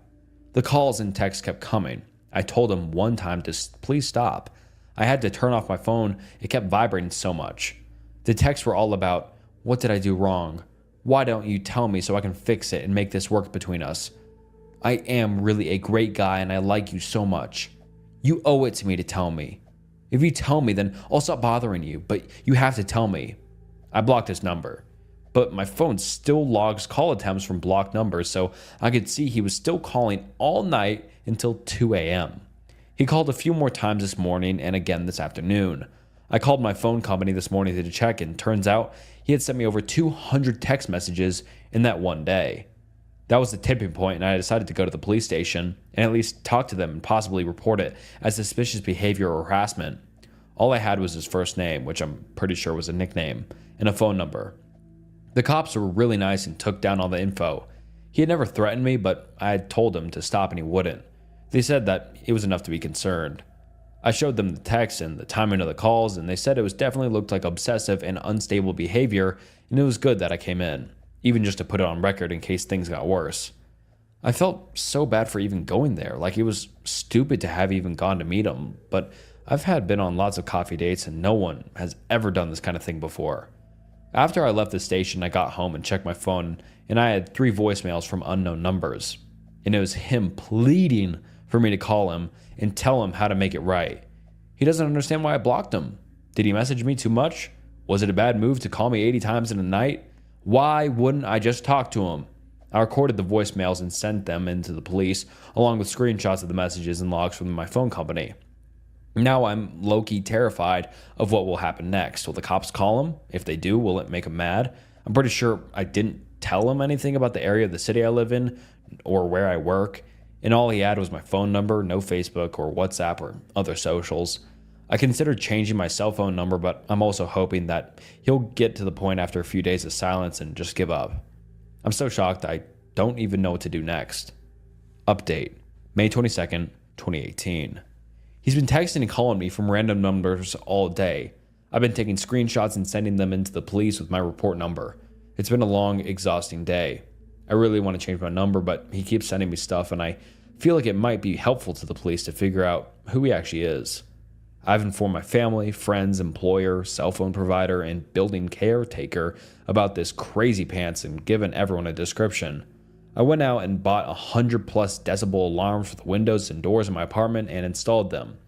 The calls and texts kept coming. I told him one time to please stop. I had to turn off my phone. It kept vibrating so much. The texts were all about, "What did I do wrong? Why don't you tell me so I can fix it and make this work between us? I am really a great guy and I like you so much. You owe it to me to tell me. If you tell me, then I'll stop bothering you, but you have to tell me." I blocked his number, but my phone still logs call attempts from blocked numbers, so I could see he was still calling all night until 2 a.m. He called a few more times this morning and again this afternoon. I called my phone company this morning to check, and turns out he had sent me over 200 text messages in that one day. That was the tipping point, and I decided to go to the police station and at least talk to them and possibly report it as suspicious behavior or harassment. All I had was his first name, which I'm pretty sure was a nickname, and a phone number. The cops were really nice and took down all the info. He had never threatened me, but I had told him to stop and he wouldn't. They said that it was enough to be concerned. I showed them the text and the timing of the calls, and they said it was definitely looked like obsessive and unstable behavior, and it was good that I came in, even just to put it on record in case things got worse. I felt so bad for even going there, like it was stupid to have even gone to meet him, but I've been on lots of coffee dates and no one has ever done this kind of thing before. After I left the station, I got home and checked my phone, and I had 3 voicemails from unknown numbers. And it was him pleading for me to call him and tell him how to make it right. He doesn't understand why I blocked him. Did he message me too much? Was it a bad move to call me 80 times in a night? Why wouldn't I just talk to him? I recorded the voicemails and sent them in to the police, along with screenshots of the messages and logs from my phone company. Now I'm low-key terrified of what will happen next. Will the cops call him? If they do, will it make him mad? I'm pretty sure I didn't tell him anything about the area of the city I live in or where I work, and all he had was my phone number, no Facebook or WhatsApp or other socials. I considered changing my cell phone number, but I'm also hoping that he'll get to the point after a few days of silence and just give up. I'm so shocked I don't even know what to do next. Update, May 22nd, 2018. He's been texting and calling me from random numbers all day. I've been taking screenshots and sending them into the police with my report number. It's been a long, exhausting day. I really want to change my number, but he keeps sending me stuff, and I feel like it might be helpful to the police to figure out who he actually is. I've informed my family, friends, employer, cell phone provider, and building caretaker about this crazy pants and given everyone a description. I went out and bought 100 plus decibel alarms for the windows and doors in my apartment and installed them.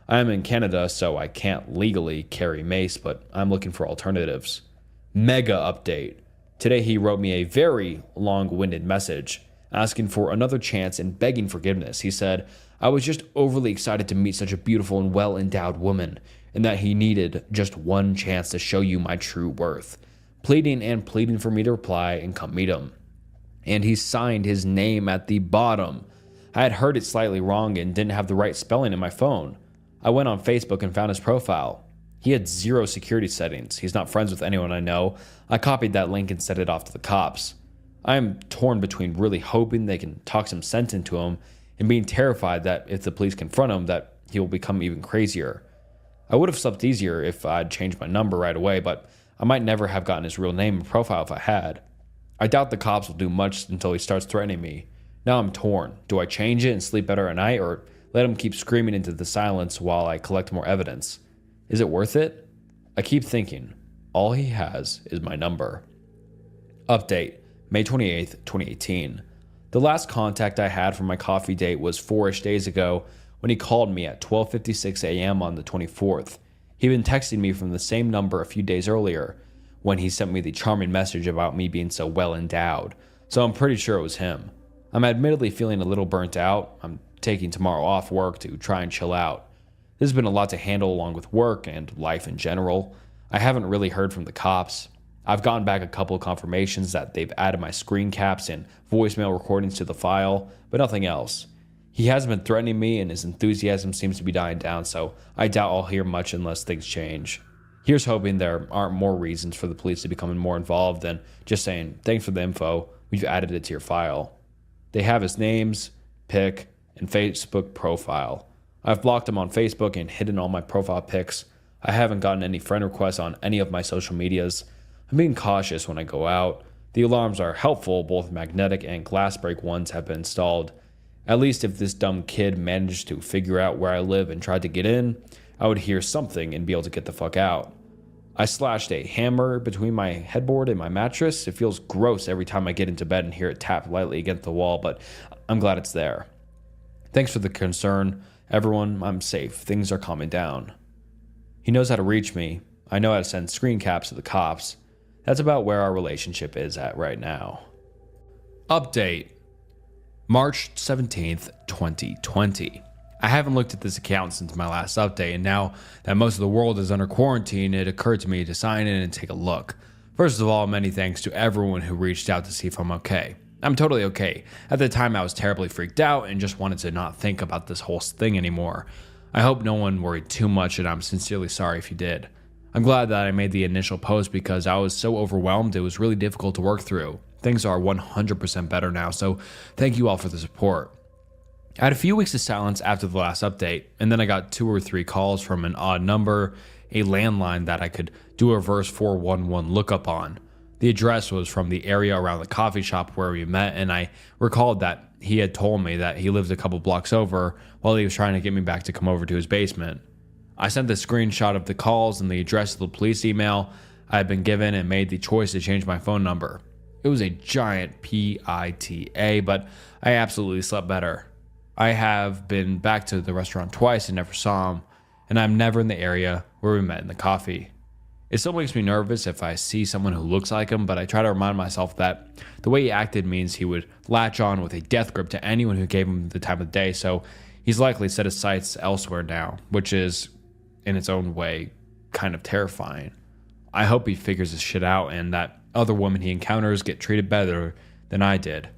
I am in Canada, so I can't legally carry mace, but I'm looking for alternatives. Mega update. Today he wrote me a very long-winded message, asking for another chance and begging forgiveness. He said, I was just overly excited to meet such a beautiful and well-endowed woman, and that he needed just one chance to show you my true worth. Pleading for me to reply and come meet him. And he signed his name at the bottom. I had heard it slightly wrong and didn't have the right spelling in my phone. I went on Facebook and found his profile. He had 0 security settings. He's not friends with anyone I know. I copied that link and sent it off to the cops. I am torn between really hoping they can talk some sense into him and being terrified that if the police confront him that he will become even crazier. I would have slept easier if I'd changed my number right away, but I might never have gotten his real name and profile if I had. I doubt the cops will do much until he starts threatening me. Now I'm torn. Do I change it and sleep better at night, or let him keep screaming into the silence while I collect more evidence? Is it worth it? I keep thinking, all he has is my number. Update, May 28th, 2018. The last contact I had from my coffee date was 4-ish days ago when he called me at 12:56 a.m. on the 24th. He'd been texting me from the same number a few days earlier, when he sent me the charming message about me being so well endowed, so I'm pretty sure it was him. I'm admittedly feeling a little burnt out. I'm taking tomorrow off work to try and chill out. This has been a lot to handle along with work and life in general. I haven't really heard from the cops. I've gotten back a couple of confirmations that they've added my screen caps and voicemail recordings to the file, but nothing else. He hasn't been threatening me and his enthusiasm seems to be dying down, so I doubt I'll hear much unless things change. Here's hoping there aren't more reasons for the police to become more involved than just saying, thanks for the info, we've added it to your file. They have his names, pic, and Facebook profile. I've blocked him on Facebook and hidden all my profile pics. I haven't gotten any friend requests on any of my social medias. I'm being cautious when I go out. The alarms are helpful, both magnetic and glass break ones have been installed. At least if this dumb kid managed to figure out where I live and tried to get in, I would hear something and be able to get the fuck out. I slashed a hammer between my headboard and my mattress. It feels gross every time I get into bed and hear it tap lightly against the wall, but I'm glad it's there. Thanks for the concern. Everyone, I'm safe. Things are calming down. He knows how to reach me. I know how to send screen caps to the cops. That's about where our relationship is at right now. Update, March 17th, 2020. I haven't looked at this account since my last update, and now that most of the world is under quarantine, it occurred to me to sign in and take a look. First of all, many thanks to everyone who reached out to see if I'm okay. I'm totally okay. At the time, I was terribly freaked out and just wanted to not think about this whole thing anymore. I hope no one worried too much, and I'm sincerely sorry if you did. I'm glad that I made the initial post because I was so overwhelmed it was really difficult to work through. Things are 100% better now, so thank you all for the support. I had a few weeks of silence after the last update, and then I got 2 or 3 calls from an odd number, a landline that I could do a reverse 411 lookup on. The address was from the area around the coffee shop where we met, and I recalled that he had told me that he lived a couple blocks over while he was trying to get me back to come over to his basement. I sent the screenshot of the calls and the address of the police email I had been given and made the choice to change my phone number. It was a giant PITA, but I absolutely slept better. I have been back to the restaurant twice and never saw him, and I'm never in the area where we met in the coffee. It still makes me nervous if I see someone who looks like him, but I try to remind myself that the way he acted means he would latch on with a death grip to anyone who gave him the time of day, so he's likely set his sights elsewhere now, which is, in its own way, kind of terrifying. I hope he figures his shit out and that other women he encounters get treated better than I did.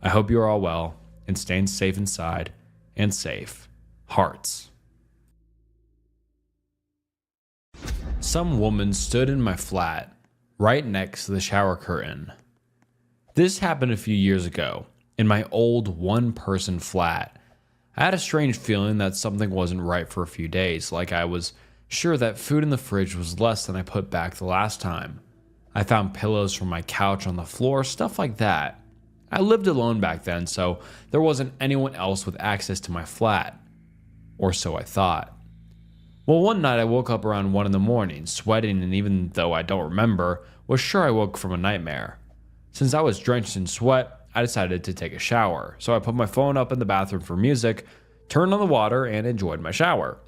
I hope you're all well and staying safe inside and safe. Hearts. Some woman stood in my flat, right next to the shower curtain. This happened a few years ago, in my old one-person flat. I had a strange feeling that something wasn't right for a few days, like I was sure that food in the fridge was less than I put back the last time. I found pillows from my couch on the floor, stuff like that. I lived alone back then, so there wasn't anyone else with access to my flat. Or so I thought. Well, one night I woke up around 1 in the morning, sweating, and even though I don't remember, was sure I woke from a nightmare. Since I was drenched in sweat, I decided to take a shower, so I put my phone up in the bathroom for music, turned on the water, and enjoyed my shower.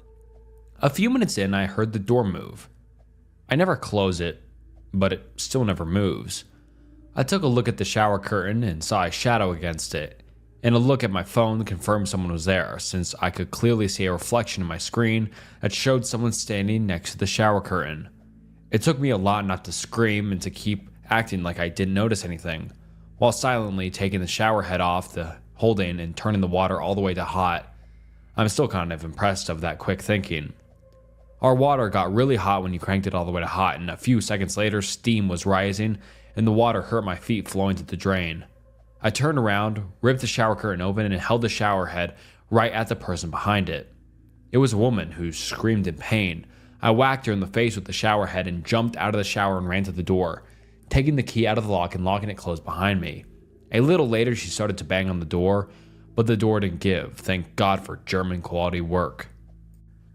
A few minutes in, I heard the door move. I never close it, but it still never moves. I took a look at the shower curtain and saw a shadow against it, and a look at my phone confirmed someone was there, since I could clearly see a reflection in my screen that showed someone standing next to the shower curtain. It took me a lot not to scream and to keep acting like I didn't notice anything, while silently taking the shower head off the holding and turning the water all the way to hot. I'm still kind of impressed of that quick thinking. Our water got really hot when you cranked it all the way to hot, and a few seconds later steam was rising and the water hurt my feet flowing to the drain. I turned around, ripped the shower curtain open, and held the shower head right at the person behind it. It was a woman who screamed in pain. I whacked her in the face with the shower head and jumped out of the shower and ran to the door, taking the key out of the lock and locking it closed behind me. A little later, she started to bang on the door, but the door didn't give. Thank God for German quality work.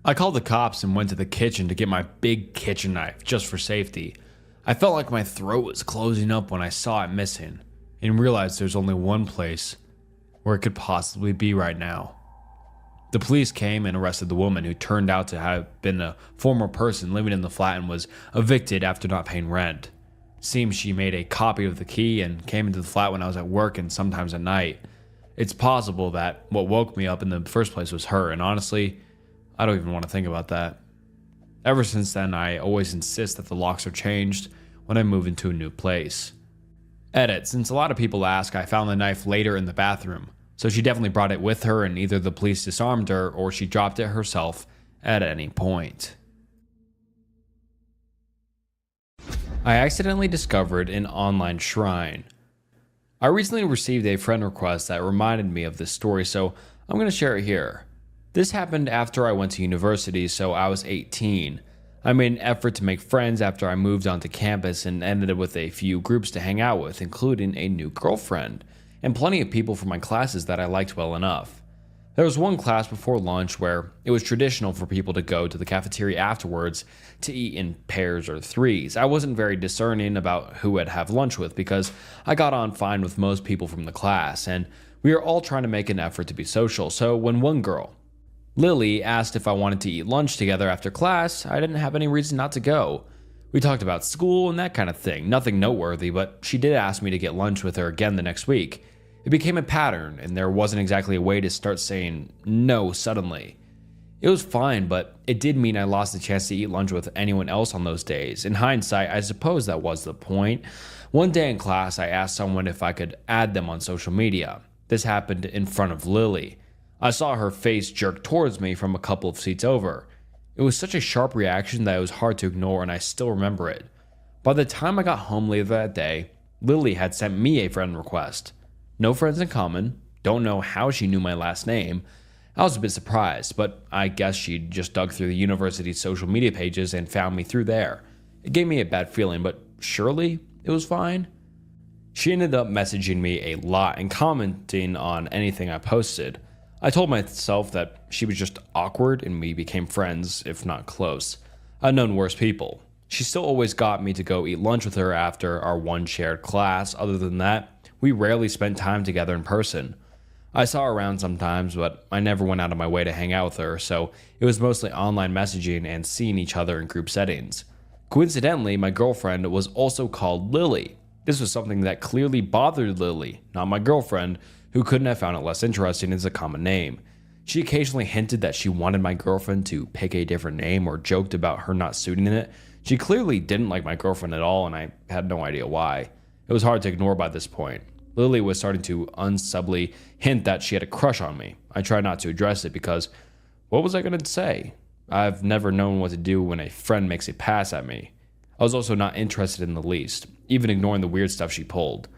I called the cops and went to the kitchen to get my big kitchen knife, just for safety. I felt like my throat was closing up when I saw it missing, and realized there's only one place where it could possibly be right now. The police came and arrested the woman, who turned out to have been a former person living in the flat and was evicted after not paying rent. Seems she made a copy of the key and came into the flat when I was at work and sometimes at night. It's possible that what woke me up in the first place was her, and honestly, I don't even want to think about that. Ever since then, I always insist that the locks are changed when I move into a new place. Edit: since a lot of people ask, I found the knife later in the bathroom, so she definitely brought it with her and either the police disarmed her or she dropped it herself at any point. I accidentally discovered an online shrine. I recently received a friend request that reminded me of this story, so I'm going to share it here. This happened after I went to university, so I was 18. I made an effort to make friends after I moved onto campus and ended up with a few groups to hang out with, including a new girlfriend, and plenty of people from my classes that I liked well enough. There was one class before lunch where it was traditional for people to go to the cafeteria afterwards to eat in pairs or threes. I wasn't very discerning about who I'd have lunch with because I got on fine with most people from the class, and we were all trying to make an effort to be social, so when one girl, Lily, asked if I wanted to eat lunch together after class, I didn't have any reason not to go. We talked about school and that kind of thing, nothing noteworthy, but she did ask me to get lunch with her again the next week. It became a pattern, and there wasn't exactly a way to start saying no suddenly. It was fine, but it did mean I lost the chance to eat lunch with anyone else on those days. In hindsight, I suppose that was the point. One day in class, I asked someone if I could add them on social media. This happened in front of Lily. I saw her face jerk towards me from a couple of seats over. It was such a sharp reaction that it was hard to ignore, and I still remember it. By the time I got home later that day, Lily had sent me a friend request. No friends in common, don't know how she knew my last name. I was a bit surprised, but I guess she just dug through the university's social media pages and found me through there. It gave me a bad feeling, but surely it was fine. She ended up messaging me a lot and commenting on anything I posted. I told myself that she was just awkward and we became friends, if not close. I'd known worse people. She still always got me to go eat lunch with her after our one shared class. Other than that, we rarely spent time together in person. I saw her around sometimes, but I never went out of my way to hang out with her, so it was mostly online messaging and seeing each other in group settings. Coincidentally, my girlfriend was also called Lily. This was something that clearly bothered Lily, not my girlfriend, who couldn't have found it less interesting as a common name. She occasionally hinted that she wanted my girlfriend to pick a different name or joked about her not suiting in it. She clearly didn't like my girlfriend at all, and I had no idea why. It was hard to ignore by this point. Lily was starting to unsubtly hint that she had a crush on me. I tried not to address it because what was I going to say? I've never known what to do when a friend makes a pass at me. I was also not interested in the least, even ignoring the weird stuff she pulled.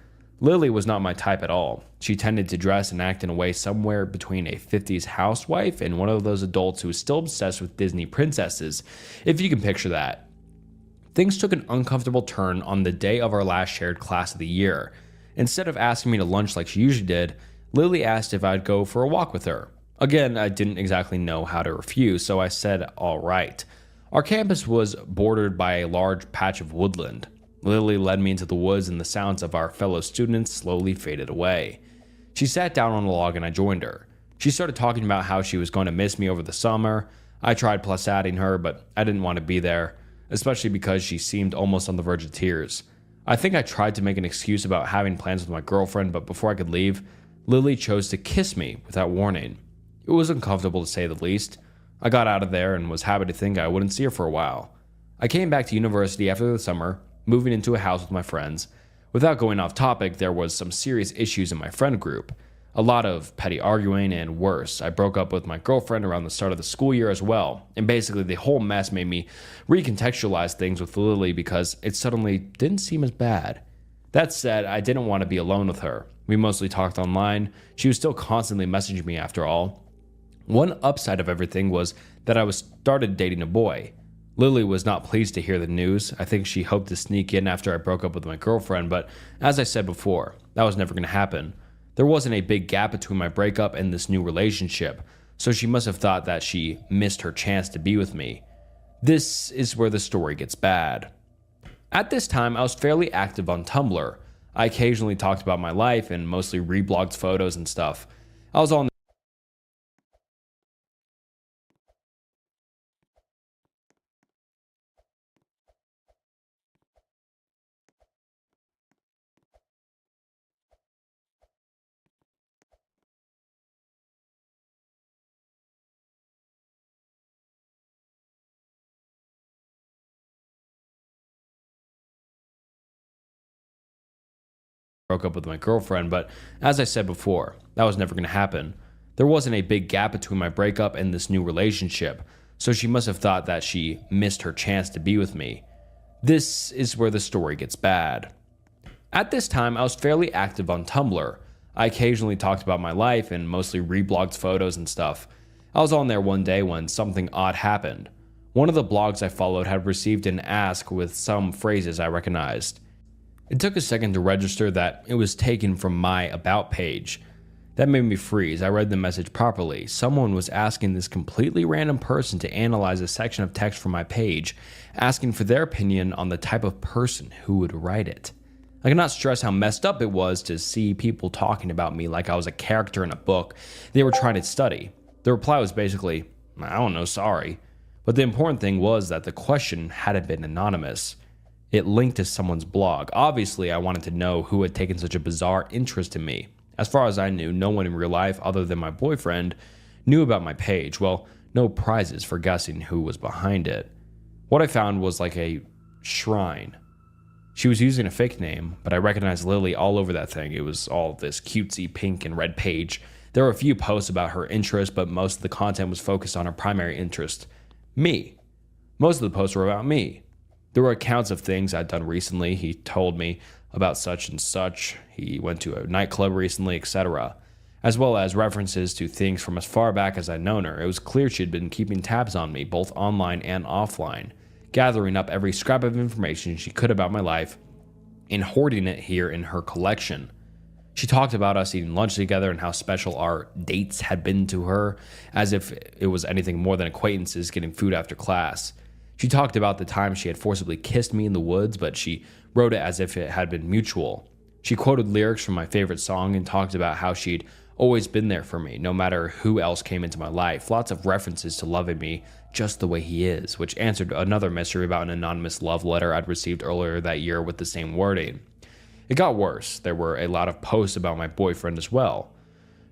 Lily was not my type at all. She tended to dress and act in a way somewhere between a 50s housewife and one of those adults who is still obsessed with Disney princesses, if you can picture that. Things took an uncomfortable turn on the day of our last shared class of the year. Instead of asking me to lunch like she usually did, Lily asked if I'd go for a walk with her. Again, I didn't exactly know how to refuse, so I said all right. Our campus was bordered by a large patch of woodland. Lily led me into the woods and the sounds of our fellow students slowly faded away. She sat down on a log and I joined her. She started talking about how she was going to miss me over the summer. I tried plus adding her, but I didn't want to be there, especially because she seemed almost on the verge of tears. I think I tried to make an excuse about having plans with my girlfriend, but before I could leave, Lily chose to kiss me without warning. It was uncomfortable to say the least. I got out of there and was happy to think I wouldn't see her for a while. I came back to university after the summer, moving into a house with my friends. Without going off topic, there was some serious issues in my friend group. A lot of petty arguing and worse. I broke up with my girlfriend around the start of the school year as well. And basically the whole mess made me recontextualize things with Lily because it suddenly didn't seem as bad. That said, I didn't want to be alone with her. We mostly talked online. She was still constantly messaging me after all. One upside of everything was that I was started dating a boy. Lily was not pleased to hear the news. I think she hoped to sneak in after I broke up with my girlfriend, but as I said before, that was never going to happen. There wasn't a big gap between my breakup and this new relationship, so she must have thought that she missed her chance to be with me. This is where the story gets bad. At this time, I was fairly active on Tumblr. I occasionally talked about my life and mostly reblogged photos and stuff. I was on broke up with my girlfriend, but as I said before, that was never going to happen. There wasn't a big gap between my breakup and this new relationship, so she must have thought that she missed her chance to be with me. This is where the story gets bad. At this time, I was fairly active on Tumblr. I occasionally talked about my life and mostly reblogged photos and stuff. I was on there one day when something odd happened. One of the blogs I followed had received an ask with some phrases I recognized. It took a second to register that it was taken from my About page. That made me freeze. I read the message properly. Someone was asking this completely random person to analyze a section of text from my page, asking for their opinion on the type of person who would write it. I cannot stress how messed up it was to see people talking about me like I was a character in a book they were trying to study. The reply was basically, I don't know, sorry. But the important thing was that the question hadn't been anonymous. It linked to someone's blog. Obviously, I wanted to know who had taken such a bizarre interest in me. As far as I knew, no one in real life other than my boyfriend knew about my page. Well, no prizes for guessing who was behind it. What I found was like a shrine. She was using a fake name, but I recognized Lily all over that thing. It was all this cutesy pink and red page There were a few posts about her interest, but most of the content was focused on her primary interest, me. Most of the posts were about me. There were accounts of things I'd done recently. He told me about such and such. He went to a nightclub recently, etc. As well as references to things from as far back as I'd known her. It was clear she had been keeping tabs on me, both online and offline, gathering up every scrap of information she could about my life and hoarding it here in her collection. She talked about us eating lunch together and how special our dates had been to her, as if it was anything more than acquaintances getting food after class. She talked about the time she had forcibly kissed me in the woods, but she wrote it as if it had been mutual. She quoted lyrics from my favorite song and talked about how she'd always been there for me, no matter who else came into my life. Lots of references to loving me just the way he is, which answered another mystery about an anonymous love letter I'd received earlier that year with the same wording. It got worse. There were a lot of posts about my boyfriend as well.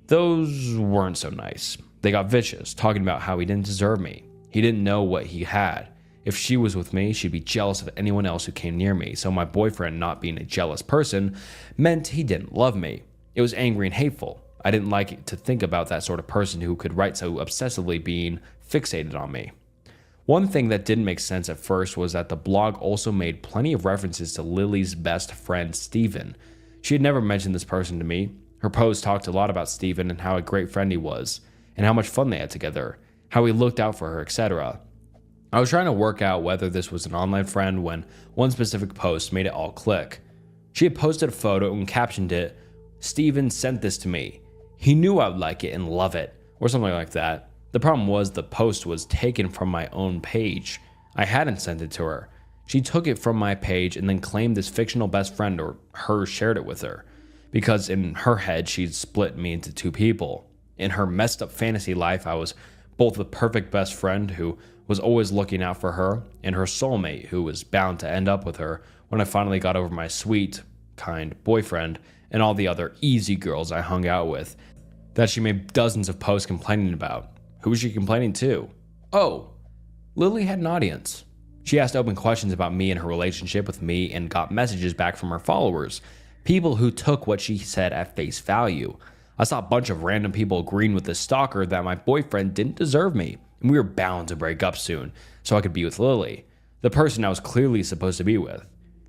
Those weren't so nice. They got vicious, talking about how he didn't deserve me. He didn't know what he had. If she was with me, she'd be jealous of anyone else who came near me, so my boyfriend not being a jealous person meant he didn't love me. It was angry and hateful. I didn't like to think about that sort of person who could write so obsessively being fixated on me. One thing that didn't make sense at first was that the blog also made plenty of references to Lily's best friend, Steven. She had never mentioned this person to me. Her post talked a lot about Steven and how a great friend he was, and how much fun they had together, how he looked out for her, etc. I was trying to work out whether this was an online friend when one specific post made it all click. She had posted a photo and captioned it, "Steven sent this to me. He knew I would like it and love it," or something like that. The problem was the post was taken from my own page. I hadn't sent it to her. She took it from my page and then claimed this fictional best friend or her shared it with her, because in her head she'd split me into two people. In her messed up fantasy life, I was both the perfect best friend who was always looking out for her and her soulmate who was bound to end up with her when I finally got over my sweet, kind boyfriend and all the other easy girls I hung out with that she made dozens of posts complaining about. Who was she complaining to? Oh, Lily had an audience. She asked open questions about me and her relationship with me and got messages back from her followers, people who took what she said at face value. I saw a bunch of random people agreeing with the stalker that my boyfriend didn't deserve me, and we were bound to break up soon so I could be with Lily, the person I was clearly supposed to be with.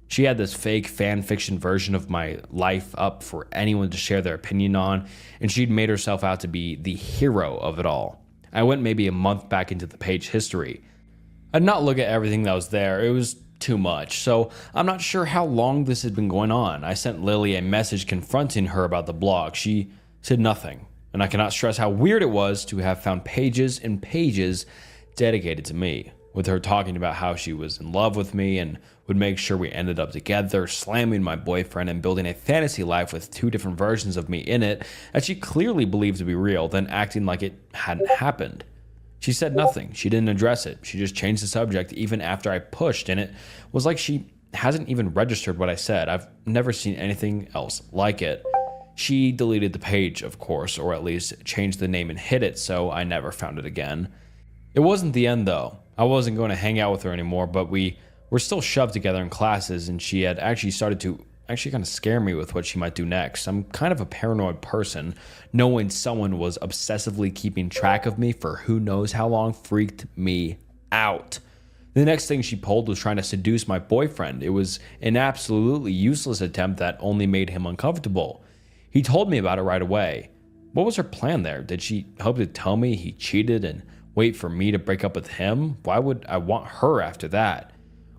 She had this fake fan fiction version of my life up for anyone to share their opinion on, and she'd made herself out to be the hero of it all. I went maybe a month back into the page history. I'd not look at everything that was there. It was too much, so I'm not sure how long this had been going on. I sent Lily a message confronting her about the blog. She said nothing, and I cannot stress how weird it was to have found pages and pages dedicated to me, with her talking about how she was in love with me and would make sure we ended up together, slamming my boyfriend and building a fantasy life with two different versions of me in it that she clearly believed to be real, then acting like it hadn't happened. She said nothing. She didn't address it. She just changed the subject even after I pushed, and it was like she hasn't even registered what I said. I've never seen anything else like it. She deleted the page, of course, or at least changed the name and hid it, so I never found it again. It wasn't the end, though. I wasn't going to hang out with her anymore, but we were still shoved together in classes, and she had actually started to kind of scare me with what she might do next. I'm kind of a paranoid person. Knowing someone was obsessively keeping track of me for who knows how long freaked me out. The next thing she pulled was trying to seduce my boyfriend. It was an absolutely useless attempt that only made him uncomfortable. He told me about it right away. What was her plan there? Did she hope to tell me he cheated and wait for me to break up with him? Why would I want her after that?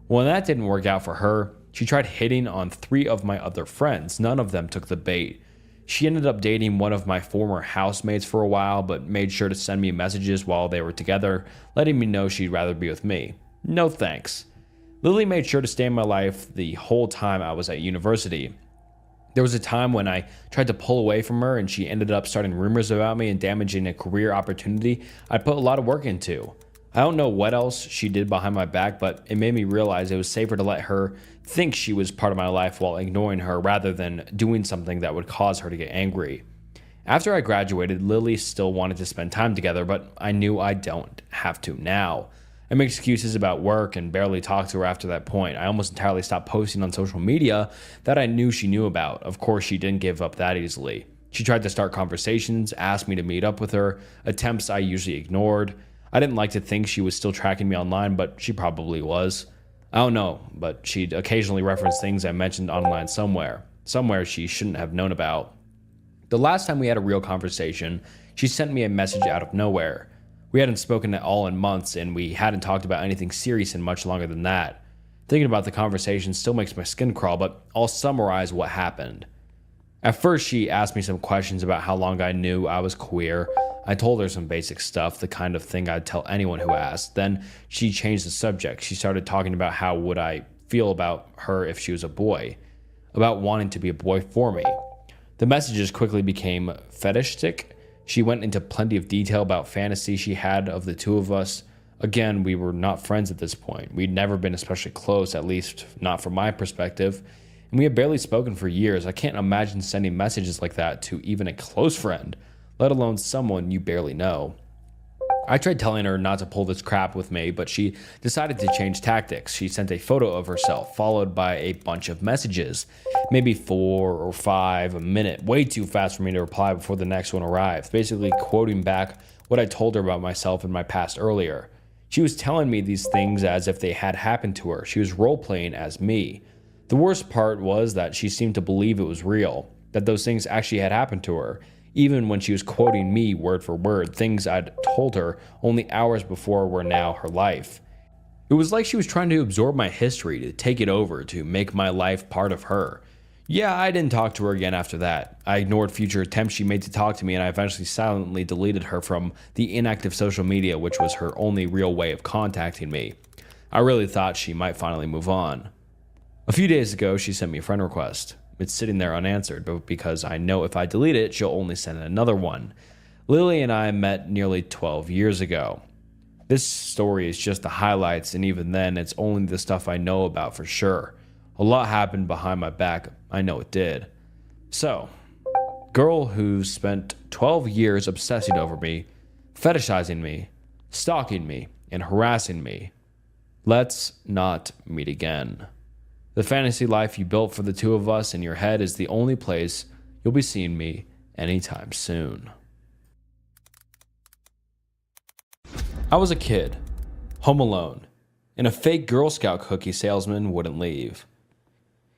When that didn't work out for her, she tried hitting on 3 of my other friends. None of them took the bait. She ended up dating one of my former housemates for a while, but made sure to send me messages while they were together, letting me know she'd rather be with me. No thanks. Lily made sure to stay in my life the whole time I was at university. There was a time when I tried to pull away from her and she ended up starting rumors about me and damaging a career opportunity I put a lot of work into. I don't know what else she did behind my back, but it made me realize it was safer to let her think she was part of my life while ignoring her rather than doing something that would cause her to get angry. After I graduated, Lily still wanted to spend time together, but I knew I don't have to now. I made excuses about work and barely talked to her after that point. I almost entirely stopped posting on social media that I knew she knew about. Of course, she didn't give up that easily. She tried to start conversations, asked me to meet up with her, attempts I usually ignored. I didn't like to think she was still tracking me online, but she probably was. I don't know, but she'd occasionally reference things I mentioned online somewhere she shouldn't have known about. The last time we had a real conversation, she sent me a message out of nowhere. We hadn't spoken at all in months, and we hadn't talked about anything serious in much longer than that. Thinking about the conversation still makes my skin crawl, but I'll summarize what happened. At first, she asked me some questions about how long I knew I was queer. I told her some basic stuff, the kind of thing I'd tell anyone who asked. Then she changed the subject. She started talking about how would I feel about her if she was a boy, about wanting to be a boy for me. The messages quickly became fetishistic. She went into plenty of detail about fantasy she had of the two of us. Again, we were not friends at this point. We'd never been especially close, at least not from my perspective. And we had barely spoken for years. I can't imagine sending messages like that to even a close friend, let alone someone you barely know. I tried telling her not to pull this crap with me, but she decided to change tactics. She sent a photo of herself, followed by a bunch of messages, maybe 4 or 5 a minute, way too fast for me to reply before the next one arrived, basically quoting back what I told her about myself and my past earlier. She was telling me these things as if they had happened to her. She was role-playing as me. The worst part was that she seemed to believe it was real, that those things actually had happened to her, even when she was quoting me word for word, things I'd told her only hours before were now her life. It was like she was trying to absorb my history, to take it over, to make my life part of her. Yeah, I didn't talk to her again after that. I ignored future attempts she made to talk to me, and I eventually silently deleted her from the inactive social media, which was her only real way of contacting me. I really thought she might finally move on. A few days ago, she sent me a friend request. It's sitting there unanswered, but because I know if I delete it, she'll only send another one. Lily and I met nearly 12 years ago. This story is just the highlights, and even then, it's only the stuff I know about for sure. A lot happened behind my back, I know it did. So, girl who spent 12 years obsessing over me, fetishizing me, stalking me, and harassing me. Let's not meet again. The fantasy life you built for the two of us in your head is the only place you'll be seeing me anytime soon. I was a kid, home alone, and a fake Girl Scout cookie salesman wouldn't leave.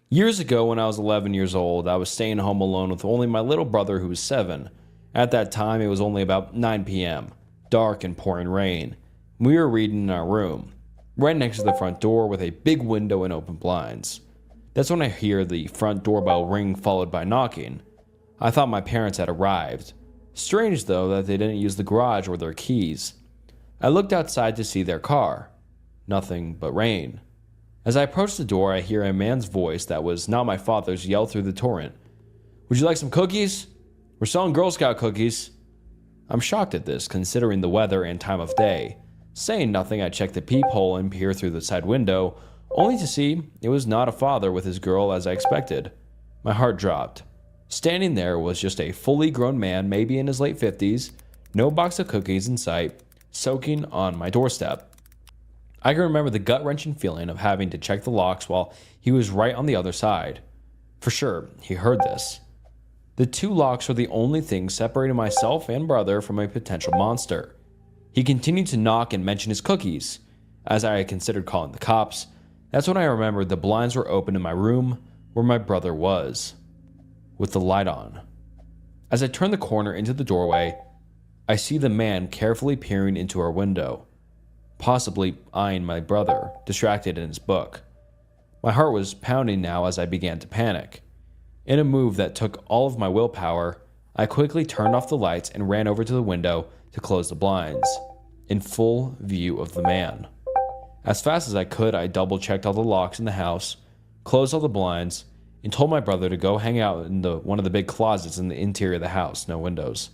Years ago, when I was 11 years old, I was staying home alone with only my little brother who was 7. At that time, it was only about 9 p.m., dark and pouring rain. We were reading in our room, right next to the front door with a big window and open blinds. That's when I hear the front doorbell ring followed by knocking. I thought my parents had arrived. Strange though that they didn't use the garage or their keys. I looked outside to see their car. Nothing but rain. As I approached the door, I hear a man's voice that was not my father's yell through the torrent. "Would you like some cookies? We're selling Girl Scout cookies." I'm shocked at this, considering the weather and time of day. Saying nothing, I checked the peephole and peer through the side window, only to see it was not a father with his girl as I expected. My heart dropped. Standing there was just a fully grown man, maybe in his late 50s, no box of cookies in sight, soaking on my doorstep. I can remember the gut-wrenching feeling of having to check the locks while he was right on the other side. For sure, he heard this. The 2 locks were the only things separating myself and brother from a potential monster. He continued to knock and mention his cookies. As I had considered calling the cops, that's when I remembered the blinds were open in my room where my brother was, with the light on. As I turn the corner into the doorway, I see the man carefully peering into our window, possibly eyeing my brother, distracted in his book. My heart was pounding now as I began to panic. In a move that took all of my willpower, I quickly turned off the lights and ran over to the window to close the blinds, in full view of the man. As fast as I could, I double-checked all the locks in the house, closed all the blinds, and told my brother to go hang out in one of the big closets in the interior of the house, no windows.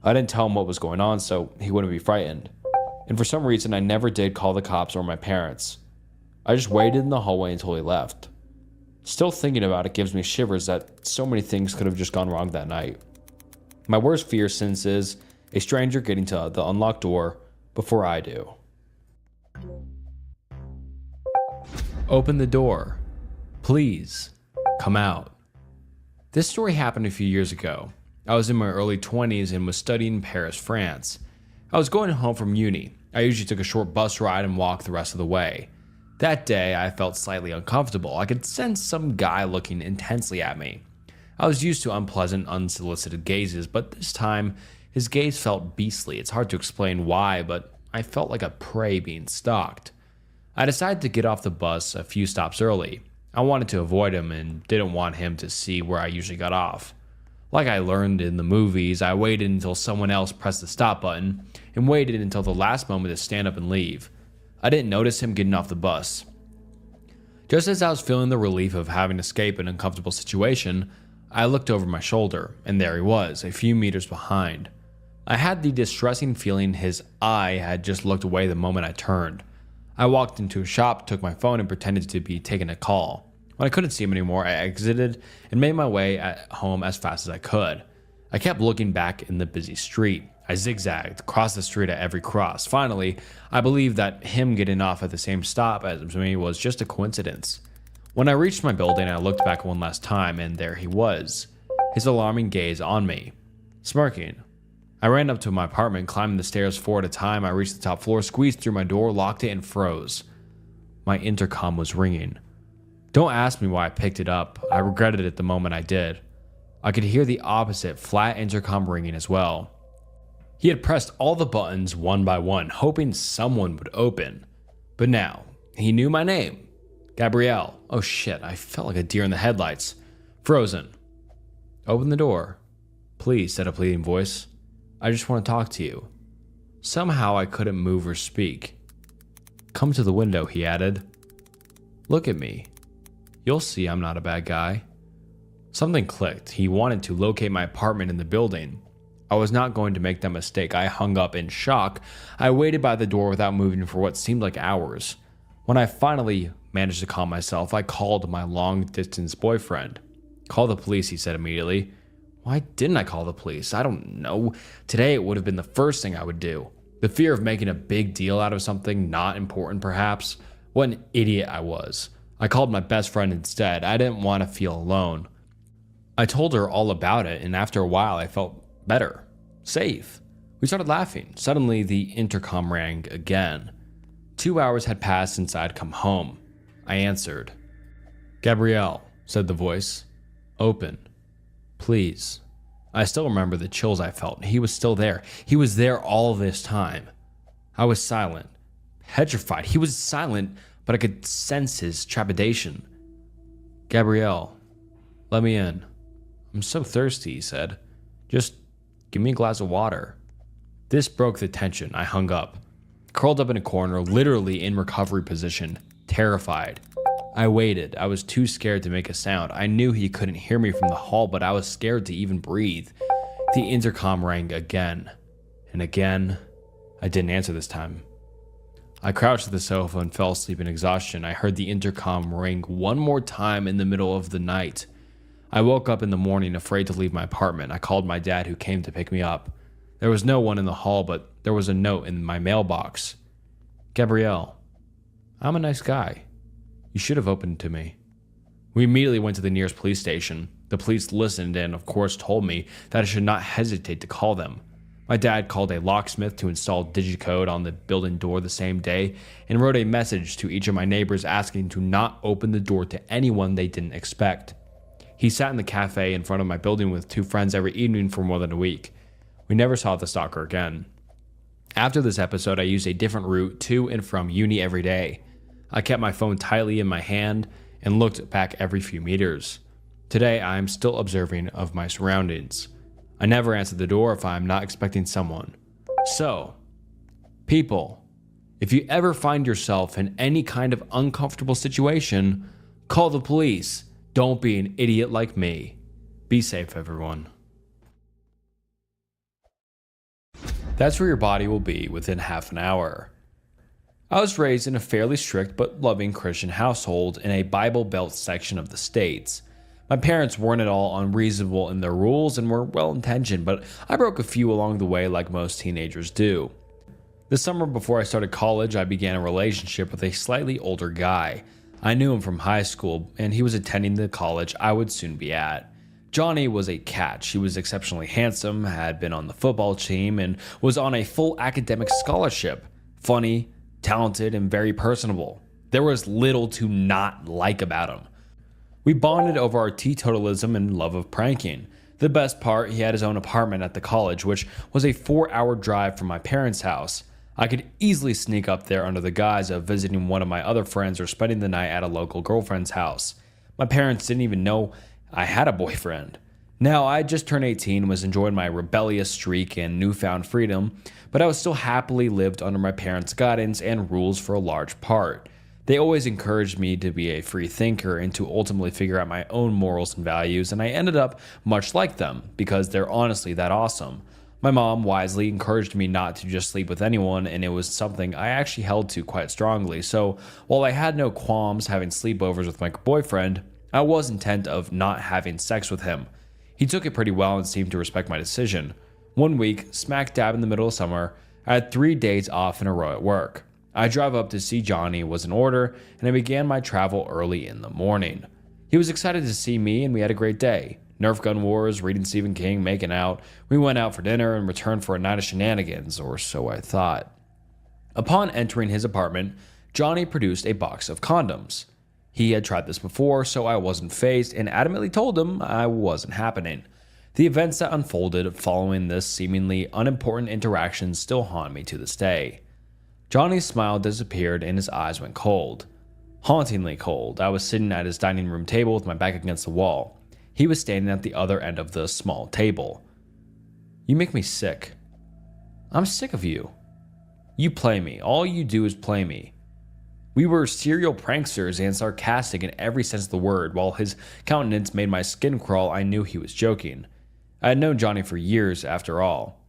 I didn't tell him what was going on so he wouldn't be frightened. And for some reason, I never did call the cops or my parents. I just waited in the hallway until he left. Still thinking about it gives me shivers that so many things could have just gone wrong that night. My worst fear since is a stranger getting to the unlocked door before I do. Open the door. Please, come out. This story happened a few years ago. I was in my early 20s and was studying in Paris, France. I was going home from uni. I usually took a short bus ride and walked the rest of the way. That day, I felt slightly uncomfortable. I could sense some guy looking intensely at me. I was used to unpleasant, unsolicited gazes, but this time, his gaze felt beastly. It's hard to explain why, but I felt like a prey being stalked. I decided to get off the bus a few stops early. I wanted to avoid him and didn't want him to see where I usually got off. Like I learned in the movies, I waited until someone else pressed the stop button and waited until the last moment to stand up and leave. I didn't notice him getting off the bus. Just as I was feeling the relief of having escaped an uncomfortable situation, I looked over my shoulder, and there he was, a few meters behind. I had the distressing feeling his eye had just looked away the moment I turned. I walked into a shop, took my phone, and pretended to be taking a call. When I couldn't see him anymore, I exited and made my way at home as fast as I could. I kept looking back in the busy street. I zigzagged, crossed the street at every cross. Finally, I believed that him getting off at the same stop as me was just a coincidence. When I reached my building, I looked back one last time, and there he was, his alarming gaze on me, smirking. I ran up to my apartment, climbing the stairs 4 at a time. I reached the top floor, squeezed through my door, locked it, and froze. My intercom was ringing. Don't ask me why I picked it up. I regretted it the moment I did. I could hear the opposite flat intercom ringing as well. He had pressed all the buttons one by one, hoping someone would open. But now, he knew my name. Gabrielle. Oh shit, I felt like a deer in the headlights. Frozen. Open the door. Please, said a pleading voice. I just want to talk to you. Somehow I couldn't move or speak. Come to the window, he added. Look at me. You'll see I'm not a bad guy. Something clicked. He wanted to locate my apartment in the building. I was not going to make that mistake. I hung up in shock. I waited by the door without moving for what seemed like hours. When I finally managed to calm myself, I called my long-distance boyfriend. Call the police, he said immediately. Why didn't I call the police? I don't know. Today it would have been the first thing I would do. The fear of making a big deal out of something not important, perhaps. What an idiot I was. I called my best friend instead. I didn't want to feel alone. I told her all about it, and after a while I felt better. Safe. We started laughing. Suddenly the intercom rang again. 2 hours had passed since I'd come home. I answered. Gabrielle, said the voice. Open. Please. I still remember the chills I felt. He was still there. He was there all this time. I was silent. Petrified. He was silent, but I could sense his trepidation. Gabrielle, let me in. I'm so thirsty, he said. Just give me a glass of water. This broke the tension. I hung up. Curled up in a corner, literally in recovery position, terrified. I waited. I was too scared to make a sound. I knew he couldn't hear me from the hall, but I was scared to even breathe. The intercom rang again. And again. I didn't answer this time. I crouched to the sofa and fell asleep in exhaustion. I heard the intercom ring one more time in the middle of the night. I woke up in the morning afraid to leave my apartment. I called my dad, who came to pick me up. There was no one in the hall, but there was a note in my mailbox. Gabrielle, I'm a nice guy. You should have opened to me. We immediately went to the nearest police station. The police listened and, of course, told me that I should not hesitate to call them. My dad called a locksmith to install digicode on the building door the same day and wrote a message to each of my neighbors asking to not open the door to anyone they didn't expect. He sat in the cafe in front of my building with 2 friends every evening for more than a week. We never saw the stalker again. After this episode, I used a different route to and from uni every day. I kept my phone tightly in my hand and looked back every few meters. Today, I am still observing of my surroundings. I never answer the door if I am not expecting someone. So, people, if you ever find yourself in any kind of uncomfortable situation, call the police. Don't be an idiot like me. Be safe, everyone. That's where your body will be within half an hour. I was raised in a fairly strict but loving Christian household in a Bible Belt section of the States. My parents weren't at all unreasonable in their rules and were well-intentioned, but I broke a few along the way like most teenagers do. The summer before I started college, I began a relationship with a slightly older guy. I knew him from high school, and he was attending the college I would soon be at. Johnny was a catch. He was exceptionally handsome, had been on the football team, and was on a full academic scholarship. Funny, talented, and very personable. There was little to not like about him. We bonded over our teetotalism and love of pranking. The best part, he had his own apartment at the college, which was a 4-hour drive from my parents' house. I could easily sneak up there under the guise of visiting one of my other friends or spending the night at a local girlfriend's house. My parents didn't even know I had a boyfriend. Now, I had just turned 18 and was enjoying my rebellious streak and newfound freedom, but I was still happily lived under my parents' guidance and rules for a large part. They always encouraged me to be a free thinker and to ultimately figure out my own morals and values, and I ended up much like them because they're honestly that awesome. My mom wisely encouraged me not to just sleep with anyone, and it was something I actually held to quite strongly. So while I had no qualms having sleepovers with my boyfriend, I was intent of not having sex with him. He took it pretty well and seemed to respect my decision. One week, smack dab in the middle of summer, I had 3 days off in a row at work. I drive up to see Johnny was in order, and I began my travel early in the morning. He was excited to see me, and we had a great day. Nerf gun wars, reading Stephen King, making out. We went out for dinner and returned for a night of shenanigans, or so I thought. Upon entering his apartment, Johnny produced a box of condoms. He had tried this before, so I wasn't fazed and adamantly told him I wasn't happening. The events that unfolded following this seemingly unimportant interaction still haunt me to this day. Johnny's smile disappeared and his eyes went cold. Hauntingly cold. I was sitting at his dining room table with my back against the wall. He was standing at the other end of the small table. You make me sick. I'm sick of you. You play me. All you do is play me. We were serial pranksters and sarcastic in every sense of the word. While his countenance made my skin crawl, I knew he was joking. I had known Johnny for years, after all.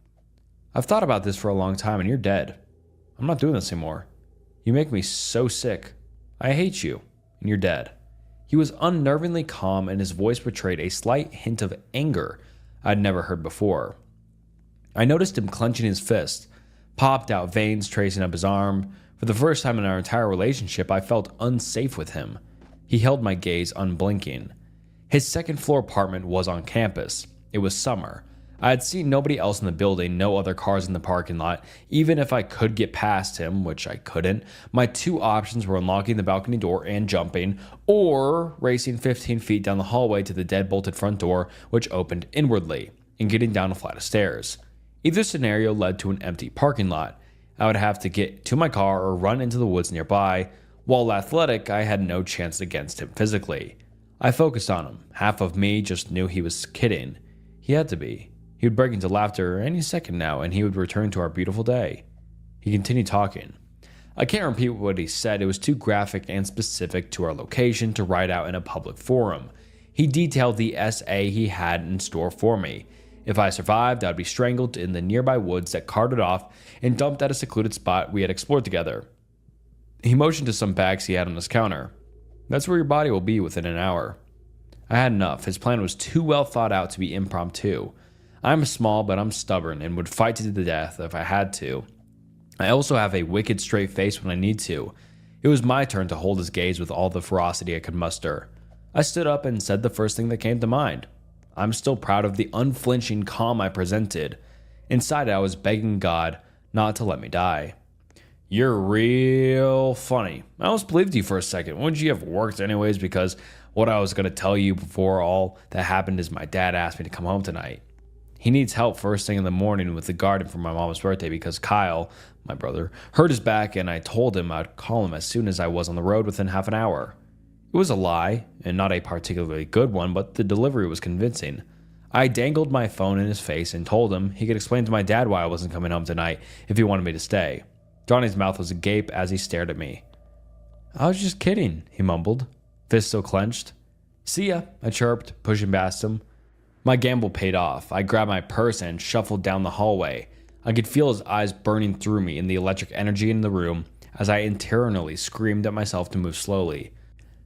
I've thought about this for a long time, and you're dead. I'm not doing this anymore. You make me so sick. I hate you, and you're dead. He was unnervingly calm, and his voice betrayed a slight hint of anger I'd never heard before. I noticed him clenching his fist, popped out veins tracing up his arm. For the first time in our entire relationship, I felt unsafe with him. He held my gaze unblinking. His second-floor apartment was on campus. It was summer. I had seen nobody else in the building, no other cars in the parking lot. Even if I could get past him, which I couldn't, my 2 options were unlocking the balcony door and jumping, or racing 15 feet down the hallway to the dead-bolted front door, which opened inwardly, and getting down a flight of stairs. Either scenario led to an empty parking lot. I would have to get to my car or run into the woods nearby. While athletic, I had no chance against him physically. I focused on him. Half of me just knew he was kidding. He had to be. He would break into laughter any second now, and he would return to our beautiful day. He continued talking. I can't repeat what he said. It was too graphic and specific to our location to write out in a public forum. He detailed the SA he had in store for me. If I survived, I'd be strangled in the nearby woods that carted off and dumped at a secluded spot we had explored together. He motioned to some bags he had on his counter. That's where your body will be within an hour. I had enough. His plan was too well thought out to be impromptu. I'm small, but I'm stubborn and would fight to the death if I had to. I also have a wicked straight face when I need to. It was my turn to hold his gaze with all the ferocity I could muster. I stood up and said the first thing that came to mind. I'm still proud of the unflinching calm I presented. Inside I was begging God not to let me die. You're real funny. I almost believed you for a second. Wouldn't you have worked anyways? Because what I was going to tell you before all that happened is my dad asked me to come home tonight. He needs help first thing in the morning with the garden for my mom's birthday because Kyle, my brother, hurt his back, and I told him I'd call him as soon as I was on the road within half an hour. It was a lie, and not a particularly good one, but the delivery was convincing. I dangled my phone in his face and told him he could explain to my dad why I wasn't coming home tonight if he wanted me to stay. Johnny's mouth was agape as he stared at me. I was just kidding, he mumbled, fist still clenched. See ya, I chirped, pushing past him. My gamble paid off. I grabbed my purse and shuffled down the hallway. I could feel his eyes burning through me and the electric energy in the room as I internally screamed at myself to move slowly.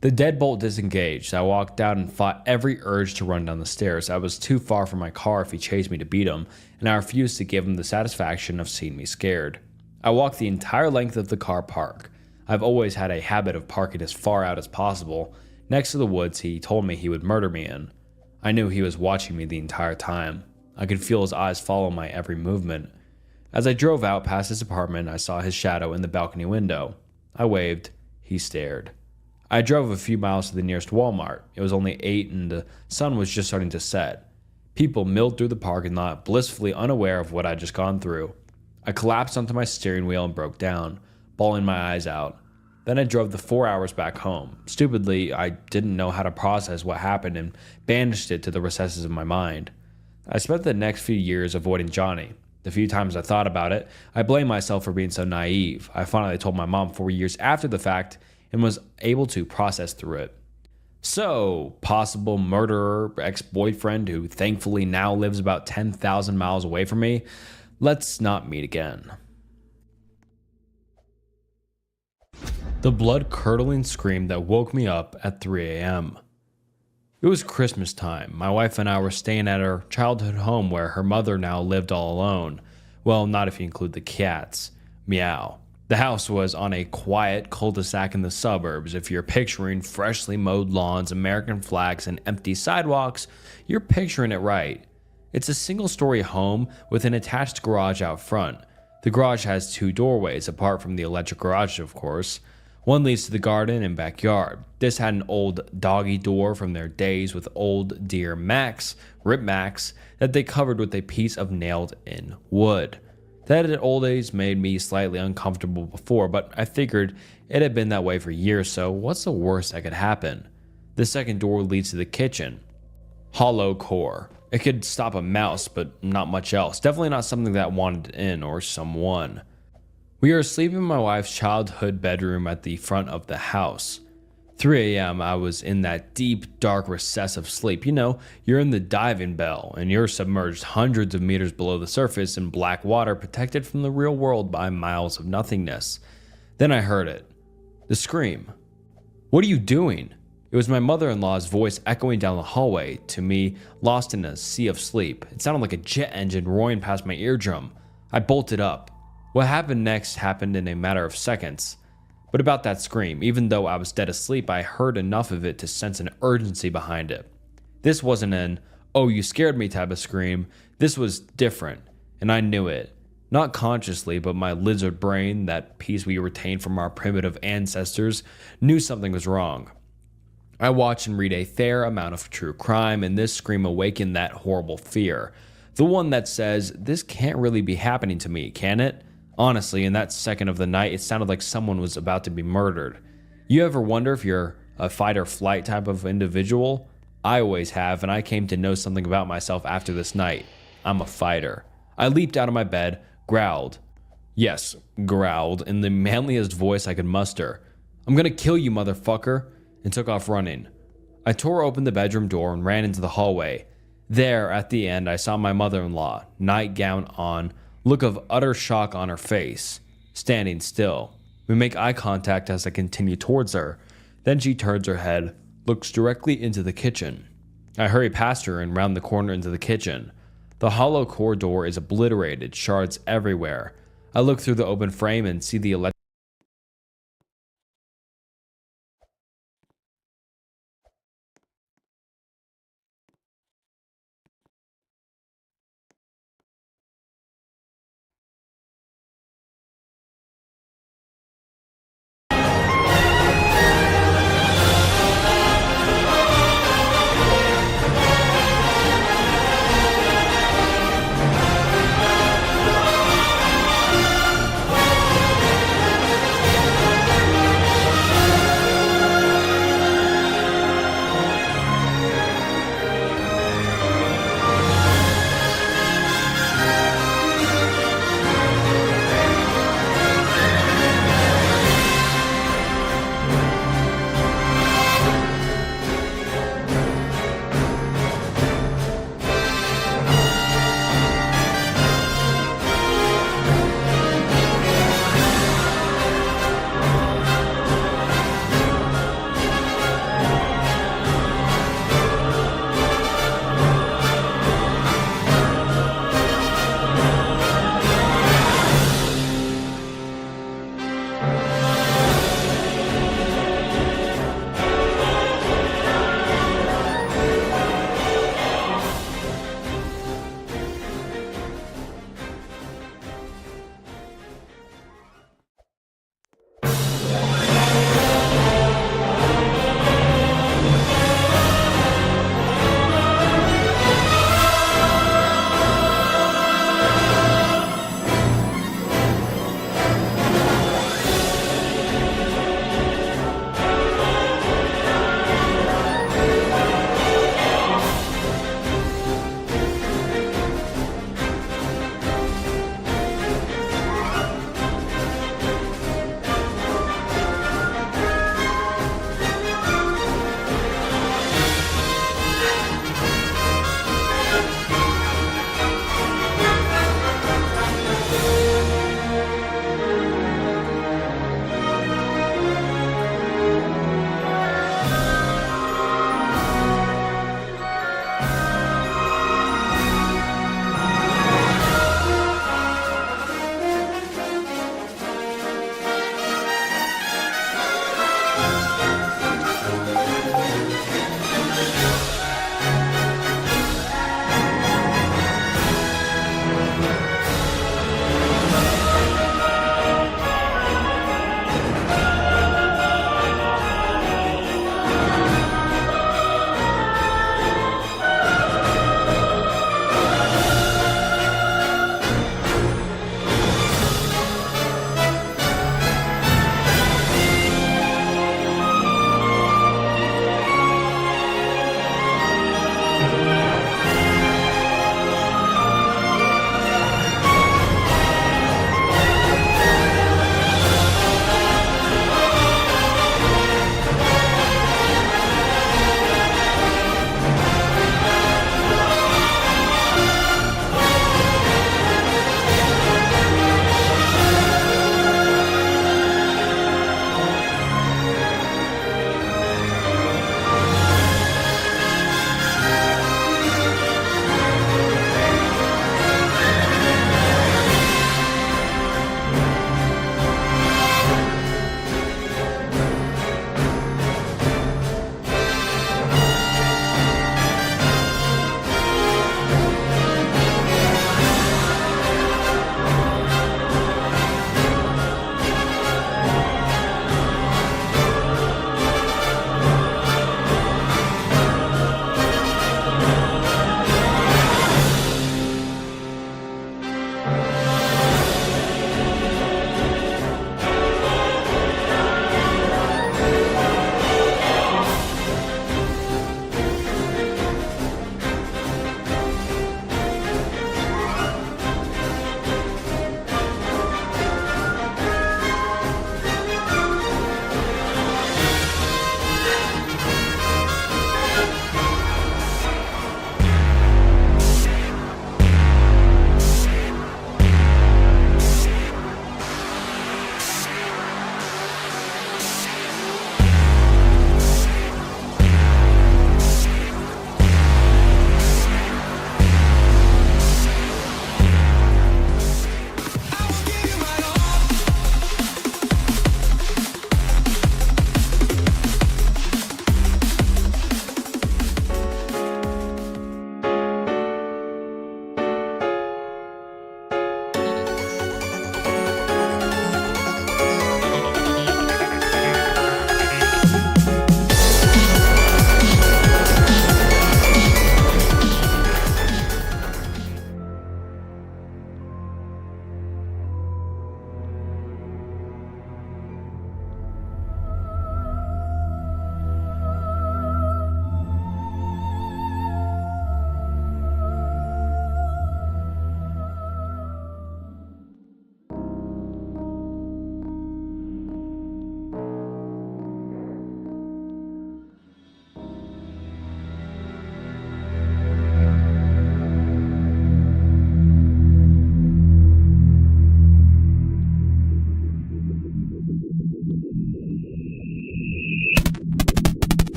The deadbolt disengaged. I walked out and fought every urge to run down the stairs. I was too far from my car if he chased me to beat him, and I refused to give him the satisfaction of seeing me scared. I walked the entire length of the car park. I've always had a habit of parking as far out as possible, next to the woods he told me he would murder me in. I knew he was watching me the entire time. I could feel his eyes follow my every movement. As I drove out past his apartment, I saw his shadow in the balcony window. I waved. He stared. I drove a few miles to the nearest Walmart. It was only 8 and the sun was just starting to set. People milled through the parking lot, blissfully unaware of what I'd just gone through. I collapsed onto my steering wheel and broke down, bawling my eyes out. Then I drove the 4 hours back home. Stupidly, I didn't know how to process what happened and banished it to the recesses of my mind. I spent the next few years avoiding Johnny. The few times I thought about it, I blamed myself for being so naive. I finally told my mom 4 years after the fact and was able to process through it. So, possible murderer, ex-boyfriend who thankfully now lives about 10,000 miles away from me, let's not meet again. The blood-curdling scream that woke me up at 3 a.m. It was Christmas time. My wife and I were staying at her childhood home where her mother now lived all alone. Well, not if you include the cats. Meow. The house was on a quiet cul-de-sac in the suburbs. If you're picturing freshly mowed lawns, American flags, and empty sidewalks, you're picturing it right. It's a single-story home with an attached garage out front. The garage has 2 doorways, apart from the electric garage, of course. One leads to the garden and backyard. This had an old doggy door from their days with old dear Rip Max, that they covered with a piece of nailed-in wood. That at old age made me slightly uncomfortable before, but I figured it had been that way for years, so what's the worst that could happen? The second door leads to the kitchen. Hollow core. It could stop a mouse, but not much else. Definitely not something that wanted in or someone. We are asleep in my wife's childhood bedroom at the front of the house. 3 a.m. I was in that deep, dark recess of sleep. You know, you're in the diving bell and you're submerged hundreds of meters below the surface in black water, protected from the real world by miles of nothingness. Then I heard it. The scream. "What are you doing?" It was my mother-in-law's voice echoing down the hallway to me, lost in a sea of sleep. It sounded like a jet engine roaring past my eardrum. I bolted up. What happened next happened in a matter of seconds. But about that scream, even though I was dead asleep, I heard enough of it to sense an urgency behind it. This wasn't an, "oh, you scared me" type of scream. This was different, and I knew it. Not consciously, but my lizard brain, that piece we retained from our primitive ancestors, knew something was wrong. I watch and read a fair amount of true crime, and this scream awakened that horrible fear. The one that says, this can't really be happening to me, can it? Honestly, in that second of the night, it sounded like someone was about to be murdered. You ever wonder if you're a fight or flight type of individual? I always have, and I came to know something about myself after this night. I'm a fighter. I leaped out of my bed, growled. Yes, growled, in the manliest voice I could muster. "I'm gonna kill you, motherfucker," and took off running. I tore open the bedroom door and ran into the hallway. There, at the end, I saw my mother-in-law, nightgown on, look of utter shock on her face, standing still. We make eye contact as I continue towards her. Then she turns her head, looks directly into the kitchen. I hurry past her and round the corner into the kitchen. The hollow core door is obliterated, shards everywhere. I look through the open frame and see the electric